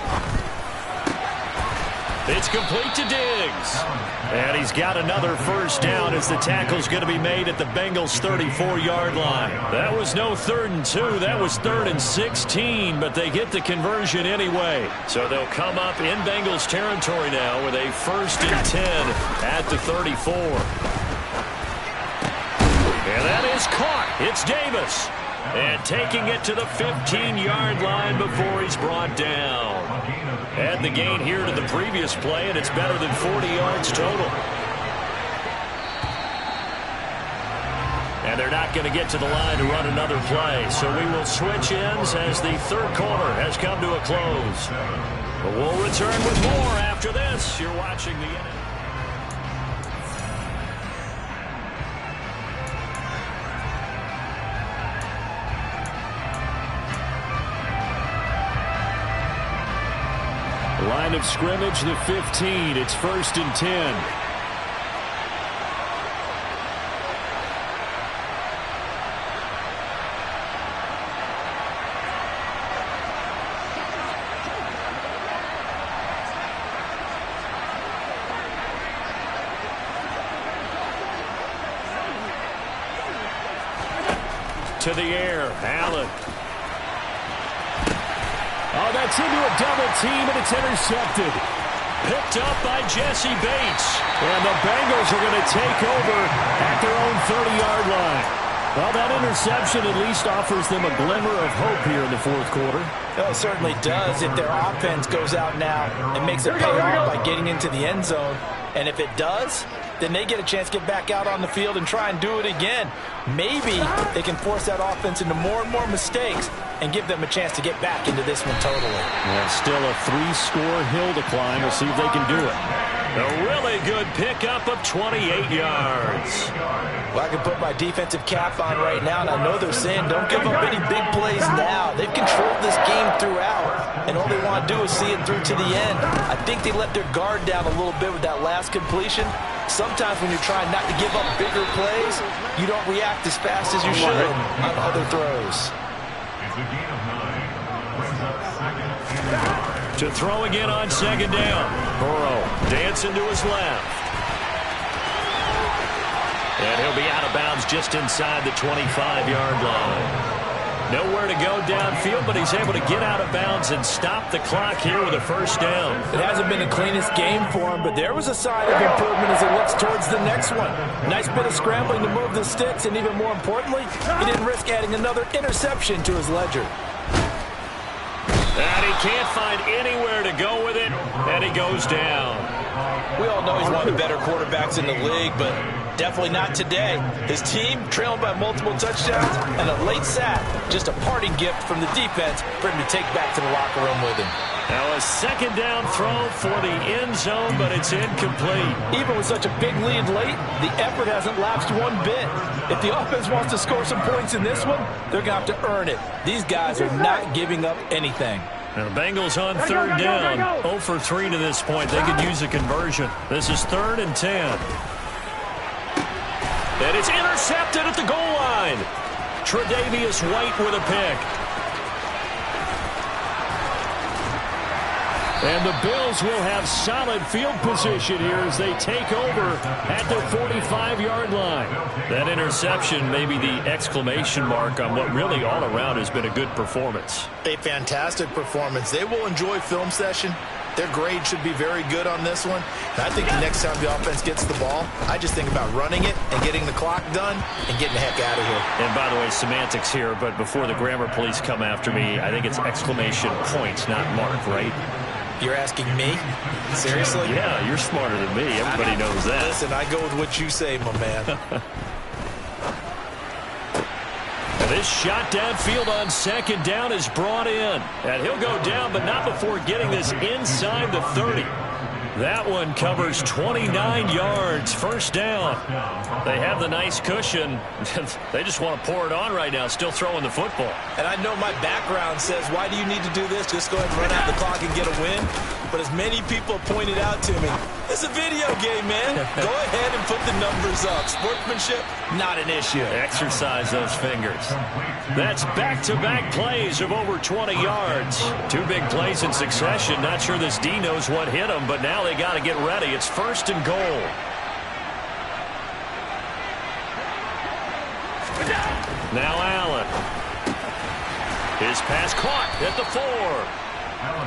It's complete to Diggs. And he's got another first down as the tackle's going to be made at the Bengals' 34-yard line. That was no 3rd and 2. That was 3rd and 16, but they get the conversion anyway. So they'll come up in Bengals territory now with a 1st and 10 at the 34. And that is caught. It's Davis. And taking it to the 15-yard line before he's brought down. Add the gain here to the previous play, and it's better than 40 yards total. And they're not going to get to the line to run another play, so we will switch ends as the 3rd quarter has come to a close. But we'll return with more after this. You're watching the NFL. Line of scrimmage, the 15. It's 1st and 10. To the air, Allen. Oh, that's into a double team, and it's intercepted. Picked up by Jesse Bates. And the Bengals are going to take over at their own 30-yard line. Well, that interception at least offers them a glimmer of hope here in the 4th quarter. Well, it certainly does. If their offense goes out now and makes it pay off by getting into the end zone, and if it does, then they get a chance to get back out on the field and try and do it again. Maybe they can force that offense into more and more mistakes and give them a chance to get back into this one totally. Well, still a 3-score hill to climb. We'll see if they can do it. A really good pickup of 28 yards. Well, I can put my defensive cap on right now, and I know they're saying don't give up any big plays now. They've controlled this game throughout, and all they want to do is see it through to the end. I think they let their guard down a little bit with that last completion. Sometimes when you're trying not to give up bigger plays, you don't react as fast as you should on other throws. To throw again on 2nd down. Burrow dancing to his left. And he'll be out of bounds just inside the 25-yard line. Nowhere to go downfield, but he's able to get out of bounds and stop the clock here with a 1st down. It hasn't been the cleanest game for him, but there was a sign of improvement as he looks towards the next one. Nice bit of scrambling to move the sticks, and even more importantly, he didn't risk adding another interception to his ledger. And he can't find anywhere to go with it, and he goes down. We all know he's one of the better quarterbacks in the league, but definitely not today. His team trailing by multiple touchdowns and a late sack. Just a parting gift from the defense for him to take back to the locker room with him. Now a 2nd down throw for the end zone, but it's incomplete. Even with such a big lead late, the effort hasn't lapsed one bit. If the offense wants to score some points in this one, they're going to have to earn it. These guys are not giving up anything. Now the Bengals on 3rd down. 0 for 3 to this point. They could use a conversion. This is 3rd and 10. And it's intercepted at the goal line. Tre'Davious White with a pick. And the Bills will have solid field position here as they take over at their 45-yard line. That interception may be the exclamation mark on what really all around has been a good performance. A fantastic performance. They will enjoy film session. Their grade should be very good on this one. And I think the next time the offense gets the ball, I just think about running it and getting the clock done and getting the heck out of here. And by the way, semantics here, but before the grammar police come after me, I think it's exclamation point, not mark, right? You're asking me? Seriously? Yeah, you're smarter than me. Everybody knows that. Listen, I go with what you say, my man. This shot downfield on 2nd down is brought in. And he'll go down, but not before getting this inside the 30. That one covers 29 yards. 1st down. They have the nice cushion. They just want to pour it on right now, still throwing the football. And I know my background says, why do you need to do this? Just go ahead and run out the clock and get a win. But as many people pointed out to me, It's a video game, man. Go ahead and put the numbers up. Sportsmanship, not an issue. Exercise those fingers. That's back-to-back plays of over 20 yards. 2 big plays in succession. Not sure this D knows what hit him, but now they got to get ready. It's 1st and goal. Now Allen. His pass caught at the 4.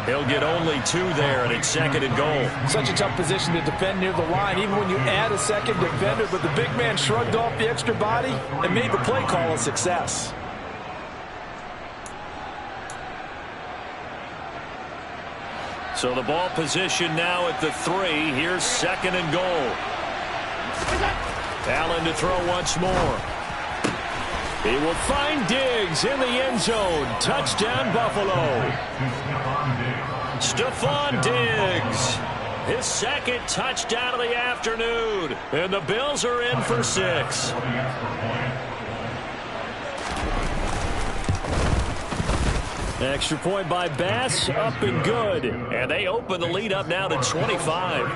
He'll get only 2 there, and it's 2nd and goal. Such a tough position to defend near the line, even when you add a second defender, but the big man shrugged off the extra body and made the play call a success. So the ball position now at the 3. Here's 2nd and goal. Allen to throw once more. He will find Diggs in the end zone. Touchdown, Buffalo. Stephon Diggs. His 2nd touchdown of the afternoon. And the Bills are in for 6. Extra point by Bass, up and good. And they open the lead up now to 25.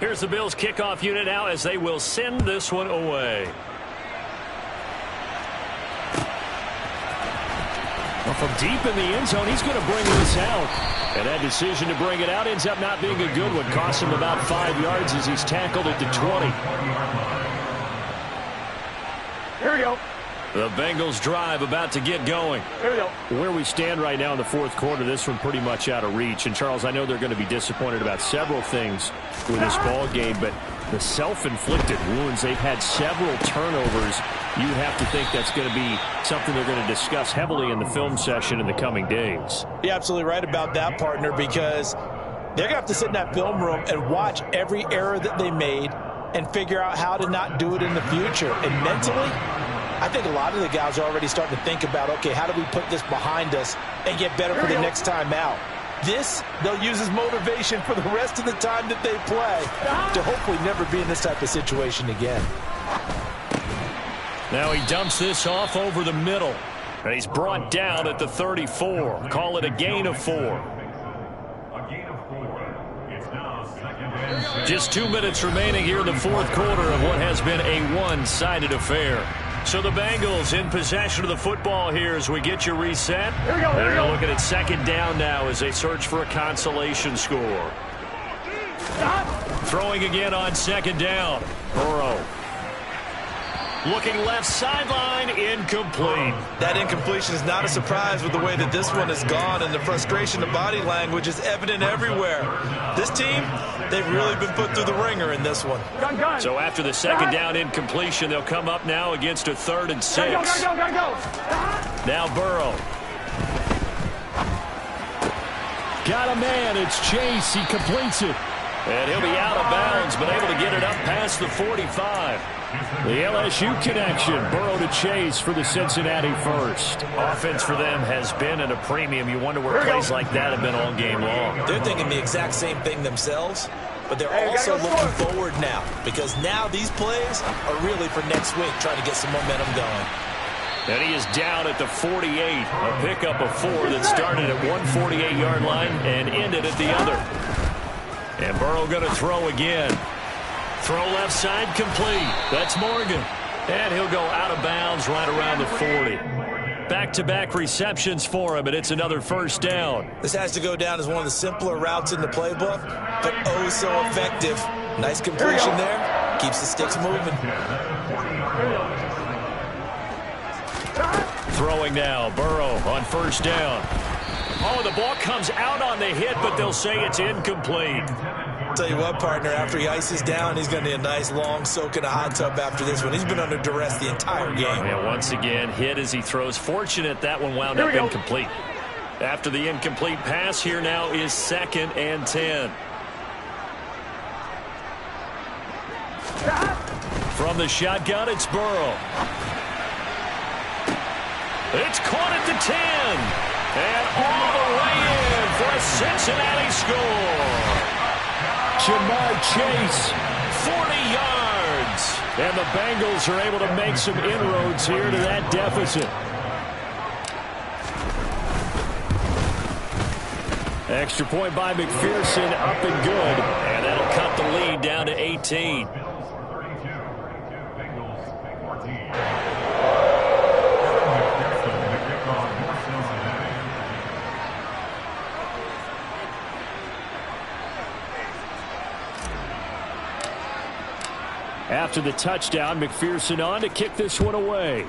Here's the Bills kickoff unit now as they will send this one away. Well, from deep in the end zone, he's going to bring this out. And that decision to bring it out ends up not being a good one. Costs him about 5 yards as he's tackled at the 20. Here we go. The Bengals drive about to get going. Here we go. Where we stand right now in the 4th quarter, this one pretty much out of reach. And, Charles, I know they're going to be disappointed about several things with this ball game, but the self-inflicted wounds, they've had several turnovers. You have to think that's going to be something they're going to discuss heavily in the film session in the coming days. You're absolutely right about that, partner, because they're going to have to sit in that film room and watch every error that they made and figure out how to not do it in the future. And mentally, I think a lot of the guys are already starting to think about, okay, how do we put this behind us and get better for the next time out? This, they'll use as motivation for the rest of the time that they play to hopefully never be in this type of situation again. Now he dumps this off over the middle. And he's brought down at the 34. Call it a gain of 4. A gain of 4. It's now 2nd and 6. Just 2 minutes remaining here in the 4th quarter of what has been a one-sided affair. So the Bengals in possession of the football here as we get you reset. Here we go. Here we They're go. looking at 2nd down now as they search for a consolation score. Throwing again on 2nd down. Burrow. Looking left sideline, incomplete. That incompletion is not a surprise with the way that this one has gone, and the frustration of body language is evident everywhere. This team, they've really been put through the ringer in this one. Gun. So after the 2nd down incompletion, they'll come up now against a 3rd and 6. Go. Now Burrow. Got a man. It's Chase. He completes it. And he'll be out of bounds, but able to get it up past the 45. The LSU connection. Burrow to Chase for the Cincinnati first. Offense for them has been at a premium. You wonder where plays like that have been all game long. They're thinking the exact same thing themselves, but they're also looking forward now, because now these plays are really for next week, trying to get some momentum going. And he is down at the 48. A pickup of 4 that started at 148-yard line and ended at the other. And Burrow going to throw again. Throw left side complete. That's Morgan. And he'll go out of bounds right around the 40. Back-to-back receptions for him, and it's another 1st down. This has to go down as one of the simpler routes in the playbook, but oh so effective. Nice completion there. Keeps the sticks moving. Throwing now. Burrow on 1st down. Oh, the ball comes out on the hit, but they'll say it's incomplete. Tell you what, partner, after he ices down, he's going to need a nice long soak in a hot tub after this one. He's been under duress the entire game. Yeah, once again, hit as he throws. Fortunate that one wound up incomplete. After the incomplete pass, here now is 2nd and 10. From the shotgun, it's Burrow. It's caught at the 10. And all the way in for a Cincinnati score. Jamar Chase. 40 yards. And the Bengals are able to make some inroads here to that deficit. Extra point by McPherson, up and good. And that'll cut the lead down to 18. After the touchdown, McPherson on to kick this one away.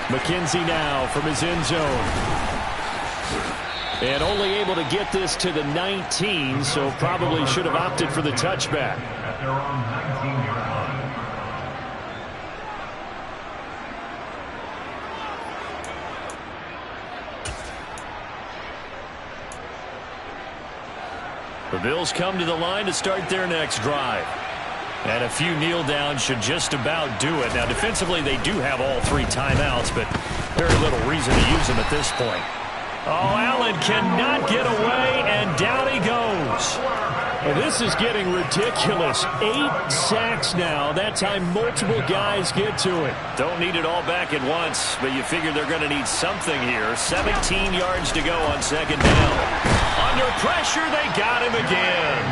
McKenzie now from his end zone. And only able to get this to the 19, so probably should have opted for the touchback. At their own 19-yard line. The Bills come to the line to start their next drive. And a few kneel downs should just about do it. Now, defensively, they do have all 3 timeouts, but very little reason to use them at this point. Oh, Allen cannot get away, and down he goes. Well, this is getting ridiculous. 8 sacks now. That time, multiple guys get to it. Don't need it all back at once, but you figure they're going to need something here. 17 yards to go on second down. Under pressure, they got him again.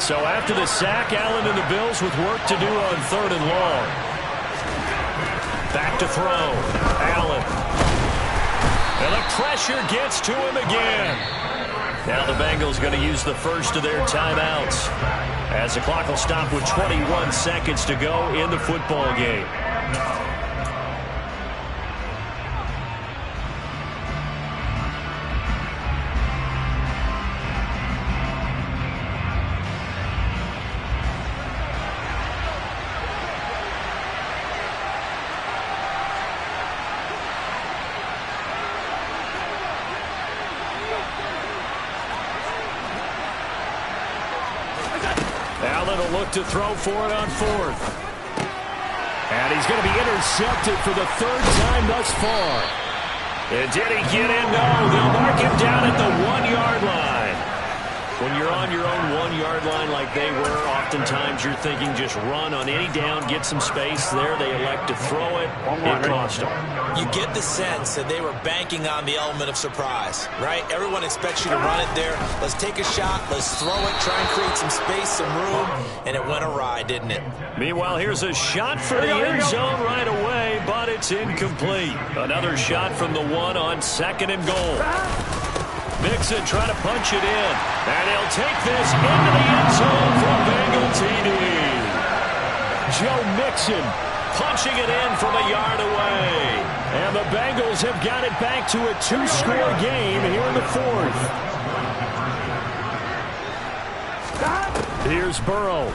So after the sack, Allen and the Bills with work to do on 3rd and long. Back to throw. Allen. And the pressure gets to him again. Now the Bengals going to use the first of their timeouts, as the clock will stop with 21 seconds to go in the football game. Allen will look to throw for it on 4th. And he's going to be intercepted for the 3rd time thus far. And did he get in? No, they'll mark him down at the 1-yard line. When you're on your own 1-yard line like they were, oftentimes you're thinking just run on any down, get some space. There they elect to throw it. It cost them. You get the sense that they were banking on the element of surprise, right? Everyone expects you to run it there. Let's take a shot. Let's throw it. Try and create some space, some room. And it went awry, didn't it? Meanwhile, here's a shot for the end zone right away, but it's incomplete. Another shot from the 1 on 2nd and goal. Mixon trying to punch it in. And he'll take this into the end zone for a Bengal TD. Joe Mixon punching it in from a yard away. And the Bengals have got it back to a 2-score game here in the 4th. Here's Burrow.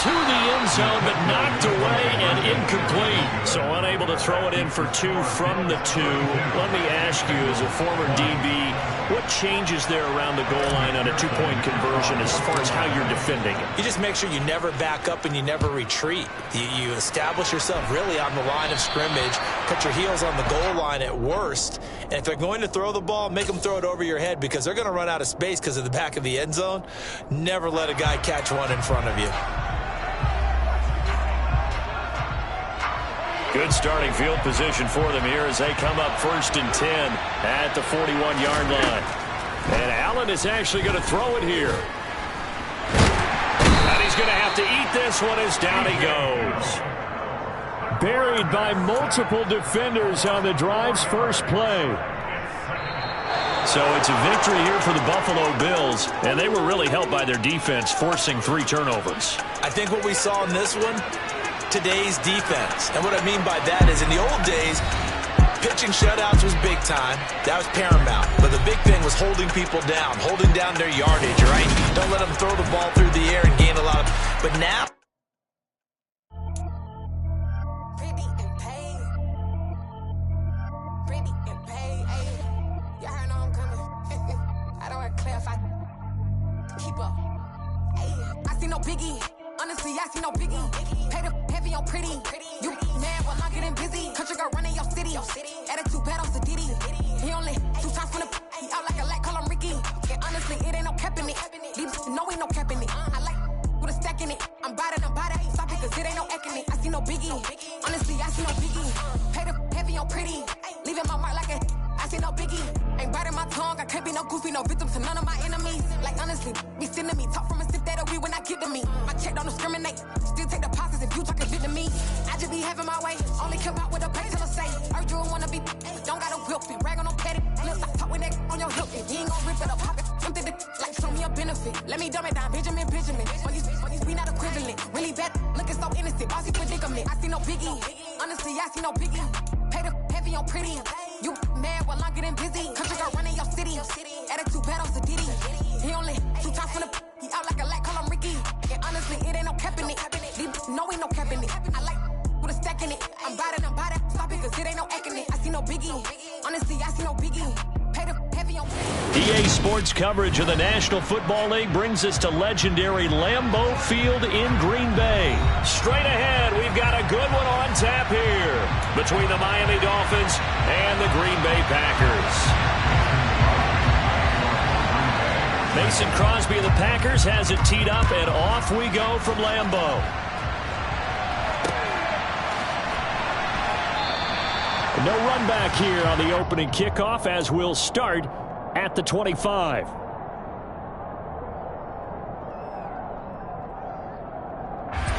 To the end zone, but knocked away and incomplete. So unable to throw it in for 2 from the 2. Let me ask you, as a former DB, what changes there around the goal line on a 2-point conversion as far as how you're defending it? You just make sure you never back up and you never retreat. You establish yourself really on the line of scrimmage, put your heels on the goal line at worst, and if they're going to throw the ball, make them throw it over your head because they're going to run out of space because of the back of the end zone. Never let a guy catch one in front of you. Good starting field position for them here as they come up 1st and 10 at the 41-yard line. And Allen is actually going to throw it here. And he's going to have to eat this one as down he goes. Buried by multiple defenders on the drive's first play. So it's a victory here for the Buffalo Bills, and they were really helped by their defense, forcing 3 turnovers. I think what we saw in this one, today's defense. And what I mean by that is in the old days, pitching shutouts was big time. That was paramount. But the big thing was holding people down, holding down their yardage, right? Don't let them throw the ball through the air and gain a lot of... But now... Honestly, I see no biggie. Pay the heavy on pretty. You mad while I'm getting busy. Country girl running your city. Attitude bad on Sadiddy. He only 2 times from the he out like a light, call him Ricky. And honestly, it ain't no cap in it. These know ain't no cap in it. I like with a stack in it. I'm bad it. Stop it, cause it ain't no eck in it. I see no biggie. Honestly, I see no biggie. Pay the heavy heavy on pretty. Leaving my mark like a I see no biggie. Ain't biting my tongue, I can't be no goofy, no victim to none of my enemies. Like honestly, be sending me talk from a sip that we when I get to me. My check don't discriminate, still take deposits if you talking shit to me. I just be having my way, only come out with a pay till I say. Heard you wanna be, don't gotta whip it, rag on no petty. Look like talk with that on your hip, he ain't gon' rip it up, pop it. Empty the like show me a benefit. Let me dumb it down, Benjamin. For these we not equivalent. Really bad, looking so innocent, bossy predicament. I see no biggie, honestly I see no biggie. Pay the heavy on pretty. You mad while I'm getting busy. Country girl running your city. Attitude bad on Diddy. He only 2 times from the he out like a light, call him Ricky. And honestly, it ain't no cap in it. No, ain't no cap in it. I like with a stack in it. I'm bad, stop it, cause it ain't no acting it. I see no biggie. Honestly, I see no biggie. Pay the heavy on EA Sports coverage of the National Football League brings us to legendary Lambeau Field in Green Bay. Straight ahead, we've got a good one on tap here between the Miami Dolphins and the Green Bay Packers. Mason Crosby of the Packers has it teed up, and off we go from Lambeau. No run back here on the opening kickoff as we'll start at the 25.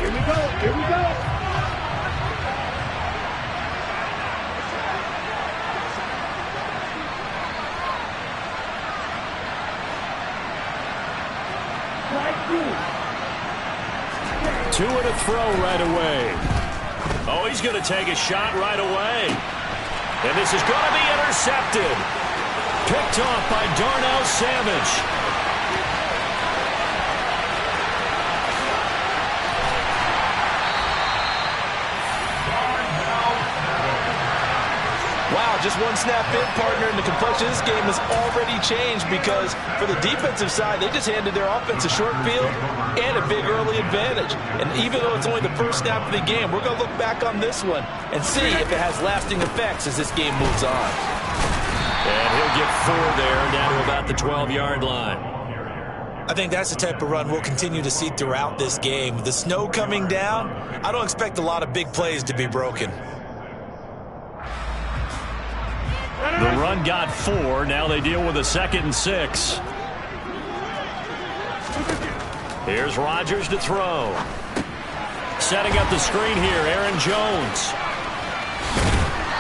Here we go. Here we go. Two and a throw right away. Oh, he's going to take a shot right away. And this is going to be intercepted. Picked off by Darnell Savage. Wow, just one snap in, partner, and the complexion of this game has already changed because for the defensive side, they just handed their offense a short field and a big early advantage. And even though it's only the first snap of the game, we're going to look back on this one and see if it has lasting effects as this game moves on. And he'll get 4 there, down to about the 12-yard line. I think that's the type of run we'll continue to see throughout this game. With the snow coming down, I don't expect a lot of big plays to be broken. The run got 4. Now they deal with a 2nd and 6. Here's Rodgers to throw. Setting up the screen here, Aaron Jones.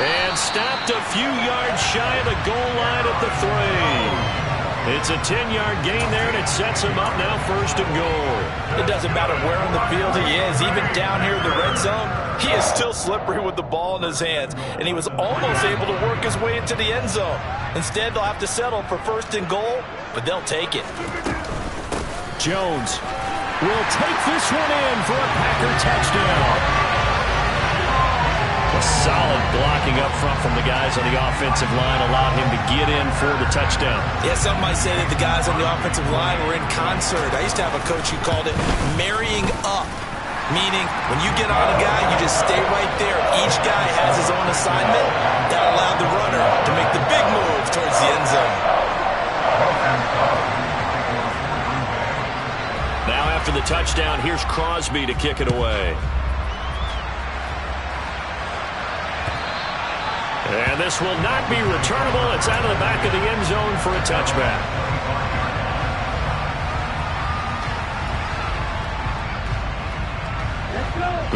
And stopped a few yards shy of the goal line at the 3. It's a 10-yard gain there, and it sets him up now 1st and goal. It doesn't matter where on the field he is, even down here in the red zone, he is still slippery with the ball in his hands, and he was almost able to work his way into the end zone. Instead, they'll have to settle for 1st and goal, but they'll take it. Jones will take this one in for a Packer touchdown. A solid blocking up front from the guys on the offensive line allowed him to get in for the touchdown. Yeah, some might say that the guys on the offensive line were in concert. I used to have a coach who called it marrying up, meaning when you get on a guy, you just stay right there. Each guy has his own assignment. That allowed the runner to make the big move towards the end zone. Now after the touchdown, here's Crosby to kick it away. And this will not be returnable. It's out of the back of the end zone for a touchback.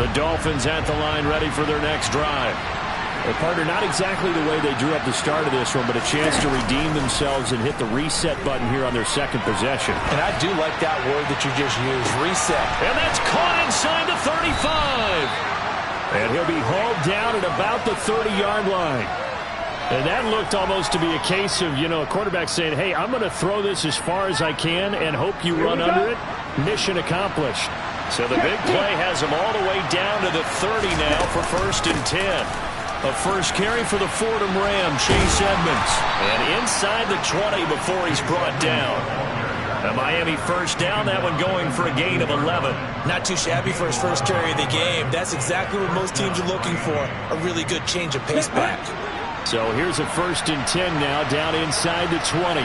The Dolphins at the line ready for their next drive. Well, partner, not exactly the way they drew up the start of this one, but a chance to redeem themselves and hit the reset button here on their 2nd possession. And I do like that word that you just used, reset. And that's caught inside the 35. And he'll be hauled down at about the 30-yard line. And that looked almost to be a case of, a quarterback saying, hey, I'm going to throw this as far as I can and hope you run under it. Mission accomplished. So the big play has him all the way down to the 30 now for 1st and 10. A first carry for the Fordham Ram, Chase Edmonds. And inside the 20 before he's brought down. A Miami 1st down, that one going for a gain of 11. Not too shabby for his first carry of the game. That's exactly what most teams are looking for, a really good change of pace back. So here's a 1st and 10 now, down inside the 20.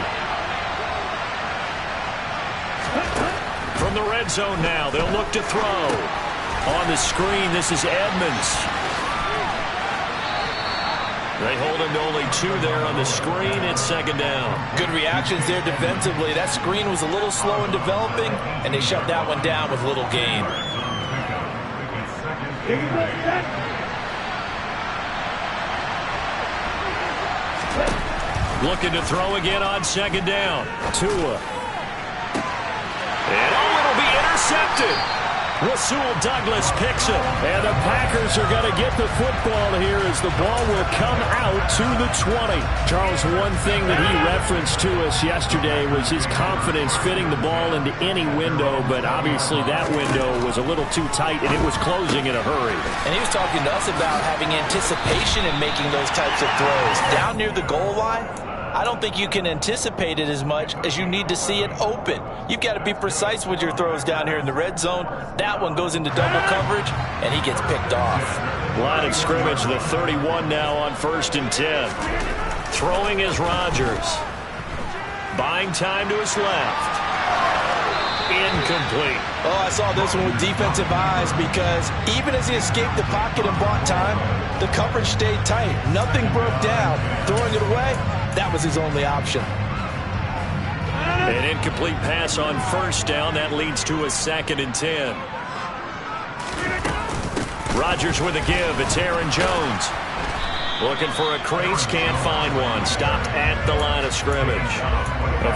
From the red zone now, they'll look to throw. On the screen, this is Edmonds. They hold him to only 2 there on the screen. It's second down. Good reactions there defensively. That screen was a little slow in developing, and they shut that one down with little gain. Looking to throw again on second down. Tua. And it'll be intercepted. Rasul Douglas picks it. And the Packers are going to get the football here as the ball will come out to the 20. Charles, one thing that he referenced to us yesterday was his confidence fitting the ball into any window, but obviously that window was a little too tight, and it was closing in a hurry. And he was talking to us about having anticipation in making those types of throws. Down near the goal line, I don't think you can anticipate it as much as you need to see it open. You've got to be precise with your throws down here in the red zone. That one goes into double coverage, and he gets picked off. Line of scrimmage, the 31 now on 1st and 10. Throwing is Rodgers. Buying time to his left. Incomplete. Oh, I saw this one with defensive eyes because even as he escaped the pocket and bought time, the coverage stayed tight. Nothing broke down. Throwing it away, that was his only option. An incomplete pass on 1st down. That leads to a 2nd and 10. Rodgers with a give. It's Aaron Jones. Looking for a crease. Can't find one. Stopped at the line of scrimmage.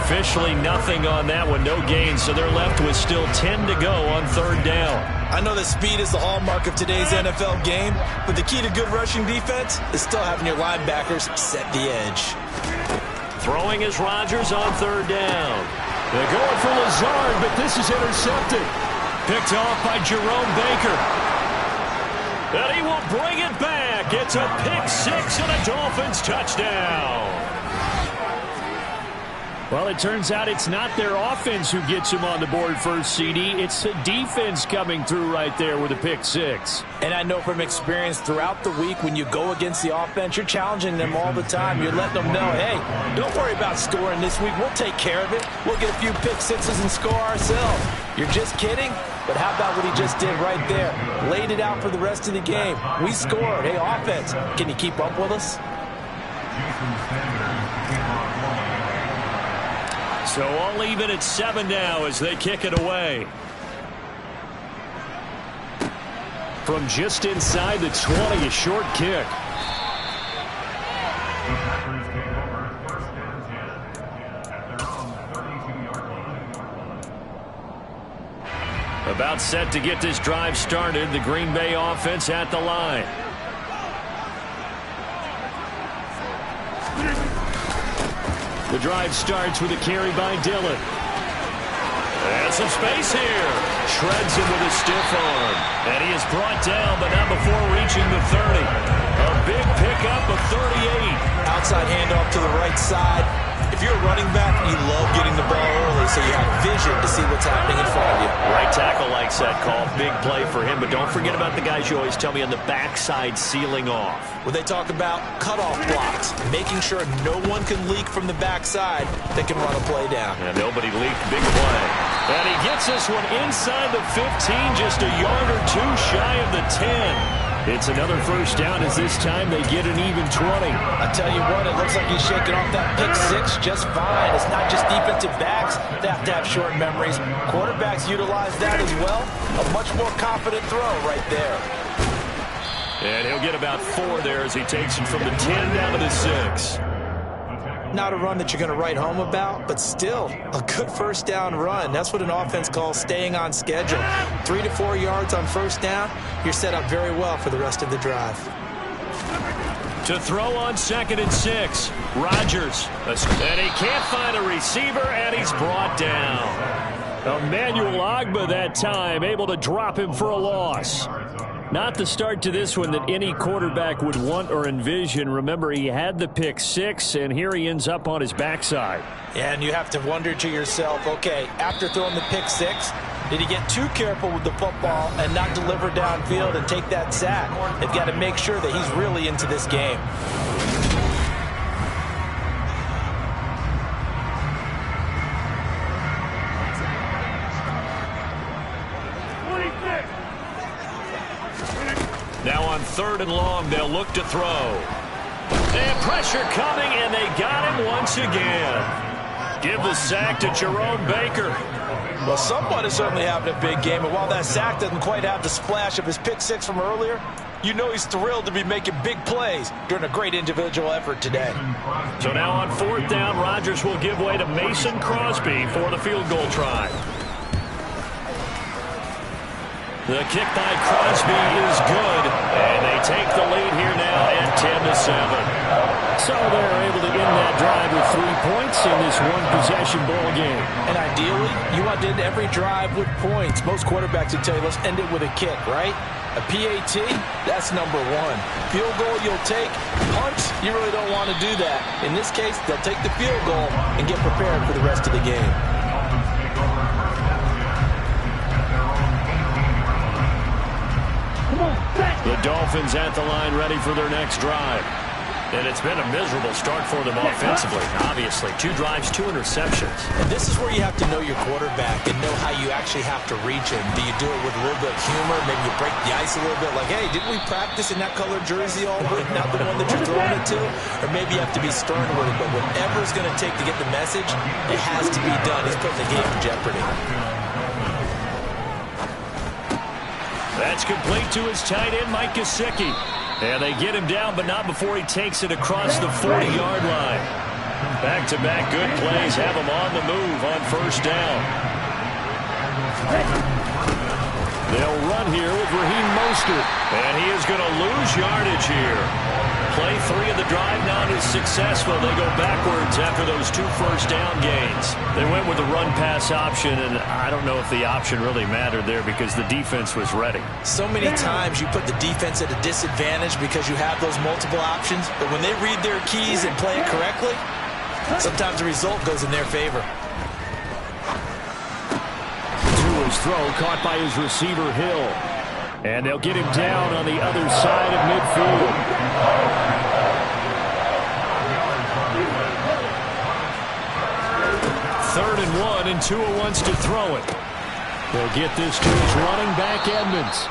Officially nothing on that one. No gain. So they're left with still 10 to go on 3rd down. I know that speed is the hallmark of today's NFL game, but the key to good rushing defense is still having your linebackers set the edge. Throwing is Rodgers on 3rd down. They're going for Lazard, but this is intercepted. Picked off by Jerome Baker. And he will bring it back. It's a pick 6 and a Dolphins touchdown. Well, it turns out it's not their offense who gets him on the board first, CD. It's the defense coming through right there with a pick 6. And I know from experience throughout the week when you go against the offense, you're challenging them all the time. You're letting them know, hey, don't worry about scoring this week. We'll take care of it. We'll get a few pick 6s and score ourselves. You're just kidding? But how about what he just did right there? Laid it out for the rest of the game. We scored. Hey, offense, can you keep up with us? So all even at 7 now as they kick it away. From just inside the 20, a short kick. About set to get this drive started. The Green Bay offense at the line. The drive starts with a carry by Dillon. And some space here. Shreds him with a stiff arm. And he is brought down, but not before reaching the 30. A big pickup of 38. Outside handoff to the right side. If you're a running back, you love getting the ball early so you have vision to see what's happening in front of you. Right tackle likes that call. Big play for him, but don't forget about the guys you always tell me on the backside sealing off. When they talk about cutoff blocks, making sure no one can leak from the backside that can run a play down. And nobody leaked. Big play. And he gets this one inside the 15, just a yard or two shy of the 10. It's another first down as this time they get an even 20. I tell you what, it looks like he's shaking off that pick 6 just fine. It's not just defensive backs that have to have short memories. Quarterbacks utilize that as well. A much more confident throw right there. And he'll get about 4 there as he takes it from the 10 down to the 6. Not a run that you're going to write home about, but still a good first down run. That's what an offense calls staying on schedule. 3 to 4 yards on first down, you're set up very well for the rest of the drive. To throw on 2nd and 6, Rodgers. And he can't find a receiver, and he's brought down. Emmanuel Ogbah that time, able to drop him for a loss. Not the start to this one that any quarterback would want or envision. Remember, he had the pick 6, and here he ends up on his backside. Yeah, and you have to wonder to yourself, okay, after throwing the pick 6, did he get too careful with the football and not deliver downfield and take that sack? They've got to make sure that he's really into this game. Now on 3rd and long, they'll look to throw. And pressure coming, and they got him once again. Give the sack to Jerome Baker. Well, someone is certainly having a big game, and while that sack doesn't quite have the splash of his pick six from earlier, you know he's thrilled to be making big plays during a great individual effort today. So now on 4th down, Rodgers will give way to Mason Crosby for the field goal try. The kick by Crosby is good, and they take the lead here now at 10-7. So they're able to end that drive with 3 points in this one-possession ball game. And ideally, you want to end every drive with points. Most quarterbacks would tell you, let's end it with a kick, right? A PAT, that's number one. Field goal you'll take. Punts, you really don't want to do that. In this case, they'll take the field goal and get prepared for the rest of the game. The Dolphins at the line ready for their next drive. And it's been a miserable start for them offensively. Obviously, 2 drives, 2 interceptions. And this is where you have to know your quarterback and know how you actually have to reach him. Do you do it with a little bit of humor? Maybe you break the ice a little bit like, hey, didn't we practice in that colored jersey all week, not the one that you're throwing it to? Or maybe you have to be stern with it. But whatever it's going to take to get the message, it has to be done. He's putting the game in jeopardy. That's complete to his tight end, Mike Gesicki. And they get him down, but not before he takes it across the 40-yard line. Back-to-back good plays have him on the move on 1st down. They'll run here with Raheem Mostert. And he is going to lose yardage here. Play 3 of the drive not as successful. They go backwards after those 2 first down gains. They went with the run-pass option, and I don't know if the option really mattered there because the defense was ready. So many times you put the defense at a disadvantage because you have those multiple options, but when they read their keys and play it correctly, sometimes the result goes in their favor. Tua's throw caught by his receiver, Hill. And they'll get him down on the other side of midfield. 3rd and 1, and Tua wants to throw it. They'll get this to his running back, Edmonds.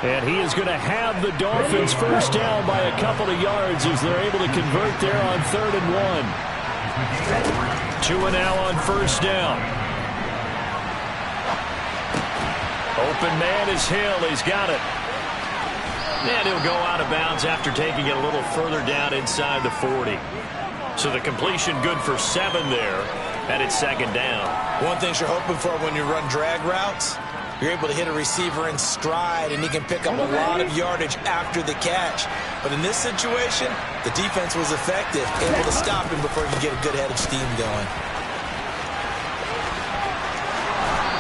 And he is going to have the Dolphins first down by a couple of yards as they're able to convert there on 3rd and 1. Tua now on 1st down. Open man is Hill. He's got it. And he'll go out of bounds after taking it a little further down inside the 40. So the completion good for 7 there, and it's 2nd down. One thing you're hoping for when you run drag routes, you're able to hit a receiver in stride, and he can pick up a lot of yardage after the catch. But in this situation, the defense was effective, able to stop him before he could get a good head of steam going.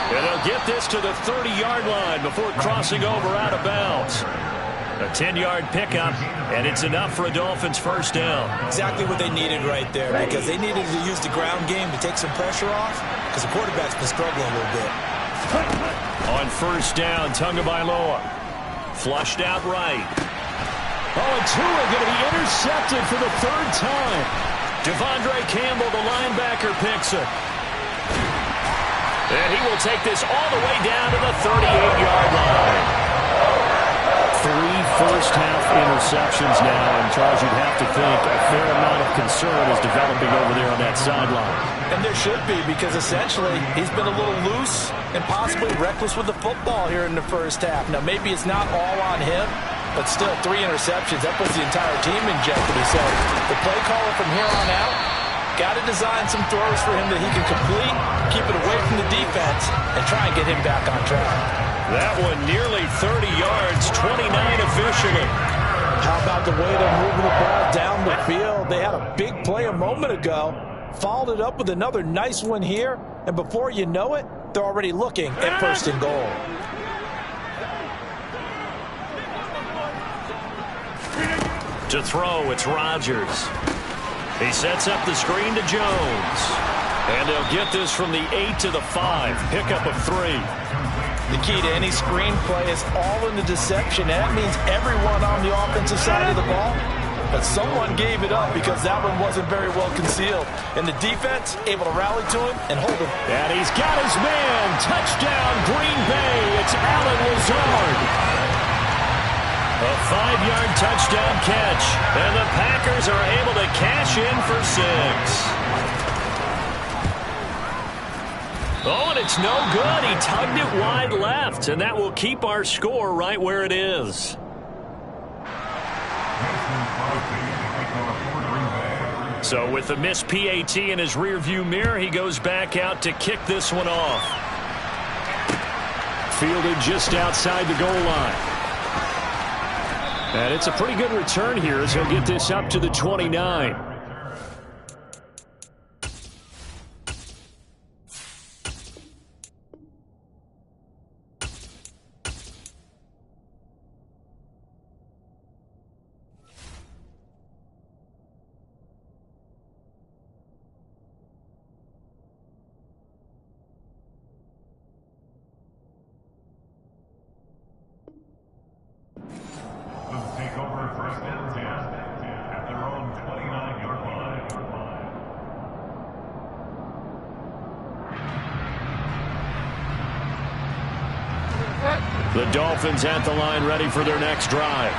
And they'll get this to the 30-yard line before crossing over out of bounds. A 10-yard pickup, and it's enough for a Dolphins first down. Exactly what they needed right there, because they needed to use the ground game to take some pressure off, because the quarterback's been struggling a little bit. On 1st down, Tagovailoa. Flushed out right. Oh, and Tua going to be intercepted for the 3rd time. Devondre Campbell, the linebacker, picks it. And he will take this all the way down to the 38-yard line. 3 first-half interceptions now, and Charles, you'd have to think a fair amount of concern is developing over there on that sideline. And there should be, because essentially he's been a little loose and possibly reckless with the football here in the 1st half. Now, maybe it's not all on him, but still 3 interceptions. That puts the entire team in jeopardy. So the play caller from here on out got to design some throws for him that he can complete, keep it away from the defense, and try and get him back on track. That one nearly 30 yards, 29 officially. How about the way they're moving the ball down the field? They had a big play a moment ago, followed it up with another nice one here, and before you know it, they're already looking at 1st and goal. To throw, it's Rodgers. He sets up the screen to Jones. And they'll get this from the 8 to the 5. Pickup of 3. The key to any screenplay is all in the deception. And that means everyone on the offensive side of the ball. But someone gave it up because that one wasn't very well concealed. And the defense able to rally to him and hold him. And he's got his man. Touchdown, Green Bay. It's Allen Lazard. A 5-yard touchdown catch, and the Packers are able to cash in for 6. Oh, and it's no good. He tugged it wide left, and that will keep our score right where it is. So with the missed PAT in his rearview mirror, he goes back out to kick this one off. Fielded just outside the goal line. And it's a pretty good return here as he'll get this up to the 29. The Dolphins at the line ready for their next drive.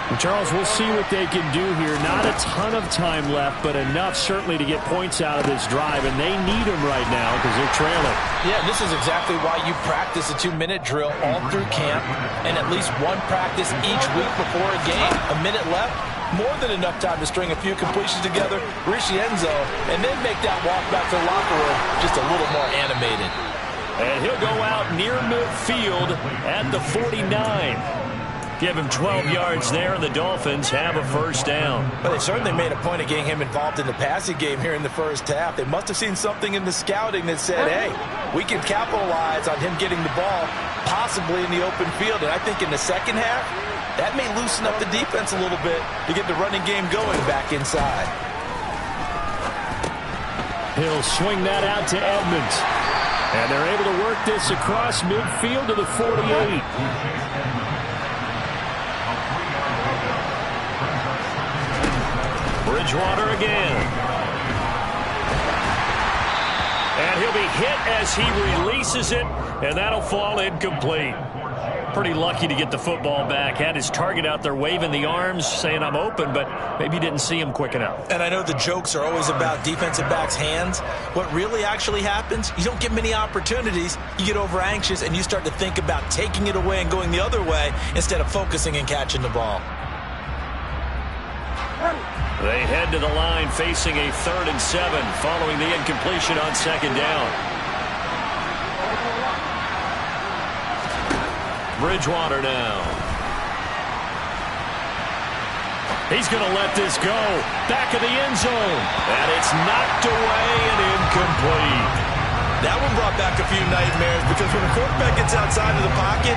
And Charles, we'll see what they can do here. Not a ton of time left, but enough certainly to get points out of this drive, and they need them right now because they're trailing. Yeah, this is exactly why you practice a 2-minute drill all through camp and at least one practice each week before a game. A minute left, more than enough time to string a few completions together, reach the end zone, and then make that walk back to the locker room just a little more animated. And he'll go out near midfield at the 49. Give him 12 yards there, and the Dolphins have a first down. But they certainly made a point of getting him involved in the passing game here in the first half. They must have seen something in the scouting that said, hey, we can capitalize on him getting the ball, possibly in the open field. And I think in the second half, that may loosen up the defense a little bit to get the running game going back inside. He'll swing that out to Edmonds. And they're able to work this across midfield to the 48. Bridgewater again. And he'll be hit as he releases it, and that'll fall incomplete. Pretty lucky to get the football back. Had his target out there waving the arms, saying I'm open, but maybe didn't see him quick enough. And I know the jokes are always about defensive backs' hands. What really actually happens, you don't get many opportunities. You get over anxious, and you start to think about taking it away and going the other way instead of focusing and catching the ball. They head to the line facing a 3rd and 7 following the incompletion on 2nd down. Bridgewater now. He's going to let this go. Back of the end zone. And it's knocked away and incomplete. That one brought back a few nightmares because when a quarterback gets outside of the pocket,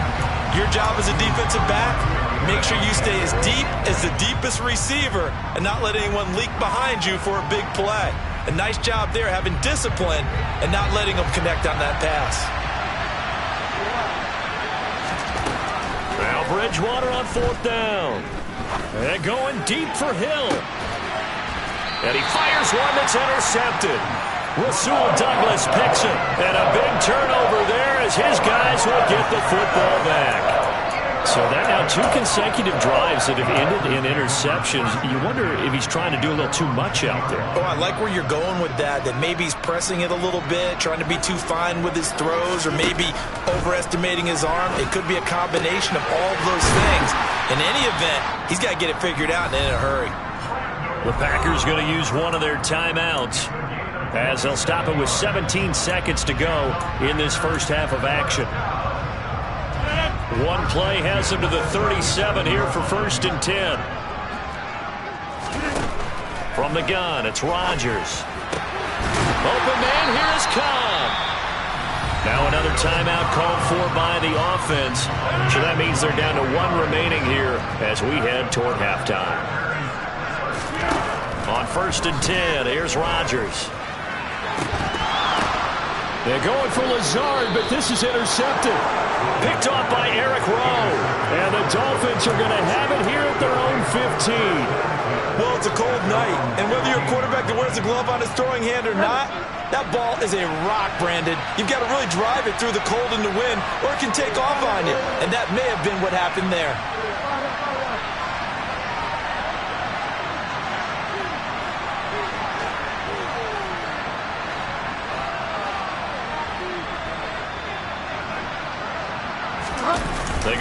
your job as a defensive back, make sure you stay as deep as the deepest receiver and not let anyone leak behind you for a big play. A nice job there having discipline and not letting them connect on that pass. Now Bridgewater on 4th down. And going deep for Hill. And he fires one that's intercepted. Rasul Douglas picks it. And a big turnover there as his guys will get the football back. So that now 2 consecutive drives that have ended in interceptions. You wonder if he's trying to do a little too much out there. Oh, I like where you're going with that maybe he's pressing it a little bit, trying to be too fine with his throws, or maybe overestimating his arm. It could be a combination of all of those things. In any event, he's got to get it figured out and in a hurry. The Packers going to use one of their timeouts as they'll stop it with 17 seconds to go in this first half of action. One play has him to the 37 here for 1st and 10. From the gun, it's Rodgers. Open man, here is Cobb. Now another timeout called for by the offense. So that means they're down to 1 remaining here as we head toward halftime. On 1st and 10, here's Rodgers. They're going for Lazard, but this is intercepted. Picked off by Eric Rowe. And the Dolphins are going to have it here at their own 15. Well, it's a cold night, and whether you're a quarterback that wears a glove on his throwing hand or not, that ball is a rock, Brandon. You've got to really drive it through the cold and the wind, or it can take off on you. And that may have been what happened there.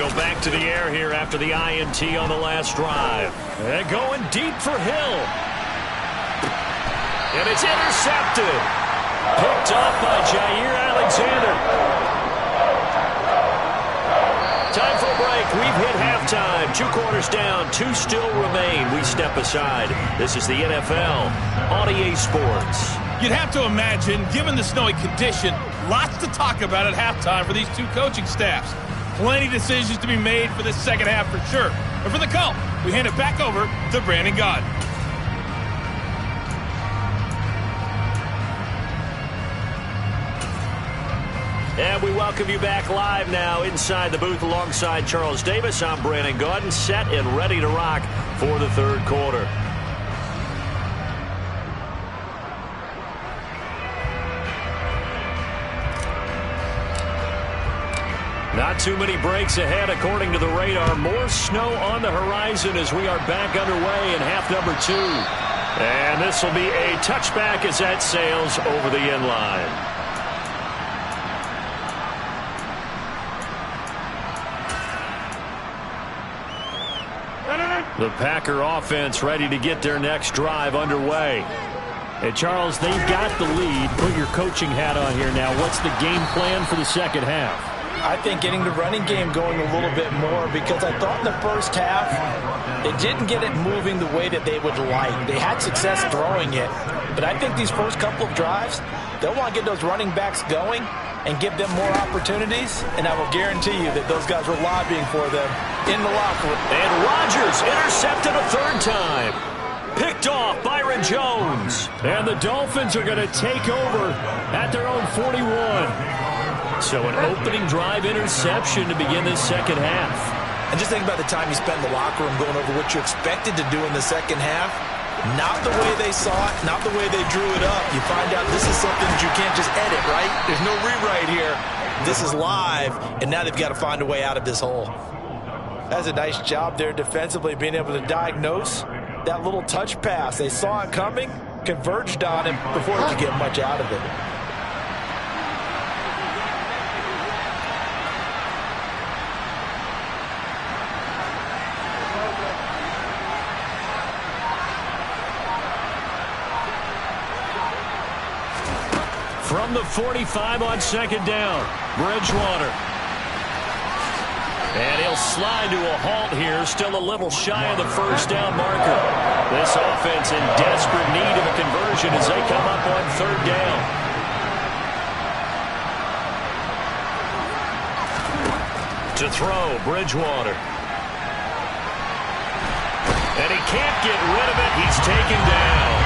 go back to the air here after the INT on the last drive. And going deep for Hill. And it's intercepted. Picked off by Jair Alexander. Time for a break. We've hit halftime. 2 quarters down. 2 still remain. We step aside. This is the NFL on EA Sports. You'd have to imagine, given the snowy condition, lots to talk about at halftime for these 2 coaching staffs. Plenty decisions to be made for this second half for sure. But for the call, we hand it back over to Brandon Gaudin. And we welcome you back live now inside the booth alongside Charles Davis. I'm Brandon Gaudin, set and ready to rock for the third quarter. Not too many breaks ahead according to the radar. More snow on the horizon as we are back underway in half number 2. And this will be a touchback as that sails over the end line. The Packer offense ready to get their next drive underway. Hey, Charles, they've got the lead. Put your coaching hat on here now. What's the game plan for the second half? I think getting the running game going a little bit more, because I thought in the first half it didn't get it moving the way that they would like. They had success throwing it, but I think these first couple of drives, they'll want to get those running backs going and give them more opportunities, and I will guarantee you that those guys were lobbying for them in the locker room. And Rodgers intercepted a 3rd time. Picked off Byron Jones. And the Dolphins are going to take over at their own 41. So an opening drive interception to begin this second half. And just think about the time you spent in the locker room going over what you expected to do in the second half. Not the way they saw it, not the way they drew it up. You find out this is something that you can't just edit, right? There's no rewrite here. This is live, and now they've got to find a way out of this hole. That's a nice job there defensively, being able to diagnose that little touch pass. They saw it coming, converged on him before he could get much out of it. From the 45 on second down, Bridgewater. And he'll slide to a halt here, still a little shy of the first down marker. This offense in desperate need of a conversion as they come up on 3rd down. To throw, Bridgewater. And he can't get rid of it. He's taken down.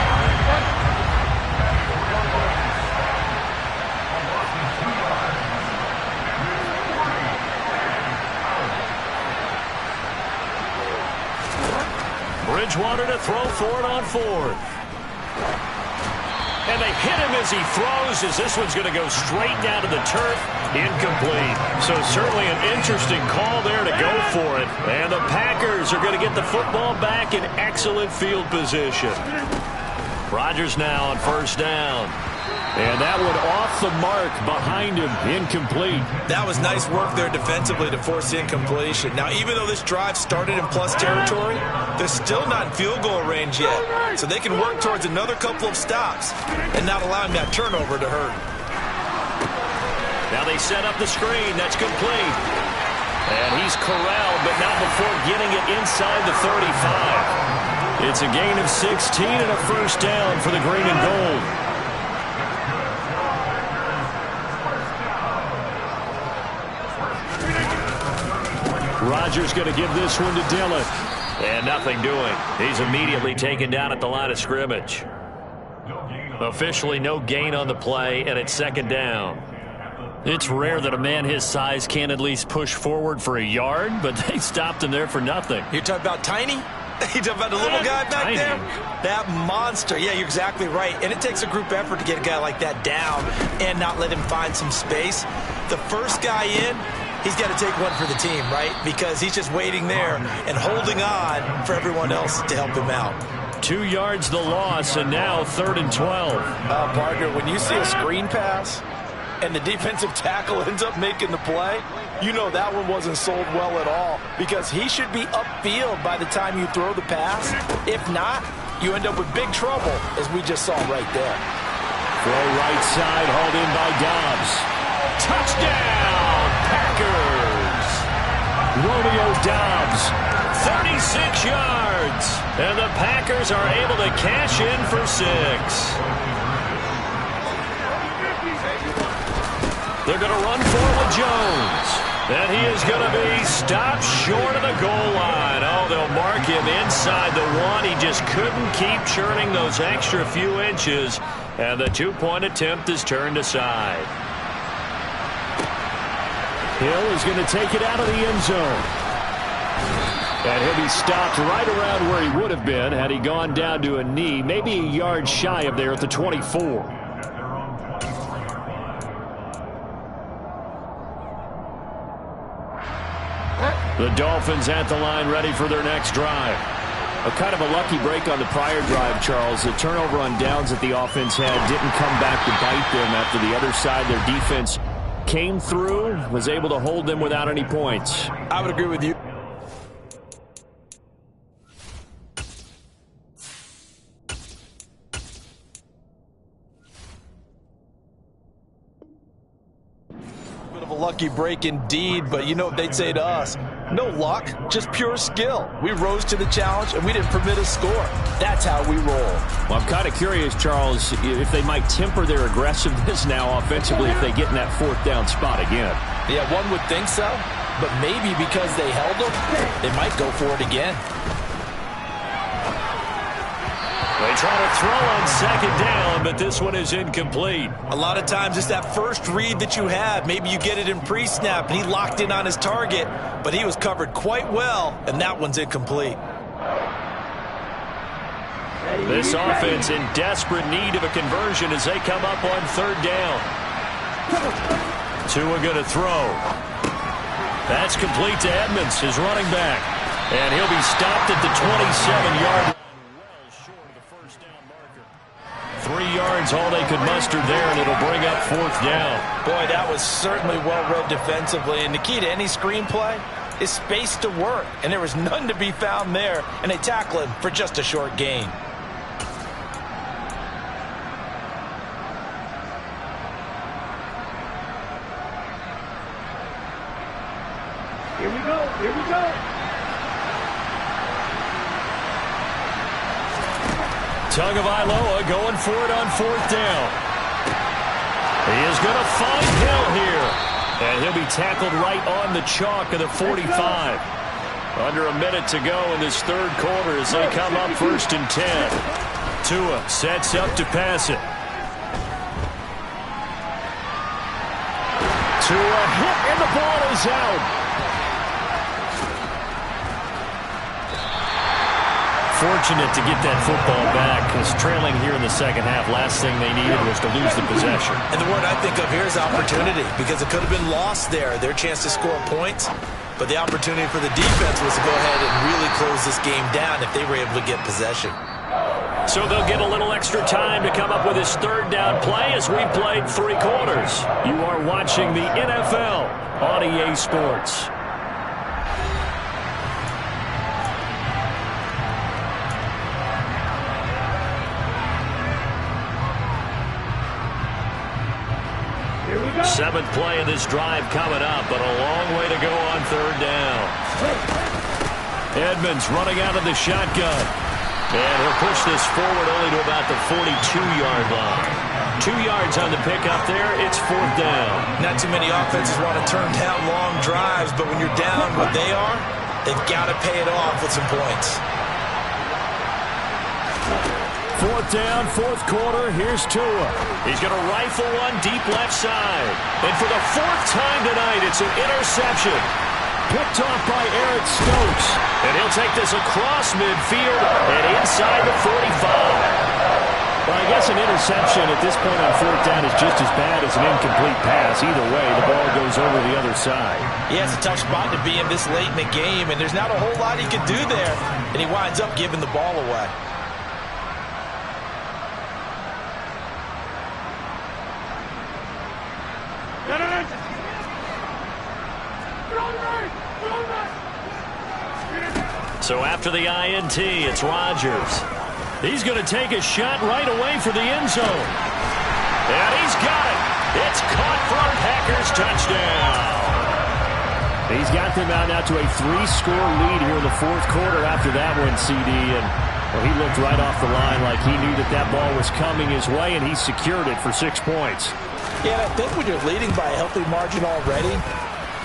Bridgewater to throw for it on 4th. And they hit him as he throws, as this one's going to go straight down to the turf. Incomplete. So certainly an interesting call there to go for it. And the Packers are going to get the football back in excellent field position. Rodgers now on 1st down. And that one off the mark behind him, incomplete. That was nice work there defensively to force incompletion. Now, even though this drive started in plus territory, they're still not in field goal range yet. So they can work towards another couple of stops and not allowing that turnover to hurt. Now they set up the screen. That's complete. And he's corralled, but not before getting it inside the 35. It's a gain of 16 and a first down for the green and gold. Rodgers going to give this one to Dillon. And nothing doing. He's immediately taken down at the line of scrimmage. Officially no gain on the play, and it's 2nd down. It's rare that a man his size can't at least push forward for a yard, but they stopped him there for nothing. You're talking about Tiny? You're talking about the little guy back Tiny. there? That monster. Yeah, you're exactly right. And it takes a group effort to get a guy like that down and not let him find some space. The first guy in, he's got to take one for the team, right? Because he's just waiting there and holding on for everyone else to help him out. 2 yards the loss, and now 3rd and 12. Partner, when you see a screen pass and the defensive tackle ends up making the play, you know that one wasn't sold well at all, because he should be upfield by the time you throw the pass. If not, you end up with big trouble, as we just saw right there. Throw right side, hauled in by Dobbs. Touchdown, Packers! Romeo Dobbs, 36 yards. And the Packers are able to cash in for 6. They're going to run for it with Jones. And he is going to be stopped short of the goal line. Oh, they'll mark him inside the 1. He just couldn't keep churning those extra few inches. And the 2-point attempt is turned aside. Hill is going to take it out of the end zone. And he'll be stopped right around where he would have been had he gone down to a knee, maybe a yard shy of there at the 24. The Dolphins at the line, ready for their next drive. A kind of a lucky break on the prior drive, Charles. The turnover on downs that the offense had didn't come back to bite them after the other side. Their defense came through, was able to hold them without any points. I would agree with you. Bit of a lucky break indeed, but you know what they'd say to us? No luck, just pure skill. We rose to the challenge, and we didn't permit a score. That's how we roll. Well, I'm kind of curious, Charles, if they might temper their aggressiveness now offensively if they get in that 4th down spot again. Yeah, one would think so, but maybe because they held them, they might go for it again. They try to throw on 2nd down, but this one is incomplete. A lot of times it's that first read that you have. Maybe you get it in pre-snap, and he locked in on his target, but he was covered quite well, and that one's incomplete. This offense in desperate need of a conversion as they come up on 3rd down. Tua going to throw. That's complete to Edmonds, his running back. And he'll be stopped at the 27-yard line. 3 yards, all they could muster there, and it'll bring up 4th down. Boy, that was certainly well read defensively, and the key to any screenplay is space to work, and there was none to be found there, and they tackle him for just a short gain. Here we go, here we go. Tagovailoa going for it on 4th down. He is going to find Hill here. And he'll be tackled right on the chalk of the 45. Under a minute to go in this 3rd quarter as they come up 1st and 10. Tua sets up to pass it. Tua hit, and the ball is out. Fortunate to get that football back, because trailing here in the 2nd half, last thing they needed was to lose the possession. And the word I think of here is opportunity, because it could have been lost there, their chance to score points. But the opportunity for the defense was to go ahead and really close this game down if they were able to get possession. So they'll get a little extra time to come up with this 3rd down play as we played 3 quarters. You are watching the NFL on EA Sports. Seventh play of this drive coming up, but a long way to go on 3rd down. Edmonds running out of the shotgun. And he'll push this forward only to about the 42-yard line. 2 yards on the pickup there. It's 4th down. Not too many offenses want to turn down long drives, but when you're down what they are, they've got to pay it off with some points. 4th down, 4th quarter. Here's Tua. He's going to rifle one deep left side. And for the 4th time tonight, it's an interception. Picked off by Eric Stokes. And he'll take this across midfield and inside the 45. Well, I guess an interception at this point on 4th down is just as bad as an incomplete pass. Either way, the ball goes over the other side. Yeah, it's a tough spot to be in this late in the game, and there's not a whole lot he could do there. And he winds up giving the ball away. So after the INT, it's Rodgers. He's going to take a shot right away for the end zone. And he's got it. It's caught for a Packers touchdown. He's got them out now to a 3-score lead here in the fourth quarter after that one, CD. And well, he looked right off the line like he knew that ball was coming his way, and he secured it for 6 points. Yeah, and I think when you're leading by a healthy margin already,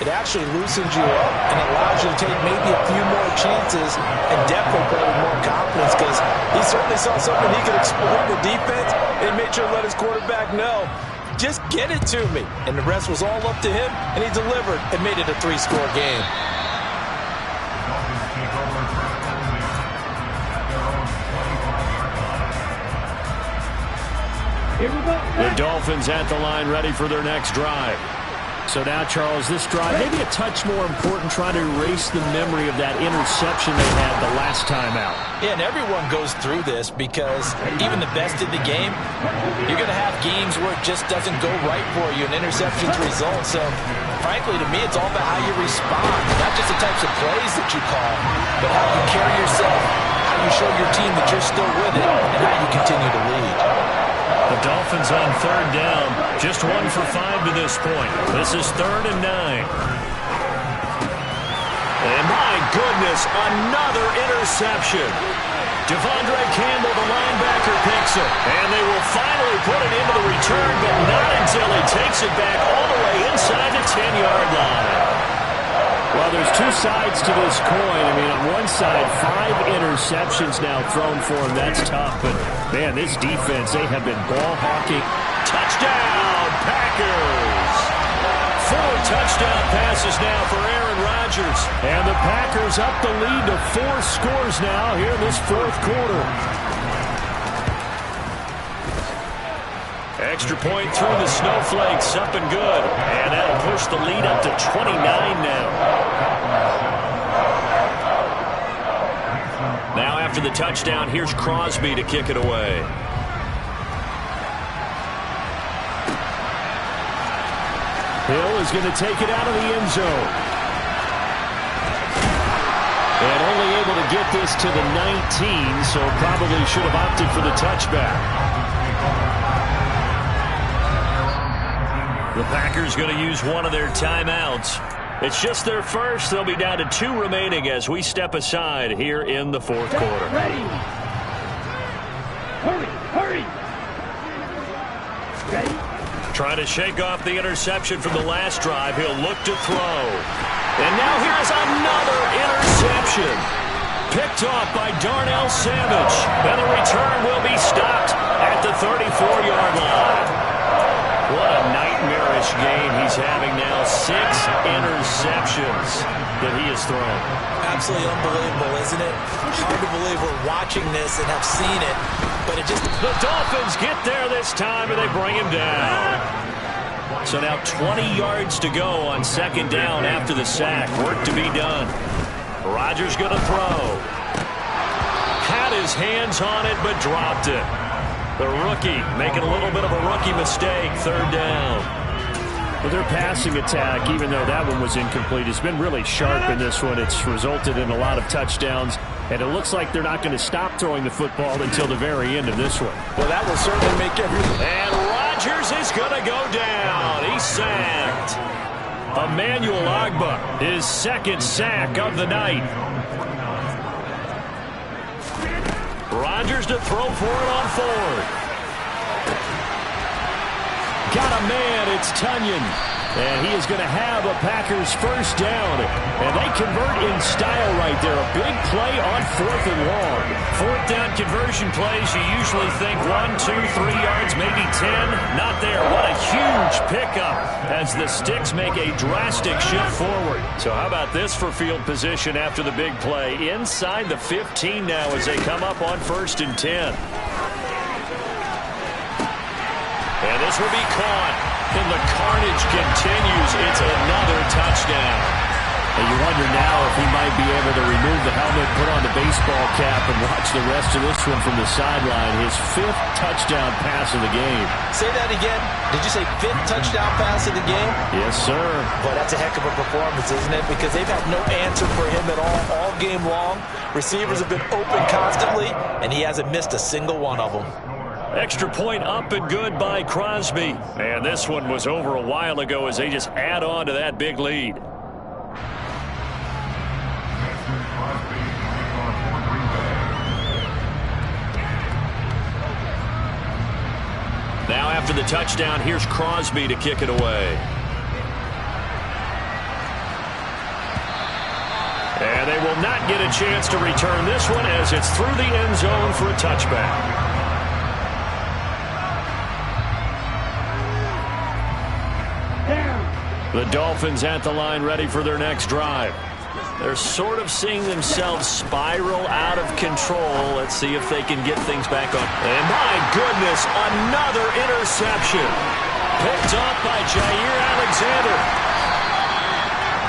it actually loosens you up and allows you to take maybe a few more chances and definitely play with more confidence, because he certainly saw something he could exploit in the defense, and he made sure to let his quarterback know, just get it to me. And the rest was all up to him, and he delivered and made it a 3-score game. Here we go. The Dolphins at the line, ready for their next drive. So now, Charles, this drive maybe a touch more important, trying to erase the memory of that interception they had the last time out. Yeah, and everyone goes through this, because even the best in the game, you're going to have games where it just doesn't go right for you, and interceptions result. So, frankly, to me, it's all about how you respond, not just the types of plays that you call, but how you carry yourself, how you show your team that you're still with it, and how you continue to lead. The Dolphins on third down, just 1 for 5 to this point. This is 3rd and 9. And my goodness, another interception. Devondre Campbell, the linebacker, picks it. And they will finally put it into the return, but not until he takes it back all the way inside the 10-yard line. Well, there's 2 sides to this coin. I mean, on one side, 5 interceptions now thrown for him. That's tough. But, man, this defense, they have been ball hawking. Touchdown, Packers! 4 touchdown passes now for Aaron Rodgers. And the Packers up the lead to 4 scores now here in this fourth quarter. Extra point through the snowflakes, up and good. And that'll push the lead up to 29 now. Now after the touchdown, here's Crosby to kick it away. Hill is going to take it out of the end zone. And only able to get this to the 19, so probably should have opted for the touchback. The Packers going to use one of their timeouts. It's just their first. They'll be down to 2 remaining as we step aside here in the fourth quarter. Ready. Hurry. Ready. Trying to shake off the interception from the last drive. He'll look to throw. And now here's another interception. Picked off by Darnell Savage. And the return will be stopped at the 34-yard line. What a nightmarish game he's having now. 6 interceptions that he has thrown. Absolutely unbelievable, isn't it? Hard to believe we're watching this and have seen it, but it just... The Dolphins get there this time, and they bring him down. So now 20 yards to go on 2nd down after the sack. Work to be done. Rodgers going to throw. Had his hands on it, but dropped it. The rookie making a little bit of a rookie mistake. 3rd down. Well, their passing attack, even though that one was incomplete, has been really sharp in this one. It's resulted in a lot of touchdowns, and it looks like they're not going to stop throwing the football until the very end of this one. Well, that will certainly make everything. And Rodgers is going to go down. He's sacked. Emmanuel Ogbah, his 2nd sack of the night. Rodgers to throw for it on 4th. Got a man, it's Tunyon. And he is going to have a Packers 1st down. And they convert in style right there. A big play on 4th and long. 4th down conversion plays, you usually think 1, 2, 3 yards, maybe 10. Not there. What a huge pickup as the Sticks make a drastic shift forward. So how about this for field position after the big play? Inside the 15 now as they come up on 1st and 10. And this will be caught. And the carnage continues. It's another touchdown. And you wonder now if he might be able to remove the helmet, put on the baseball cap, and watch the rest of this one from the sideline. His 5th touchdown pass of the game. Say that again. Did you say 5th touchdown pass of the game? Yes, sir. Boy, that's a heck of a performance, isn't it? Because they've had no answer for him at all game long. Receivers have been open constantly, and he hasn't missed a single one of them. Extra point up and good by Crosby. And this one was over a while ago as they just add on to that big lead. Now after the touchdown, here's Crosby to kick it away. And they will not get a chance to return this one as it's through the end zone for a touchback. The Dolphins at the line ready for their next drive. They're sort of seeing themselves spiral out of control. Let's see if they can get things back on. And my goodness, another interception. Picked up by Jair Alexander.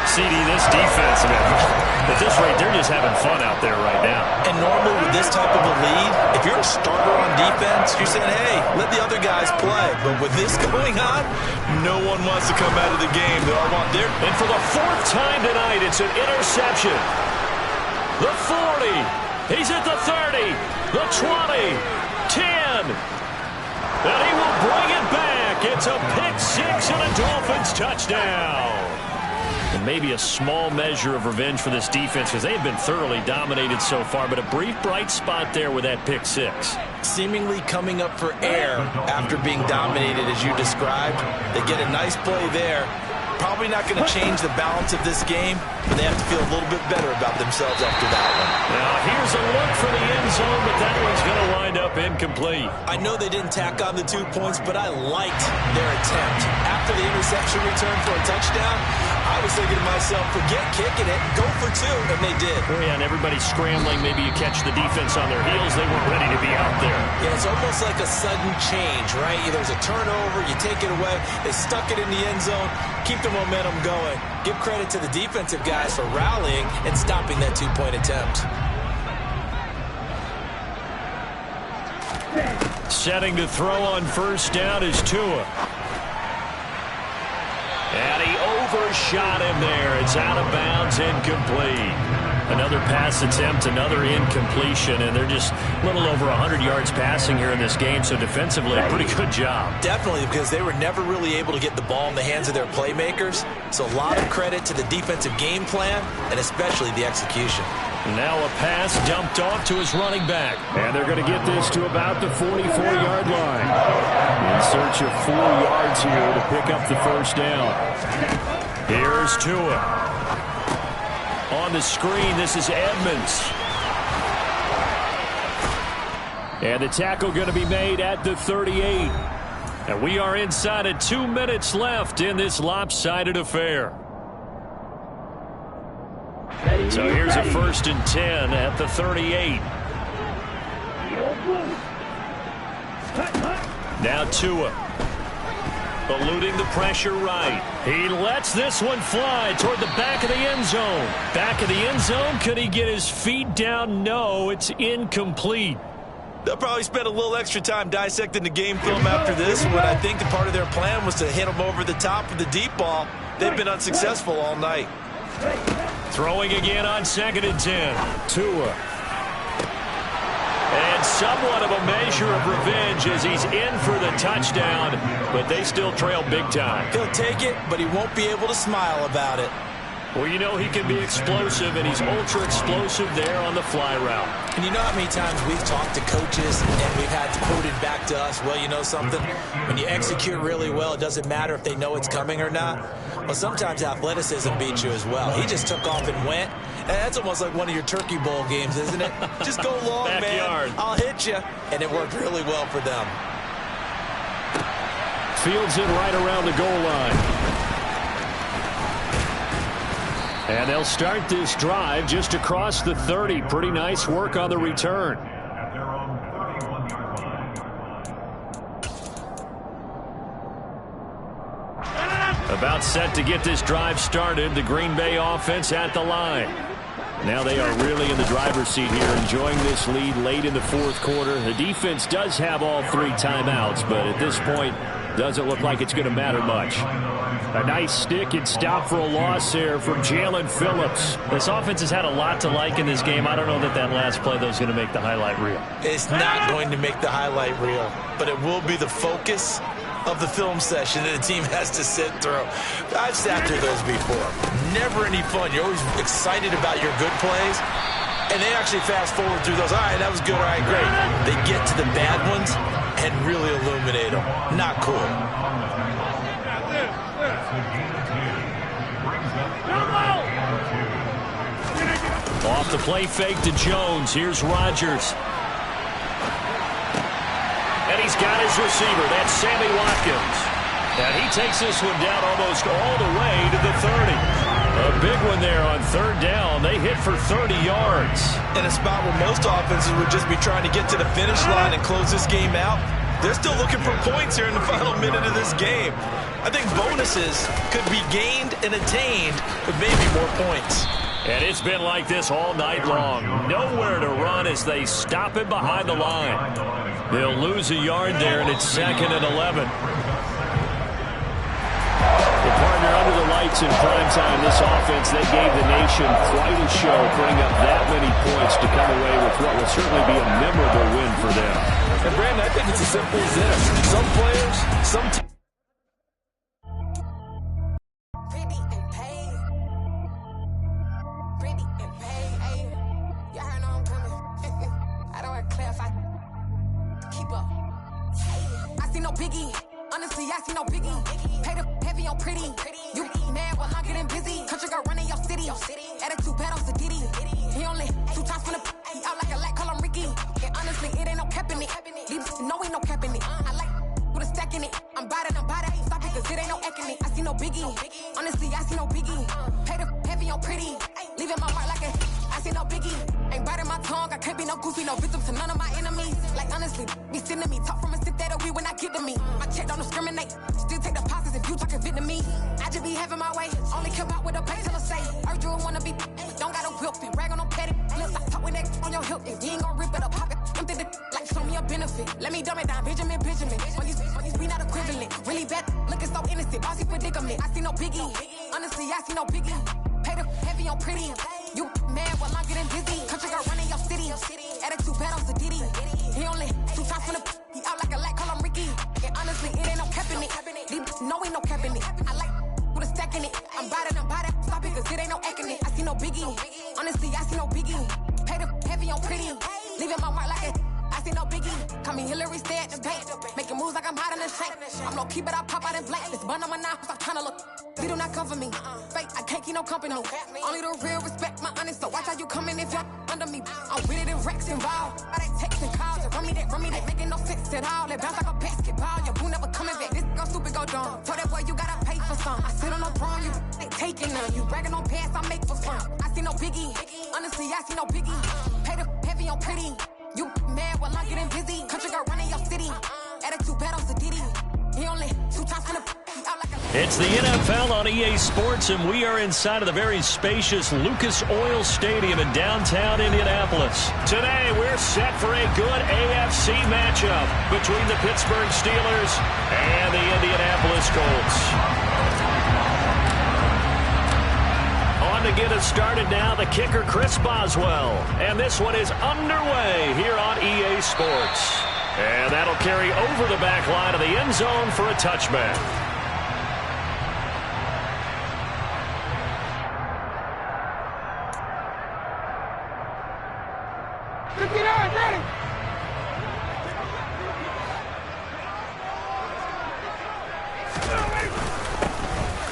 CD, this defense, man, at this rate, they're just having fun out there right now. And normally with this type of a lead, if you're a starter on defense, you're saying, hey, let the other guys play. But with this going on, no one wants to come out of the game. They all want their... And for the 4th time tonight, it's an interception. The 40. He's at the 30. The 20. 10. And he will bring it back. It's a pick-6 and a Dolphins touchdown. And maybe a small measure of revenge for this defense because they've been thoroughly dominated so far, but a brief bright spot there with that pick-6. Seemingly coming up for air after being dominated as you described. They get a nice play there. Probably not going to change the balance of this game, but they have to feel a little bit better about themselves after that one. Now here's a look for the end zone, but that one's going to wind up incomplete. I know they didn't tack on the 2 points, but I liked their attempt. After the interception return for a touchdown, I was thinking to myself, forget kicking it, go for 2, and they did. Oh, yeah, and everybody's scrambling. Maybe you catch the defense on their heels. They weren't ready to be out there. Yeah, it's almost like a sudden change, right? There's a turnover, you take it away, they stuck it in the end zone, keep the momentum going. Give credit to the defensive guys for rallying and stopping that 2-point attempt. Setting to throw on first down is Tua. And he overshot him there. It's out of bounds, incomplete. Another pass attempt, another incompletion, and they're just a little over 100 yards passing here in this game, so defensively, a pretty good job. Definitely, because they were never really able to get the ball in the hands of their playmakers, so a lot of credit to the defensive game plan, and especially the execution. Now a pass dumped off to his running back. And they're going to get this to about the 44-yard line. In search of 4 yards here to pick up the first down. Here's Tua. On the screen, this is Edmonds. And the tackle going to be made at the 38. And we are inside of 2 minutes left in this lopsided affair. So here's a 1st and 10 at the 38. Now Tua. Eluding the pressure right. He lets this one fly toward the back of the end zone. Back of the end zone. Could he get his feet down? No, it's incomplete. They'll probably spend a little extra time dissecting the game film after this one. I think the part of their plan was to hit him over the top with the deep ball. They've been unsuccessful all night. Throwing again on 2nd and 10. Tua. And somewhat of a measure of revenge as he's in for the touchdown, but they still trail big time. He'll take it, but he won't be able to smile about it. Well, you know he can be explosive, and he's ultra-explosive there on the fly route. And you know how many times we've talked to coaches and we've had to quote it back to us, well, you know something? When you execute really well, it doesn't matter if they know it's coming or not. Well, sometimes athleticism beats you as well. He just took off and went. And that's almost like one of your Turkey Bowl games, isn't it? Just go long, Backyard. man. I'll hit you. And it worked really well for them. Fields it right around the goal line. And they'll start this drive just across the 30. Pretty nice work on the return. At their own 31-yard line. A About set to get this drive started. The Green Bay offense at the line. Now they are really in the driver's seat here, enjoying this lead late in the fourth quarter. The defense does have all 3 timeouts, but at this point, doesn't look like it's going to matter much. A nice stick and stop for a loss there from Jalen Phillips. This offense has had a lot to like in this game. I don't know that last play, though, is going to make the highlight reel. It's not going to make the highlight reel, but it will be the focus of the film session that the team has to sit through. I've sat through those before. Never any fun. You're always excited about your good plays, and they actually fast forward through those. All right, that was good. All right, great. They get to the bad ones and really illuminate them. Not cool. Off the play fake to Jones. Here's Rodgers. And he's got his receiver. That's Sammy Watkins. And he takes this one down almost all the way to the 30. A big one there on third down. They hit for 30 yards. In a spot where most offenses would just be trying to get to the finish line and close this game out, they're still looking for points here in the final minute of this game. I think bonuses could be gained and attained with maybe more points. And it's been like this all night long. Nowhere to run as they stop him behind the line. They'll lose a yard there, and it's 2nd and 11. The partner under the lights in prime time, this offense, they gave the nation quite a show, putting up that many points to come away with what will certainly be a memorable win for them. And Brandon, I think it's as simple as this. Some players, some teams. I see no biggie. Pay the heavy on pretty. You mad while I'm getting busy. Country girl running your city. Attitude bad on Sadiddy. He only 2 times from the he out like a light, call him Ricky. And honestly, it ain't no cap in it. These no ain't no cap in it. I like with a stack in it. I'm about it. Stop it, cause it ain't no acting it. I see no biggie. Honestly, I see no biggie. Pay the heavy on pretty. Leaving my mark like a I see no biggie. Ain't biting my tongue. I can't be no goofy, no victim to none of my enemies. Like honestly, be sending me talk from a sip that a weed when I get to me. My check don't discriminate. Still take deposits if you talking Vietnamese. I just be having my way. Only care about what the payteller say. Urge you wanna be. Don't got a whip and rag on no petty. Lips I talk with that on your hip. If you ain't gon' rip it up, pop it. Empty the like show me a benefit. Let me dumb it down, Benjamin. When we not equivalent. Really bad, looking so innocent. Bossy predicament. I see no biggie. Honestly, I see no biggie. Pay the heavy on pretty. You mad while I'm getting busy. Country girl running your city. Attitude bad on Sadiddy. He only 2 times from the he out like a light, call him Ricky. And honestly, it ain't no cap in it. No ain't no cap in it. I like with a stack in it. I'm about it. Stop it, cause it ain't no acting it. I see no biggie. Honestly, I see no biggie. Pay the heavy on pretty. Leaving my mark like a I see no biggie. Call me Hillary, stay at the bank. Making moves like I'm hot in the shank. I'm low key, but I pop out in blank. This bun on my knife, stop trying to look. They do not come for me. Fake, I can't keep no company. Only the real respect my honest. So watch how you coming if you're under me. I'm with it in Rex involved. I they texting calls and run me that. Making no sense at all. They bounce like a basketball. Your boo never coming back. This go stupid, go dumb. Told that boy you gotta pay for some. I sit on no throne, you they taking none. You bragging on pants, I make for fun. I see no biggie. Honestly, I see no biggie. Pay the heavy on pretty. You mad while I'm getting busy. Country girl running your city. Attitude bad on Sadiddy. He only 2 times from the he out like a It's the NFL on EA Sports, and we are inside of the very spacious Lucas Oil Stadium in downtown Indianapolis. Today, we're set for a good AFC matchup between the Pittsburgh Steelers and the Indianapolis Colts. On to get us started now, the kicker, Chris Boswell. And this one is underway here on EA Sports. And that'll carry over the back line of the end zone for a touchback.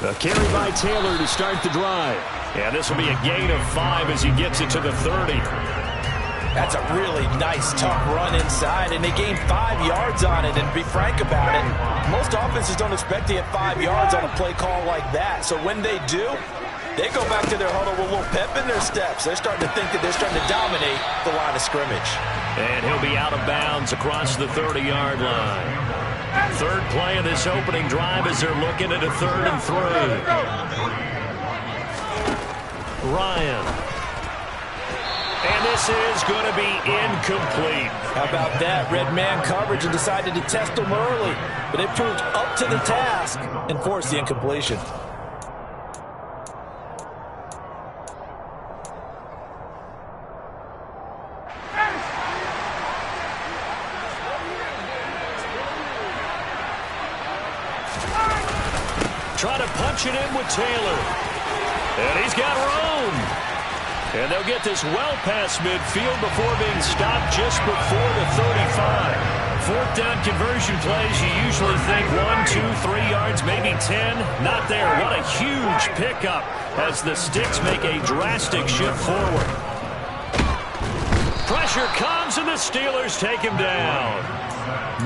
A carry by Taylor to start the drive. And this will be a gain of 5 as he gets it to the 30. That's a really nice, tough run inside, and they gained 5 yards on it. And to be frank about it, most offenses don't expect to get 5 yards on a play call like that. So when they do, they go back to their huddle with a little pep in their steps. They're starting to think that they're starting to dominate the line of scrimmage. And he'll be out of bounds across the 30-yard line. Third play of this opening drive as they're looking at a 3rd and 3. Ryan. And this is going to be incomplete. How about that? Red man coverage and decided to test them early. But they proved up to the task and forced the incompletion. Try to punch it in with Taylor. And he's got room. And they'll get this well past midfield before being stopped just before the 35. 4th down conversion plays, you usually think 1, 2, 3 yards, maybe 10. Not there. What a huge pickup as the Sticks make a drastic shift forward. Pressure comes and the Steelers take him down.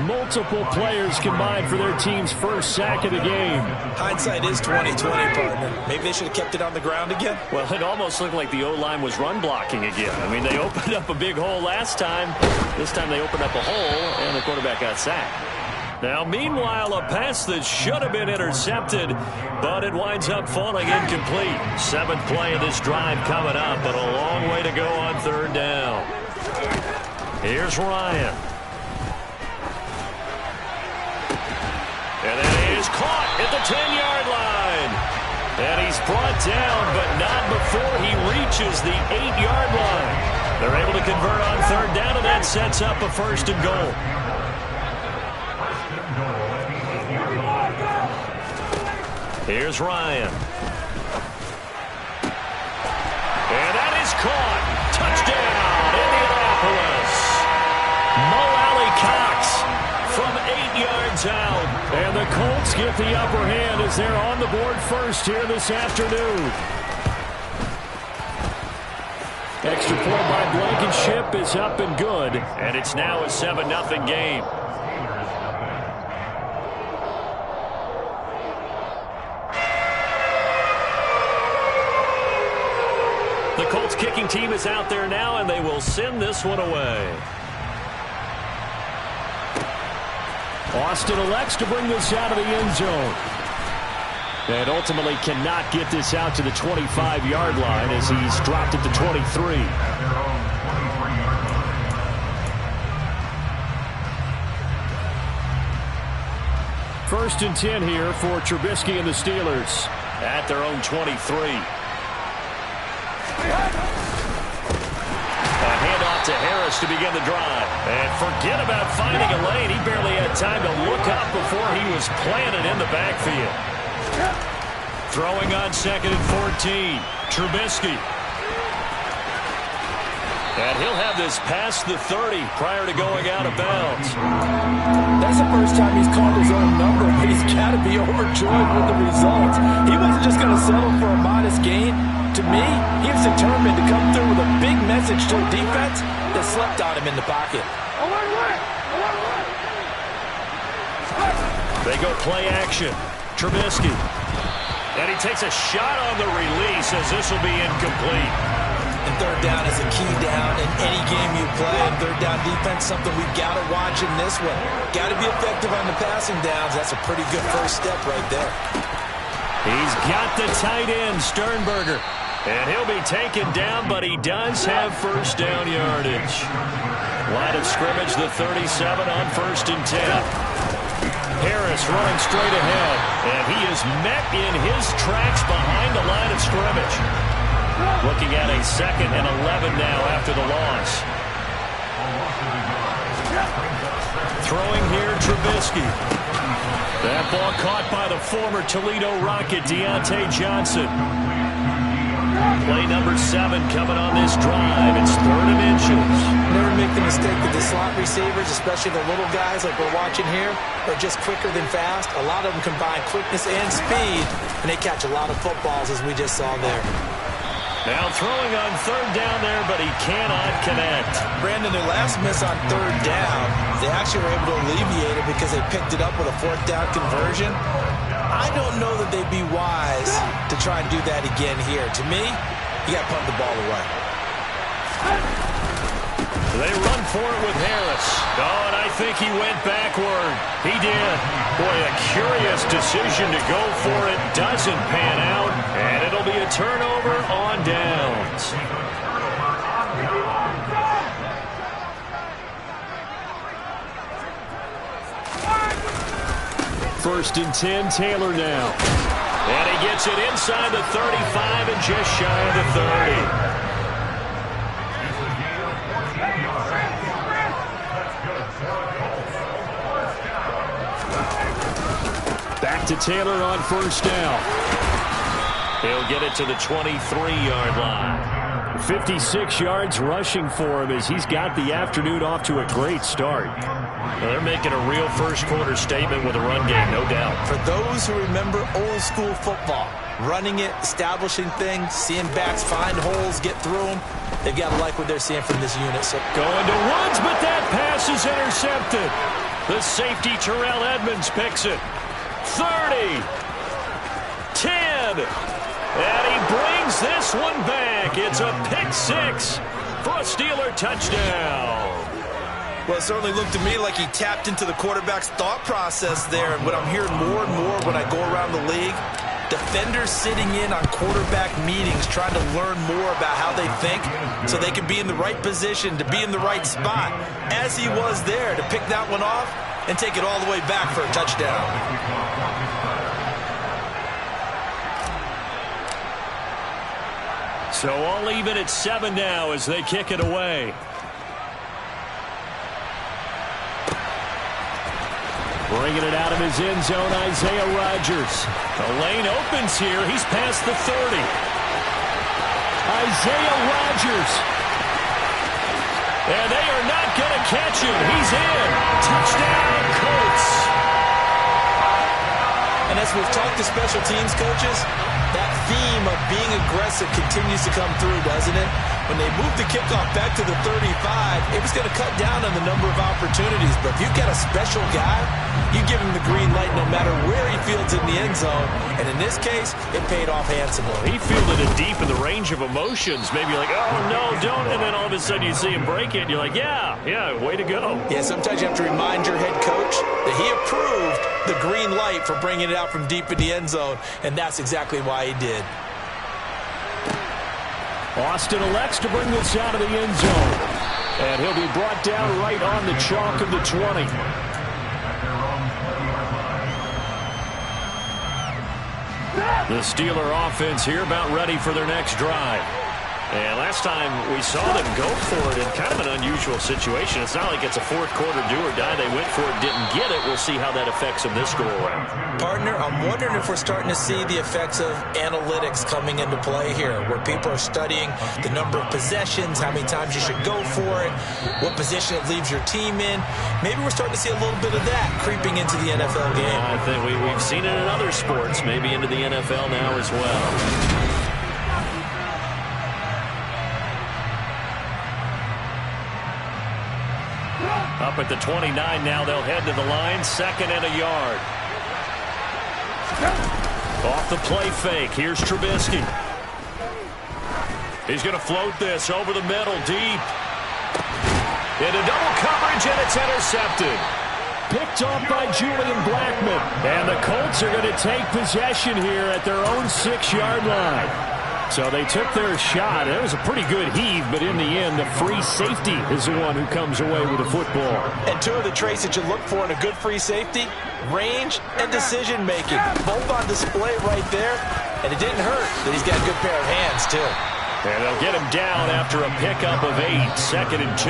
Multiple players combined for their team's first sack of the game. Hindsight is 20/20, partner. Maybe they should have kept it on the ground again. Well, it almost looked like the O-line was run blocking again. I mean, they opened up a big hole last time. This time they opened up a hole, and the quarterback got sacked. Now, meanwhile, a pass that should have been intercepted, but it winds up falling incomplete. 7th play of this drive coming up, but a long way to go on 3rd down. Here's Ryan. And it is caught at the 10-yard line. And he's brought down, but not before he reaches the 8-yard line. They're able to convert on 3rd down, and that sets up a 1st and goal. Here's Ryan. And that is caught. Touchdown, Indianapolis. Mo Alley-Cox from 8 yards out. And the Colts get the upper hand as they're on the board first here this afternoon. Extra point by Blankenship is up and good. And it's now a 7-0 game. The Colts kicking team is out there now, and they will send this one away. Austin elects to bring this out of the end zone. And ultimately cannot get this out to the 25-yard line as he's dropped at the 23. First and 10 here for Trubisky and the Steelers. At their own 23. A handoff to Harris to begin the drive. And forget about finding a lane. He barely had time to look up before he was planted in the backfield. Throwing on 2nd and 14. Trubisky. And he'll have this past the 30 prior to going out of bounds. That's the first time he's called his own number, but he's got to be overjoyed with the results. He wasn't just going to settle for a modest gain. To me, he was determined to come through with a big message to a defense that slept on him in the pocket. They go play action. Trubisky. And he takes a shot on the release as this will be incomplete. And 3rd down is a key down in any game you play. And 3rd down defense, something we've got to watch in this one. Got to be effective on the passing downs. That's a pretty good first step right there. He's got the tight end, Sternberger. And he'll be taken down, but he does have 1st down yardage. Line of scrimmage, the 37 on 1st and 10. Harris running straight ahead, and he is met in his tracks behind the line of scrimmage. Looking at a 2nd and 11 now after the loss. Throwing here, Trubisky. That ball caught by the former Toledo Rocket, Deontay Johnson. Play number 7 coming on this drive. It's 3rd and inches. Never make the mistake that the slot receivers, especially the little guys like we're watching here, are just quicker than fast. A lot of them combine quickness and speed, and they catch a lot of footballs, as we just saw there. Now throwing on 3rd down there, but he cannot connect. Brandon, their last miss on 3rd down, they actually were able to alleviate it because they picked it up with a 4th down conversion. I don't know that they'd be wise to try and do that again here. To me, you got to punt the ball away. They run for it with Harris. Oh, and I think he went backward. He did. Boy, a curious decision to go for it. Doesn't pan out, and it'll be a turnover on downs. First and 10, Taylor now. And he gets it inside the 35 and just shy of the 30. Back to Taylor on first down. He'll get it to the 23-yard line. 56 yards rushing for him as he's got the afternoon off to a great start. Well, they're making a real first-quarter statement with a run game, no doubt. For those who remember old-school football, running it, establishing things, seeing backs find holes, get through them, they've got to like what they're seeing from this unit. So going to Woods, but that pass is intercepted. The safety, Terrell Edmonds, picks it. 30, 10, and he brings this one back. It's a pick six for a Steeler touchdown. Well, it certainly looked to me like he tapped into the quarterback's thought process there. And what I'm hearing more and more when I go around the league, defenders sitting in on quarterback meetings trying to learn more about how they think so they can be in the right position, to be in the right spot, as he was there, to pick that one off and take it all the way back for a touchdown. So all even at 7 now as they kick it away. Bringing it out of his end zone, Isaiah Rodgers. The lane opens here. He's past the 30. Isaiah Rodgers. And they are not going to catch him. He's in. Touchdown, Colts. And as we've talked to special teams coaches, that theme of being aggressive continues to come through, doesn't it? When they moved the kickoff back to the 35, it was going to cut down on the number of opportunities. But if you've got a special guy, you give him the green light no matter where he fields in the end zone. And in this case, it paid off handsomely. He fielded it deep in the range of emotions. Maybe like, oh, no, don't. And then all of a sudden you see him break it. And you're like, yeah, way to go. Yeah, sometimes you have to remind your head coach that he approved the green light for bringing it out from deep in the end zone. And that's exactly why he did. Austin elects to bring this out of the end zone. And he'll be brought down right on the chalk of the 20. The Steeler offense here about ready for their next drive. And last time we saw them go for it in kind of an unusual situation. It's not like it's a fourth quarter do or die. They went for it, didn't get it. We'll see how that affects them this go around. Partner, I'm wondering if we're starting to see the effects of analytics coming into play here, where people are studying the number of possessions, how many times you should go for it, what position it leaves your team in. Maybe we're starting to see a little bit of that creeping into the NFL game. I think we've seen it in other sports, maybe into the NFL now as well. Up at the 29 now, they'll head to the line, 2nd and a yard. Off the play fake, here's Trubisky. He's going to float this over the middle, deep. Into double coverage, and it's intercepted. Picked off by Julian Blackmon. And the Colts are going to take possession here at their own 6-yard line. So they took their shot. It was a pretty good heave, but in the end, the free safety is the one who comes away with the football. And two of the traits that you look for in a good free safety, range and decision-making. Both on display right there, and it didn't hurt that he's got a good pair of hands, too. And they'll get him down after a pickup of 8, 2nd and 2.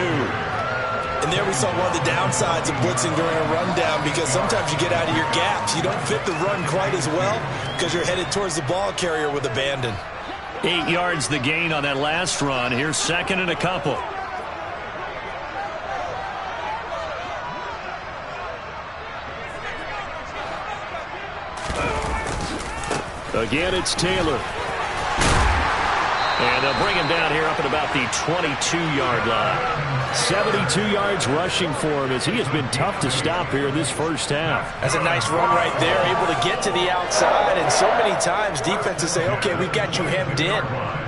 And there we saw one of the downsides of blitzing during a rundown, because sometimes you get out of your gaps. You don't fit the run quite as well because you're headed towards the ball carrier with abandon. 8 yards the gain on that last run. Here's 2nd and a couple. Again, it's Taylor. And they'll bring him down here up at about the 22-yard line. 72 yards rushing for him as he has been tough to stop here this first half. That's a nice run right there, able to get to the outside. And so many times defenses say, okay, we've got you hemmed in.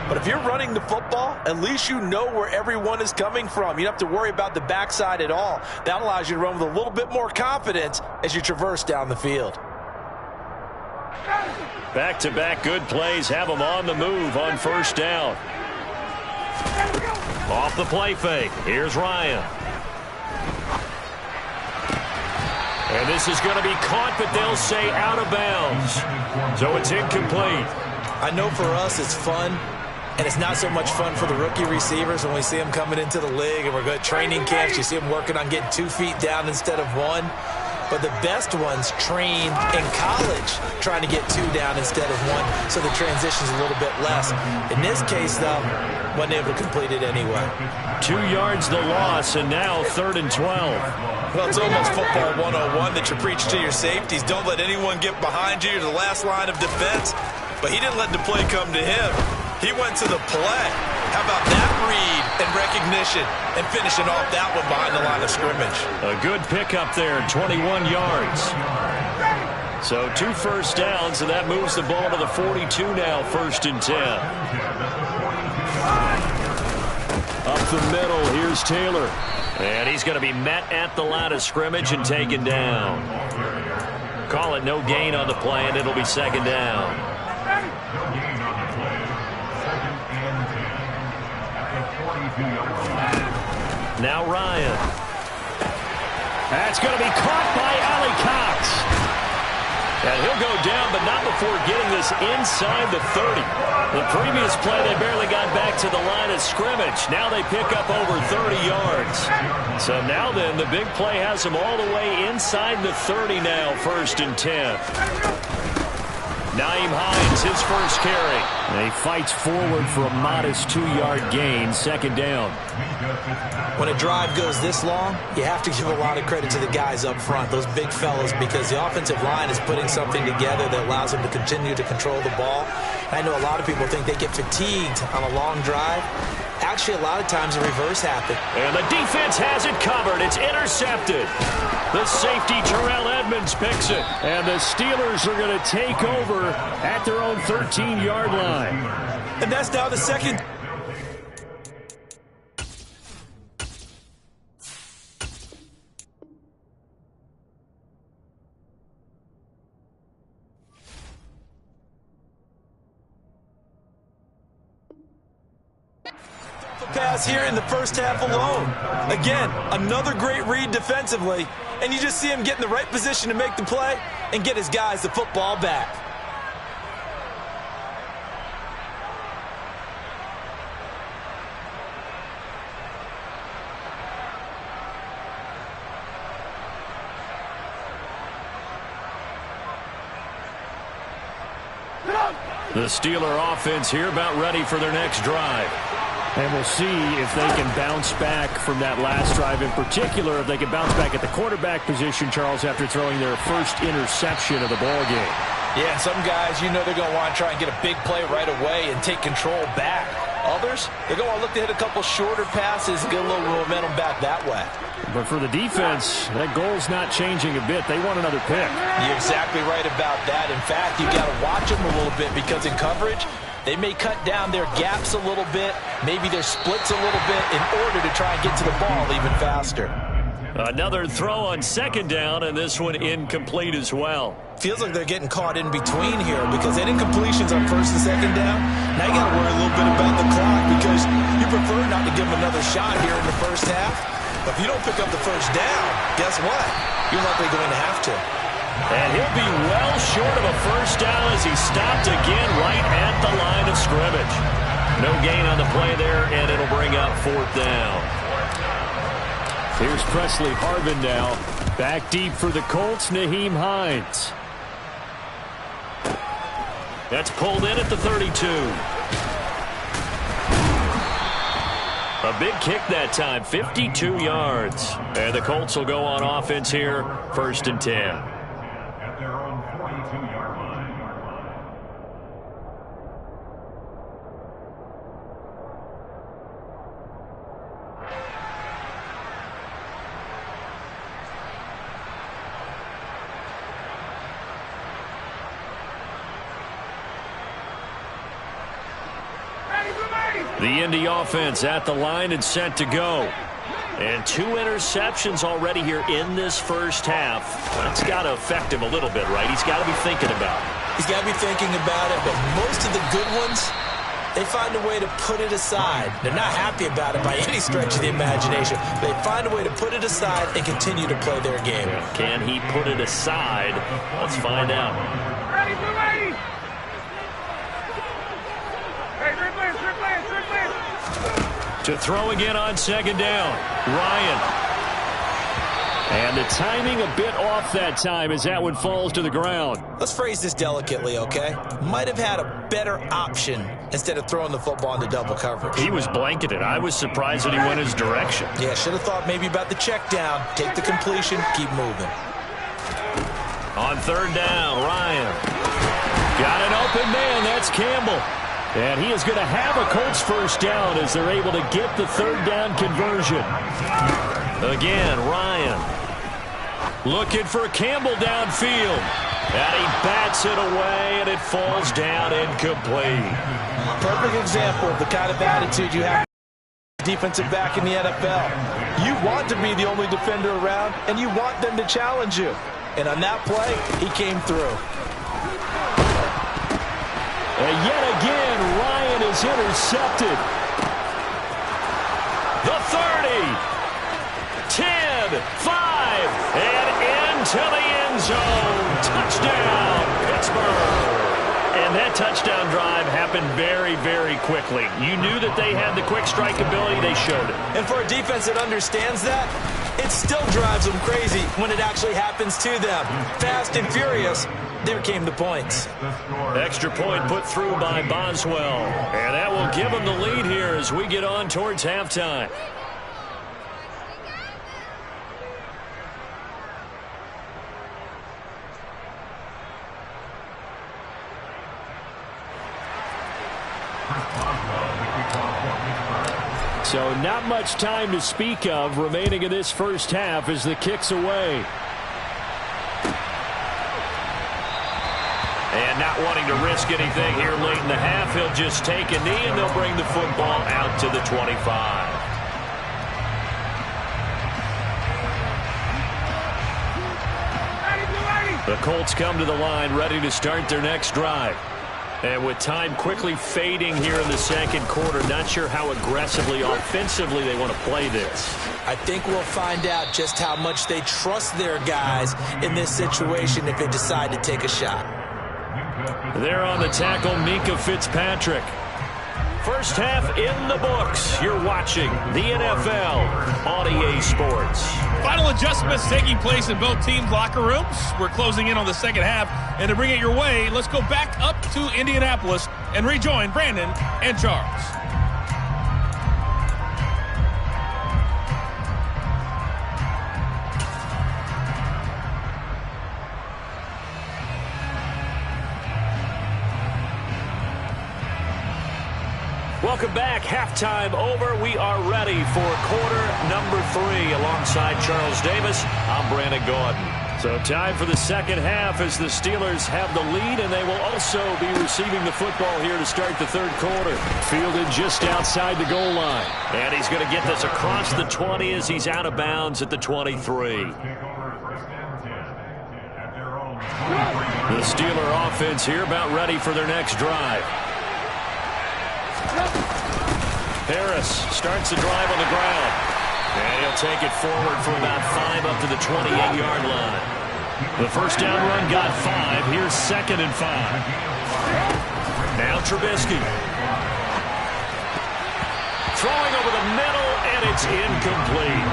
But if you're running the football, at least you know where everyone is coming from. You don't have to worry about the backside at all. That allows you to run with a little bit more confidence as you traverse down the field. Back-to-back good plays have them on the move on first down. Off the play fake. Here's Ryan. And this is going to be caught, but they'll say out of bounds. So it's incomplete. I know for us it's fun, and it's not so much fun for the rookie receivers when we see them coming into the league and we're going to training camps. You see them working on getting 2 feet down instead of 1. But the best ones train in college trying to get 2 down instead of 1, so the transition's a little bit less. In this case, though, wasn't able to complete it anyway. 2 yards the loss, and now 3rd and 12. Well, it's almost football 101 that you preach to your safeties. Don't let anyone get behind you. You're the last line of defense. But he didn't let the play come to him. He went to the play. How about that read and recognition and finishing off that one behind the line of scrimmage? A good pickup there, 21 yards. So 2 first downs, and that moves the ball to the 42 now, 1st and 10. Up the middle, here's Taylor. And he's going to be met at the line of scrimmage and taken down. Call it no gain on the play, and it'll be 2nd down. Now Ryan. That's going to be caught by Ali Cox. And he'll go down, but not before getting this inside the 30. The previous play, they barely got back to the line of scrimmage. Now they pick up over 30 yards. So now then, the big play has them all the way inside the 30 now, 1st and 10. Nyheim Hines, his first carry. And he fights forward for a modest 2-yard gain, 2nd down. When a drive goes this long, you have to give a lot of credit to the guys up front, those big fellas, because the offensive line is putting something together that allows them to continue to control the ball. I know a lot of people think they get fatigued on a long drive. Actually, a lot of times the reverse happens. And the defense has it covered. It's intercepted. The safety, Terrell Edmonds, picks it. And the Steelers are going to take over at their own 13-yard line. And that's now the 2nd. Pass here in the first half alone. Again, another great read defensively, and you just see him get in the right position to make the play and get his guys the football back. The Steeler offense here about ready for their next drive. And we'll see if they can bounce back from that last drive. In particular, if they can bounce back at the quarterback position, Charles, after throwing their first interception of the ballgame. Yeah, some guys, you know they're going to want to try and get a big play right away and take control back. Others, they're going to look to hit a couple shorter passes and get a little momentum back that way. But for the defense, that goal's not changing a bit. They want another pick. You're exactly right about that. In fact, you got to watch them a little bit because in coverage, they may cut down their gaps a little bit, maybe their splits a little bit in order to try and get to the ball even faster. Another throw on 2nd down, and this one incomplete as well. Feels like they're getting caught in between here because they did incompletions on 1st and 2nd down. Now you got to worry a little bit about the clock because you prefer not to give them another shot here in the first half. But if you don't pick up the first down, guess what? You're likely going to have to. And he'll be well short of a first down as he stopped again right at the line of scrimmage. No gain on the play there, and it'll bring up 4th down. Here's Presley Harvin now. Back deep for the Colts, Nyheim Hines. That's pulled in at the 32. A big kick that time, 52 yards. And the Colts will go on offense here, 1st and 10. At their own 42-yard line. The Indy offense at the line and set to go. And 2 interceptions already here in this first half. That's got to affect him a little bit, right? He's got to be thinking about it. He's got to be thinking about it, but most of the good ones, they find a way to put it aside. They're not happy about it by any stretch of the imagination. They find a way to put it aside and continue to play their game. Can he put it aside? Let's find out. Ready, ready! To throw again on second down, Ryan. And the timing a bit off that time as that one falls to the ground. Let's phrase this delicately, okay? Might have had a better option instead of throwing the football into double coverage. He was blanketed. I was surprised that he went his direction. Yeah, should have thought maybe about the check down, take the completion, keep moving. On third down, Ryan. Got an open man. That's Campbell. And he is going to have a Colts first down as they're able to get the third down conversion. Again, Ryan. Looking for Campbell downfield. And he bats it away, and it falls down incomplete. Perfect example of the kind of attitude you have as a defensive back in the NFL. You want to be the only defender around, and you want them to challenge you. And on that play, he came through. And yet again, Ryan is intercepted. The 30, 10, 5, and into the end zone. Touchdown, Pittsburgh. And that touchdown drive happened very, very quickly. You knew that they had the quick strike ability. They showed it. And for a defense that understands that, it still drives them crazy when it actually happens to them. Fast and furious. There came the points. Extra point put through by Boswell. And that will give them the lead here as we get on towards halftime. So not much time to speak of remaining in this first half as the kick's away. And not wanting to risk anything here late in the half, he'll just take a knee and they'll bring the football out to the 25. The Colts come to the line ready to start their next drive. And with time quickly fading here in the second quarter, not sure how aggressively, offensively they want to play this. I think we'll find out just how much they trust their guys in this situation if they decide to take a shot. There on the tackle, Mika Fitzpatrick. First half in the books. You're watching the NFL on EA Sports. Final adjustments taking place in both teams' locker rooms. We're closing in on the second half. And to bring it your way, let's go back up to Indianapolis and rejoin Brandon and Charles. Welcome back. Halftime over. We are ready for quarter number 3. Alongside Charles Davis, I'm Brandon Gaudin. So time for the second half as the Steelers have the lead, and they will also be receiving the football here to start the third quarter. Fielded just outside the goal line. And he's going to get this across the 20 as he's out of bounds at the 23. The Steeler offense here about ready for their next drive. Harris starts the drive on the ground. And he'll take it forward for about 5 up to the 28-yard line. The first down run got 5. Here's second and 5. Now Trubisky. Throwing over the middle, and it's incomplete.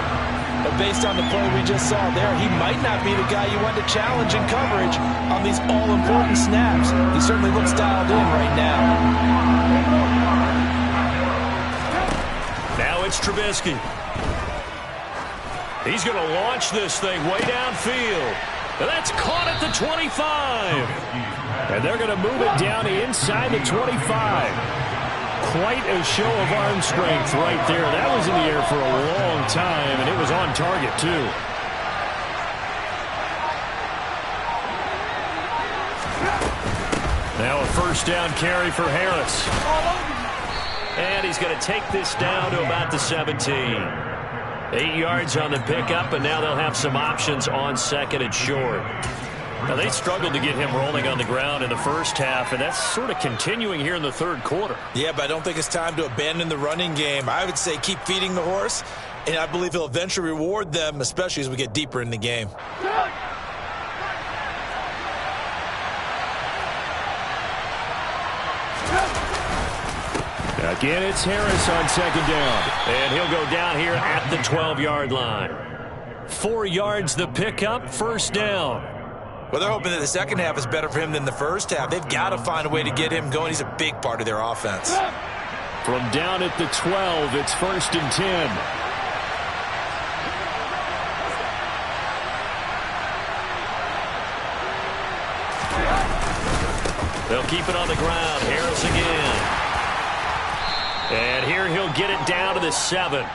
But based on the play we just saw there, he might not be the guy you want to challenge in coverage on these all-important snaps. He certainly looks dialed in right now. Now it's Trubisky. He's going to launch this thing way downfield. And that's caught at the 25. And they're going to move it down inside the 25. Quite a show of arm strength right there. That was in the air for a long time, and it was on target, too. Now a first down carry for Harris. And he's going to take this down to about the 17. 8 yards on the pickup, and now they'll have some options on second and short. Now, they struggled to get him rolling on the ground in the first half, and that's sort of continuing here in the third quarter. Yeah, but I don't think it's time to abandon the running game. I would say keep feeding the horse, and I believe he'll eventually reward them, especially as we get deeper in the game. Again, it's Harris on second down. And he'll go down here at the 12-yard line. 4 yards the pickup, first down. Well, they're hoping that the second half is better for him than the first half. They've got to find a way to get him going. He's a big part of their offense. From down at the 12, it's first and 10. They'll keep it on the ground. Harris again. And here he'll get it down to the 7.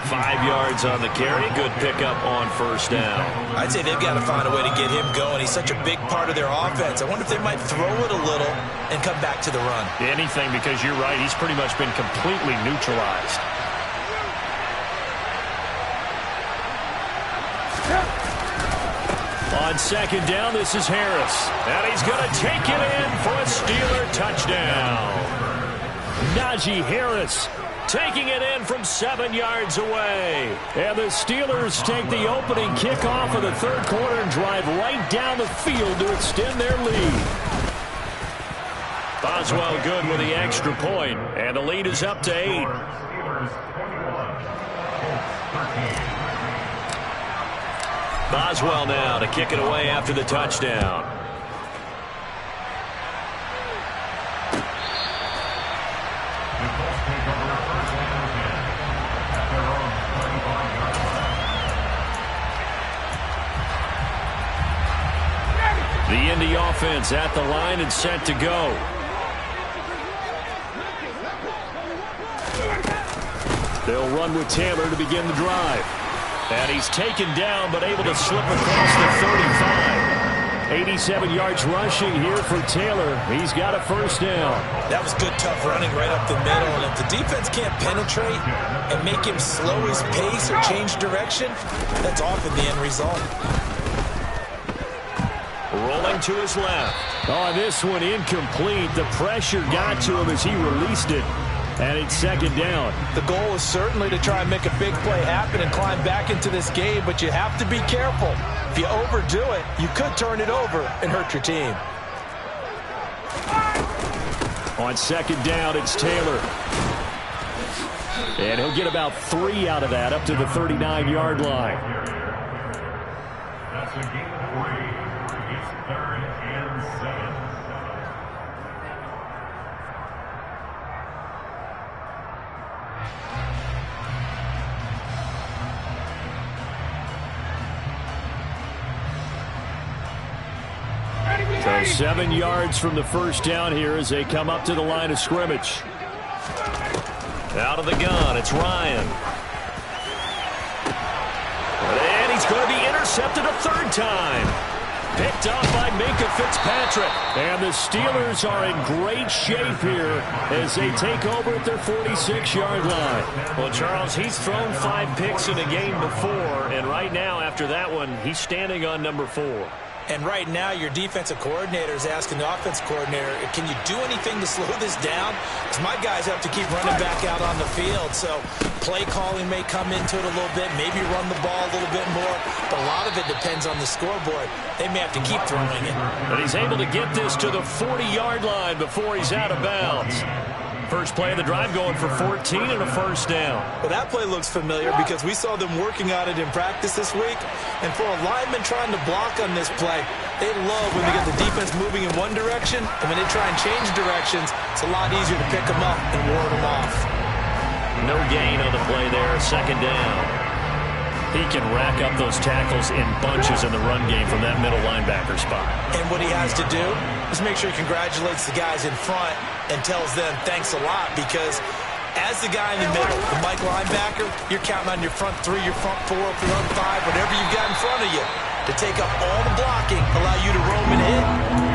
5 yards on the carry. Good pickup on first down. I'd say they've got to find a way to get him going. He's such a big part of their offense. I wonder if they might throw it a little and come back to the run. Anything, because you're right. He's pretty much been completely neutralized. On second down, this is Harris. And he's going to take it in for a Steeler touchdown. Najee Harris taking it in from 7 yards away. And the Steelers take the opening kickoff of the third quarter and drive right down the field to extend their lead. Boswell good with the extra point, and the lead is up to 8. Boswell now to kick it away after the touchdown. The Indy offense at the line and set to go. They'll run with Taylor to begin the drive. And he's taken down, but able to slip across the 35. 87 yards rushing here for Taylor. He's got a first down. That was good, tough running right up the middle. And if the defense can't penetrate and make him slow his pace or change direction, that's often the end result. Rolling to his left. Oh, this one incomplete. The pressure got to him as he released it. And it's second down. The goal is certainly to try and make a big play happen and climb back into this game, but you have to be careful. If you overdo it, you could turn it over and hurt your team. On second down, it's Taylor. And he'll get about 3 out of that, up to the 39-yard line. That's a gain of 3. It's 3rd and 7. So 7 yards from the first down here as they come up to the line of scrimmage. Out of the gun, it's Ryan. And he's going to be intercepted a third time. Picked up by Minkah Fitzpatrick. And the Steelers are in great shape here as they take over at their 46-yard line. Well, Charles, he's thrown 5 picks in a game before, and right now, after that one, he's standing on number 4. And right now, your defensive coordinator is asking the offense coordinator, can you do anything to slow this down? Because my guys have to keep running back out on the field. So play calling may come into it a little bit, maybe run the ball a little bit more. But a lot of it depends on the scoreboard. They may have to keep throwing it. But he's able to get this to the 40-yard line before he's out of bounds. First play of the drive going for 14 and a first down. Well, that play looks familiar because we saw them working on it in practice this week. And for a lineman trying to block on this play, they love when they get the defense moving in one direction. And when they try and change directions, it's a lot easier to pick them up and ward them off. No gain on the play there, second down. He can rack up those tackles in bunches in the run game from that middle linebacker spot. And what he has to do is make sure he congratulates the guys in front and tells them thanks a lot, because as the guy in the middle, the Mike linebacker, you're counting on your front 3, your front 4, front 5, whatever you've got in front of you to take up all the blocking, allow you to roam and hit,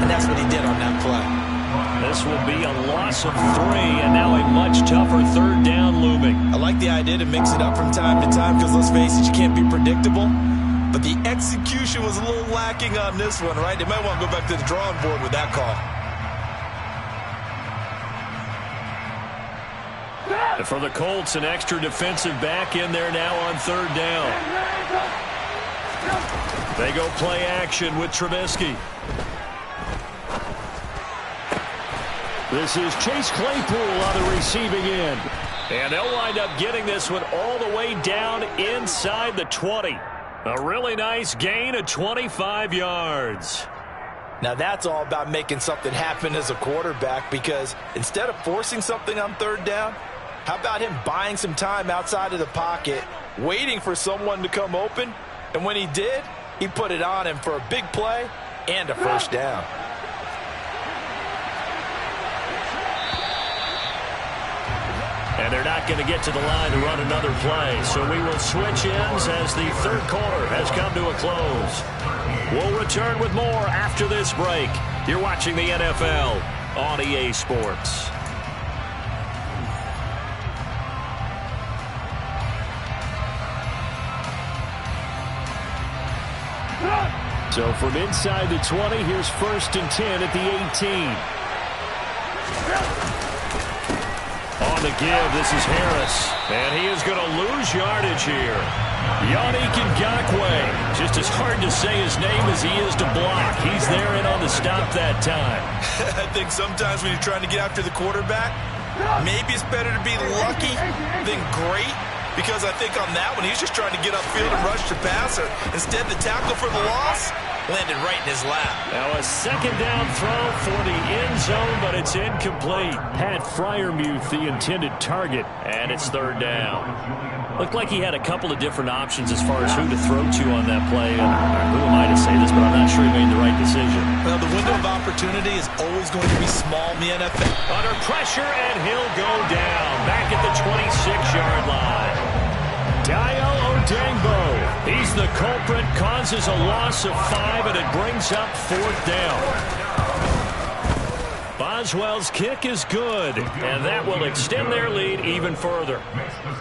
and that's what he did on that play. this will be a loss of 3, and now a much tougher 3rd down looming. I like the idea to mix it up from time to time because, let's face it, you can't be predictable. But the execution was a little lacking on this one, right? They might want to go back to the drawing board with that call. And for the Colts, an extra defensive back in there now on 3rd down. They go play action with Trubisky. This is Chase Claypool on the receiving end. And they'll wind up getting this one all the way down inside the 20. A really nice gain of 25 yards. Now that's all about making something happen as a quarterback, because instead of forcing something on 3rd down, how about him buying some time outside of the pocket, waiting for someone to come open, and when he did, he put it on him for a big play and a 1st down. And they're not going to get to the line to run another play. So we will switch ends as the 3rd quarter has come to a close. We'll return with more after this break. You're watching the NFL on EA Sports. So from inside the 20, here's 1st and 10 at the 18. On the give, this is Harris. And he is going to lose yardage here. Yannick Ngakoue. Just as hard to say his name as he is to block. He's there and on the stop that time. I think sometimes when you're trying to get after the quarterback, maybe it's better to be lucky than great. Because I think on that one, he's just trying to get upfield and rush the passer. Instead, the tackle for the loss landed right in his lap. Now a 2nd down throw for the end zone, but it's incomplete. Pat Freiermuth, the intended target. And it's 3rd down. Looked like he had a couple of different options as far as who to throw to on that play. And who am I to say this, but I'm not sure he made the right decision. Well, the window of opportunity is always going to be small in the NFL. Under pressure, and he'll go down. Back at the 26-yard line. Dio Odengbo. He's the culprit, causes a loss of 5, and it brings up 4th down. Boswell's kick is good, and that will extend their lead even further.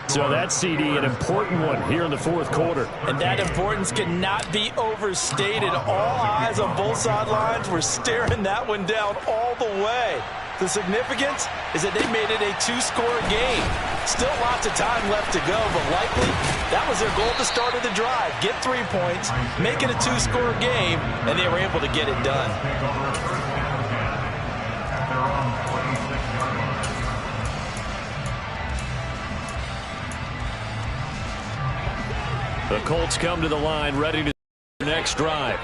So that's, CD, an important one here in the 4th quarter. And that importance cannot be overstated. All eyes on both sidelines were staring that one down all the way. The significance is that they made it a 2-score game. Still lots of time left to go, but likely that was their goal at the start of the drive. Get 3 points, make it a 2-score game, and they were able to get it done. The Colts come to the line, ready to their next drive.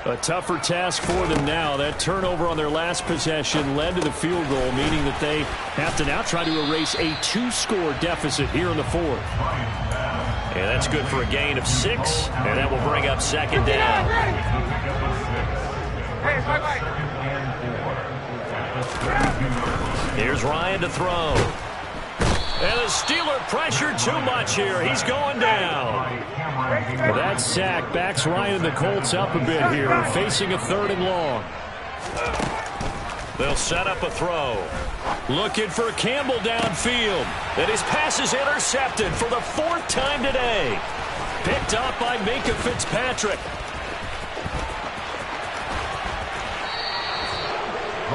A tougher task for them now. That turnover on their last possession led to the field goal, meaning that they have to now try to erase a 2-score deficit here in the 4th. And that's good for a gain of 6, and that will bring up 2nd down. Here's Ryan to throw. And the Steeler pressure too much here. He's going down. Well, that sack backs Ryan and the Colts up a bit here, facing a 3rd and long. They'll set up a throw. Looking for Campbell downfield. And his pass is intercepted for the 4th time today. Picked up by Minkah Fitzpatrick.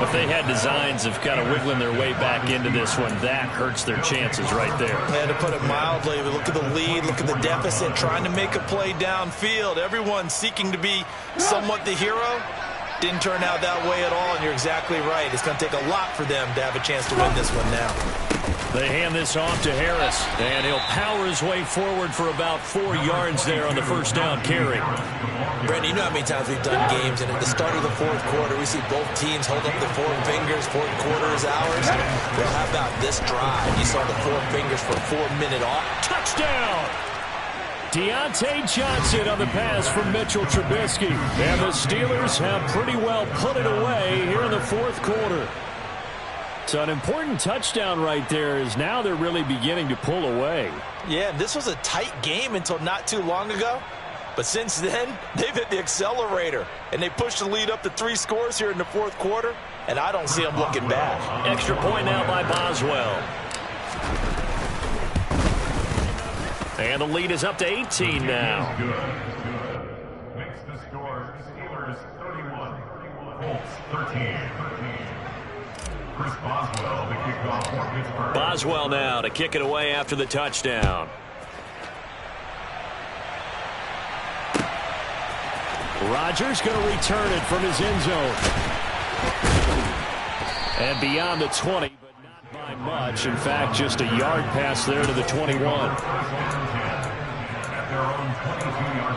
If they had designs of kind of wiggling their way back into this one, that hurts their chances right there. Yeah, to put it mildly, look at the lead, look at the deficit, trying to make a play downfield. Everyone seeking to be somewhat the hero. Didn't turn out that way at all, and you're exactly right. It's going to take a lot for them to have a chance to win this one now. They hand this off to Harris, and he'll power his way forward for about 4 yards there on the 1st down carry. Brandon, you know how many times we've done games, and at the start of the 4th quarter, we see both teams hold up the 4 fingers, 4th quarter is ours. Well, how about this drive? You saw the 4 fingers for a 4-minute off. Touchdown! Deontay Johnson on the pass from Mitchell Trubisky. And the Steelers have pretty well put it away here in the 4th quarter. So an important touchdown right there is now they're really beginning to pull away. Yeah, this was a tight game until not too long ago. But since then, they've hit the accelerator, and they pushed the lead up to 3 scores here in the fourth quarter, and I don't see them looking back. Extra point now by Boswell. And the lead is up to 18 now. Makes the score Steelers 31, Colts 13. Chris Boswell, the kickoff for Pittsburgh. Boswell now to kick it away after the touchdown. Rodgers going to return it from his end zone. And beyond the 20, but not by much. In fact, just a yard pass there to the 21. At their own 22-yard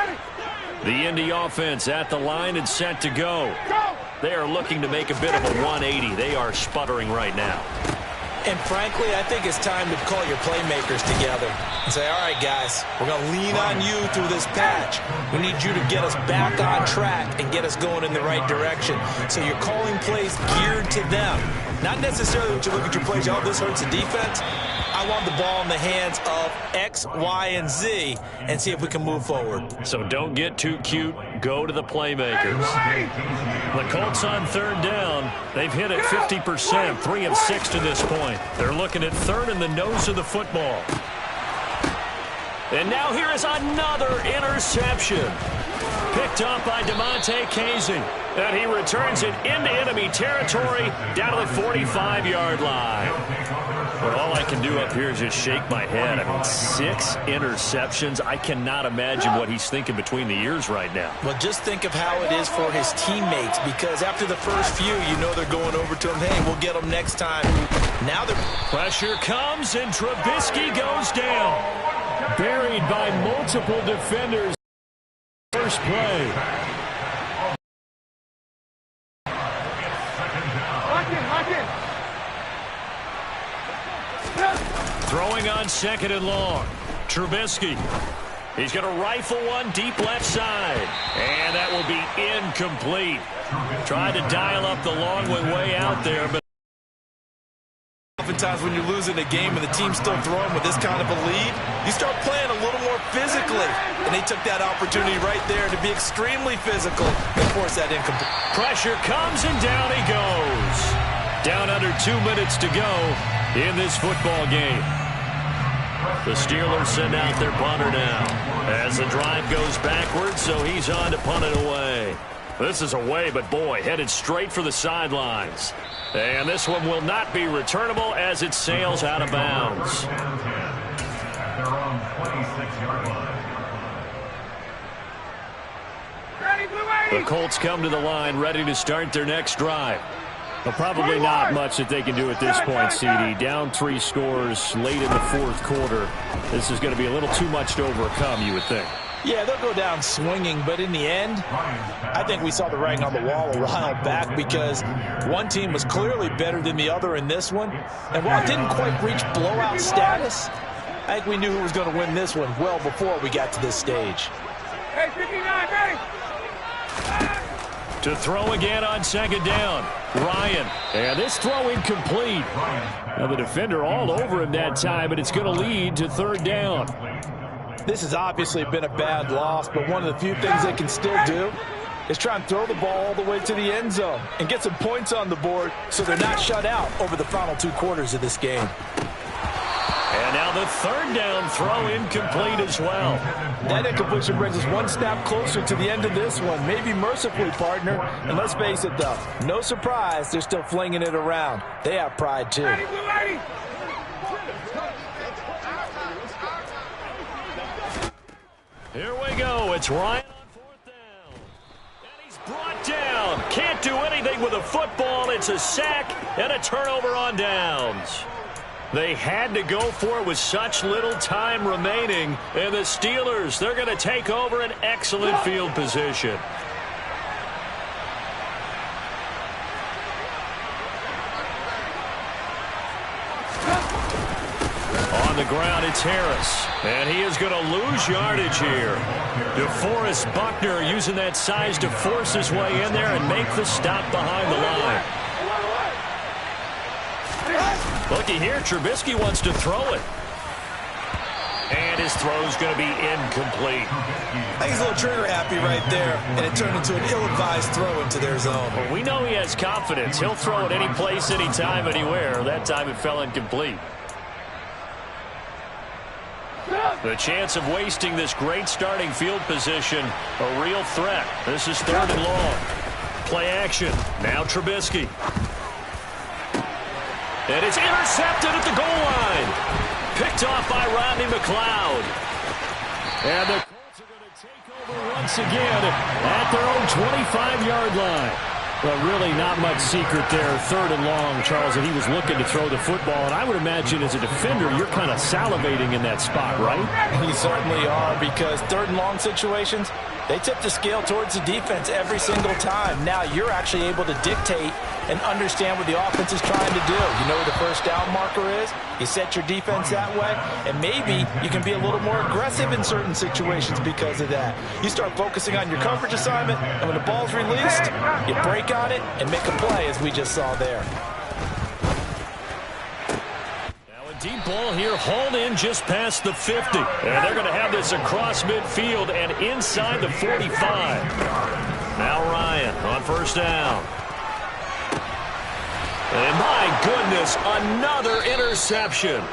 line. The Indy offense at the line and set to go. They are looking to make a bit of a 180. They are sputtering right now. And frankly, I think it's time to call your playmakers together and say, all right, guys, we're going to lean on you through this patch. We need you to get us back on track and get us going in the right direction. So you're calling plays geared to them. Not necessarily when you look at your plays, oh, this hurts the defense. I want the ball in the hands of X, Y, and Z and see if we can move forward. So don't get too cute. Go to the playmakers. The Colts on third down. They've hit it 50%, 3 of 6 to this point. They're looking at third in the nose of the football. And now here is another interception. Picked up by DeMonte Casey. And he returns it into enemy territory down to the 45-yard line. But all I can do up here is just shake my head. I mean, 6 interceptions. I cannot imagine what he's thinking between the ears right now. Well, just think of how it is for his teammates, because after the first few, you know they're going over to him, hey, we'll get them next time. Now they're... Pressure comes, and Trubisky goes down. Buried by multiple defenders. First play. Throwing on second and long. Trubisky. He's going to rifle one deep left side. And that will be incomplete. Tried to dial up the long way out there, but oftentimes when you're losing a game and the team's still throwing with this kind of a lead, you start playing a little more physically. And they took that opportunity right there to be extremely physical and force that incomplete. Pressure comes, and down he goes. Down under 2 minutes to go in this football game. The Steelers send out their punter now as the drive goes backwards, so he's on to punt it away. This is away, but boy, headed straight for the sidelines. And this one will not be returnable as it sails out of bounds. At their own 26-yard line. The Colts come to the line ready to start their next drive. Well, probably not much that they can do at this point, CD. Down 3 scores late in the fourth quarter. This is going to be a little too much to overcome, you would think. Yeah, they'll go down swinging, but in the end, I think we saw the writing on the wall a while back, because one team was clearly better than the other in this one. And while it didn't quite reach blowout status, I think we knew who was going to win this one well before we got to this stage. Hey, 59, ready? To throw again on second down. Ryan. And this throw incomplete. Now the defender all over him that time, but it's going to lead to third down. This has obviously been a bad loss, but one of the few things they can still do is try and throw the ball all the way to the end zone and get some points on the board so they're not shut out over the final 2 quarters of this game. And now the third down throw incomplete as well. That incompletion brings us one snap closer to the end of this one. Maybe mercifully, partner. And let's face it, though, no surprise, they're still flinging it around. They have pride, too. Here we go. It's Ryan on fourth down. And he's brought down. Can't do anything with a football. It's a sack and a turnover on downs. They had to go for it with such little time remaining. And the Steelers, they're going to take over an excellent field position. On the ground, it's Harris. And he is going to lose yardage here. DeForest Buckner using that size to force his way in there and make the stop behind the line. Looky here, Trubisky wants to throw it. And his this throw's going to be incomplete. I think he's a little trigger happy right there, and it turned into an ill-advised throw into their zone. Well, we know he has confidence. He'll throw it any place, anytime, anywhere. That time it fell incomplete. The chance of wasting this great starting field position, a real threat. This is 3rd and long. Play action. Now Trubisky. And it's intercepted at the goal line. Picked off by Rodney McLeod. And the Colts are going to take over once again at their own 25-yard line. Well, really not much secret there. 3rd and long, Charles, and he was looking to throw the football. And I would imagine as a defender, you're kind of salivating in that spot, right? You certainly are, because 3rd and long situations, they tip the scale towards the defense every single time. Now you're actually able to dictate and understand what the offense is trying to do. You know where the first down marker is. You set your defense that way, and maybe you can be a little more aggressive in certain situations because of that. You start focusing on your coverage assignment, and when the ball's released, you break on it and make a play, as we just saw there. Deep ball here, hauled in just past the 50. And they're going to have this across midfield and inside the 45. Now Ryan on 1st down. And my goodness, another interception.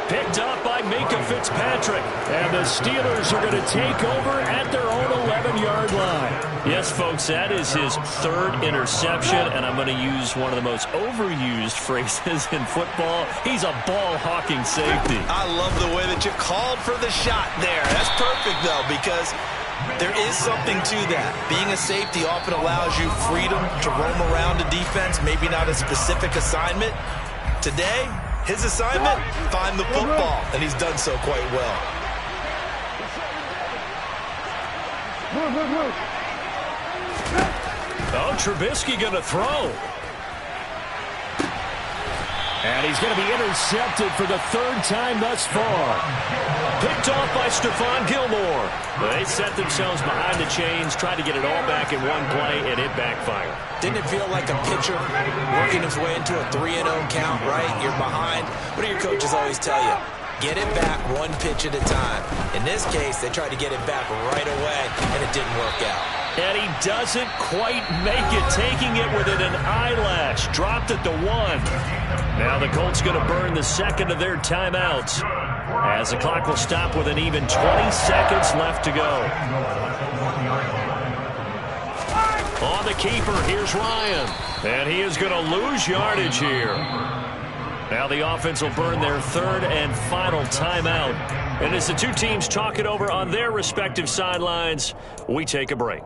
Picked up by Minka Fitzpatrick. And the Steelers are going to take over at their own 11-yard line. Yes, folks, that is his 3rd interception, and I'm going to use one of the most overused phrases in football. He's a ball-hawking safety. I love the way that you called for the shot there. That's perfect, though, because there is something to that. Being a safety often allows you freedom to roam around the defense, maybe not a specific assignment. Today, his assignment, find the football, and he's done so quite well. Oh, Trubisky going to throw. And he's going to be intercepted for the 3rd time thus far. Picked off by Stephon Gilmore. They set themselves behind the chains, tried to get it all back in one play, and it backfired. Didn't it feel like a pitcher working his way into a 3-0 count, right? You're behind. What do your coaches always tell you? Get it back one pitch at a time. In this case, they tried to get it back right away, and it didn't work out. And he doesn't quite make it, taking it within an eyelash. Dropped at the 1. Now the Colts going to burn the 2nd of their timeouts, as the clock will stop with an even 20 seconds left to go. On the keeper, here's Ryan. And he is going to lose yardage here. Now the offense will burn their 3rd and final timeout. And as the two teams talk it over on their respective sidelines, we take a break.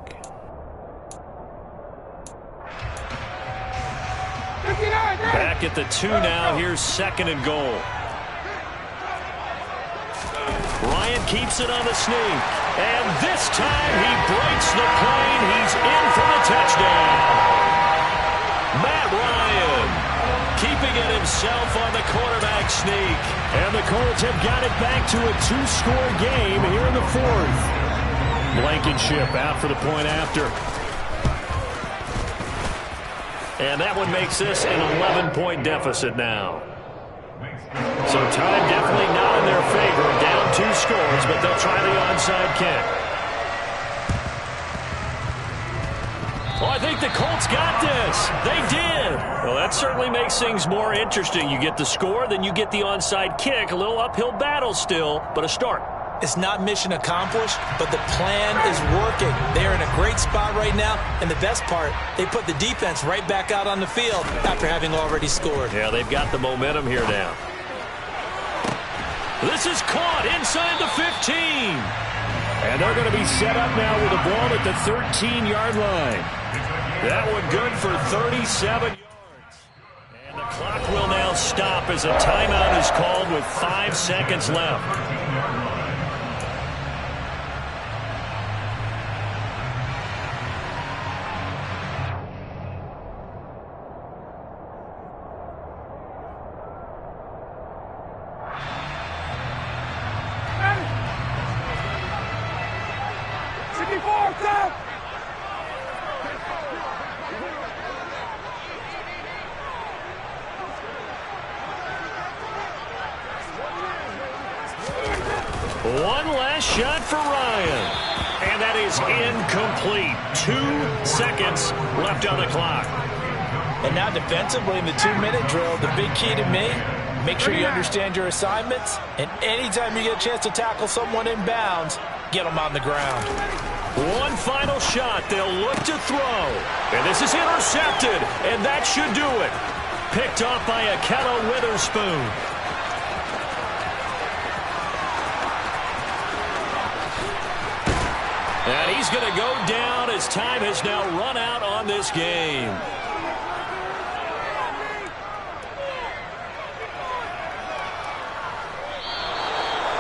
Back at the 2 now. Here's 2nd and goal. Ryan keeps it on the sneak. And this time he breaks the plane. He's in for the touchdown. Matt Ryan keeping it himself on the quarterback sneak. And the Colts have got it back to a 2-score game here in the 4th. Blankenship out for the point after. And that one makes this an 11-point deficit now. So time definitely not in their favor. Down 2 scores, but they'll try the onside kick. Well, I think the Colts got this. They did. Well, that certainly makes things more interesting. You get the score, then you get the onside kick. A little uphill battle still, but a start. It's not mission accomplished, but the plan is working. They're in a great spot right now, and the best part, they put the defense right back out on the field after having already scored. Yeah, they've got the momentum here now. This is caught inside the 15. And they're going to be set up now with the ball at the 13-yard line. That one good for 37 yards. And the clock will now stop as a timeout is called with 5 seconds left. shot for Ryan. And that is incomplete. 2 seconds left on the clock. And now defensively in the 2-minute drill, the big key to me, make sure you understand your assignments, and anytime you get a chance to tackle someone in bounds, get them on the ground. One final shot they'll look to throw. And this is intercepted, and that should do it. Picked off by Akello Witherspoon. And he's going to go down as time has now run out on this game.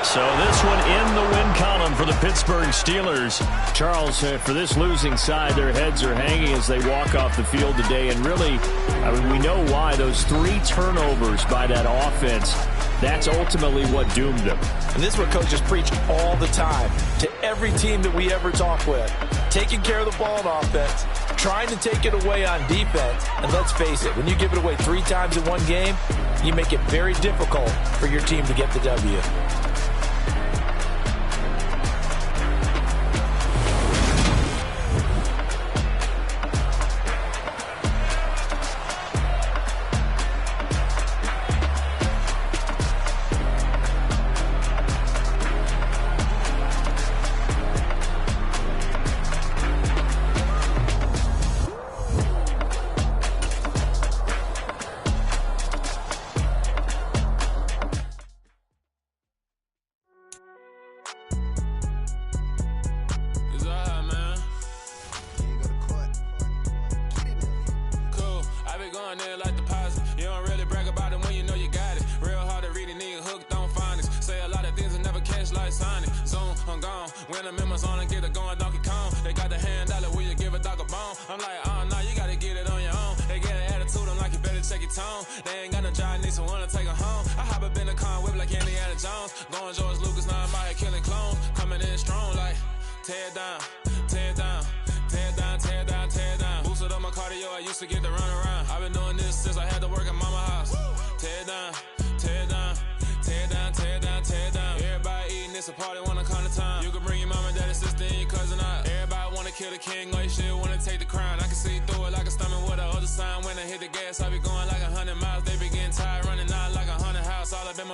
So this one in the win column for the Pittsburgh Steelers. Charles, for this losing side, their heads are hanging as they walk off the field today. And really, I mean, we know why. Those 3 turnovers by that offense, that's ultimately what doomed them. And this is what coaches preach all the time to every team that we ever talk with. Taking care of the ball on offense, trying to take it away on defense. And let's face it, when you give it away 3 times in one game, you make it very difficult for your team to get the W.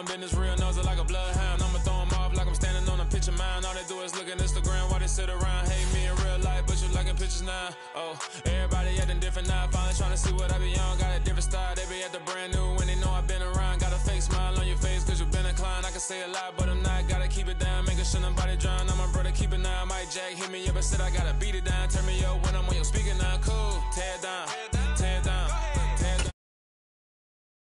Business real knows it like a bloodhound. I'ma throw 'em off like I'm standing on a picture mound. All they do is look at Instagram while they sit around. Hate me in real life, but you liking pictures now. Oh, everybody acting different now. Finally trying to see what I be on. Got a different style, they be at the brand new when they know I've been around. Got a fake smile on your face cause you been inclined. I can say a lot, but I'm not. Gotta keep it down, making sure nobody drown. I'm my brother, keep it now. Mike Jack hit me up and said I gotta beat it down. Turn me up when I'm on your speaker now. Cool, tear it down.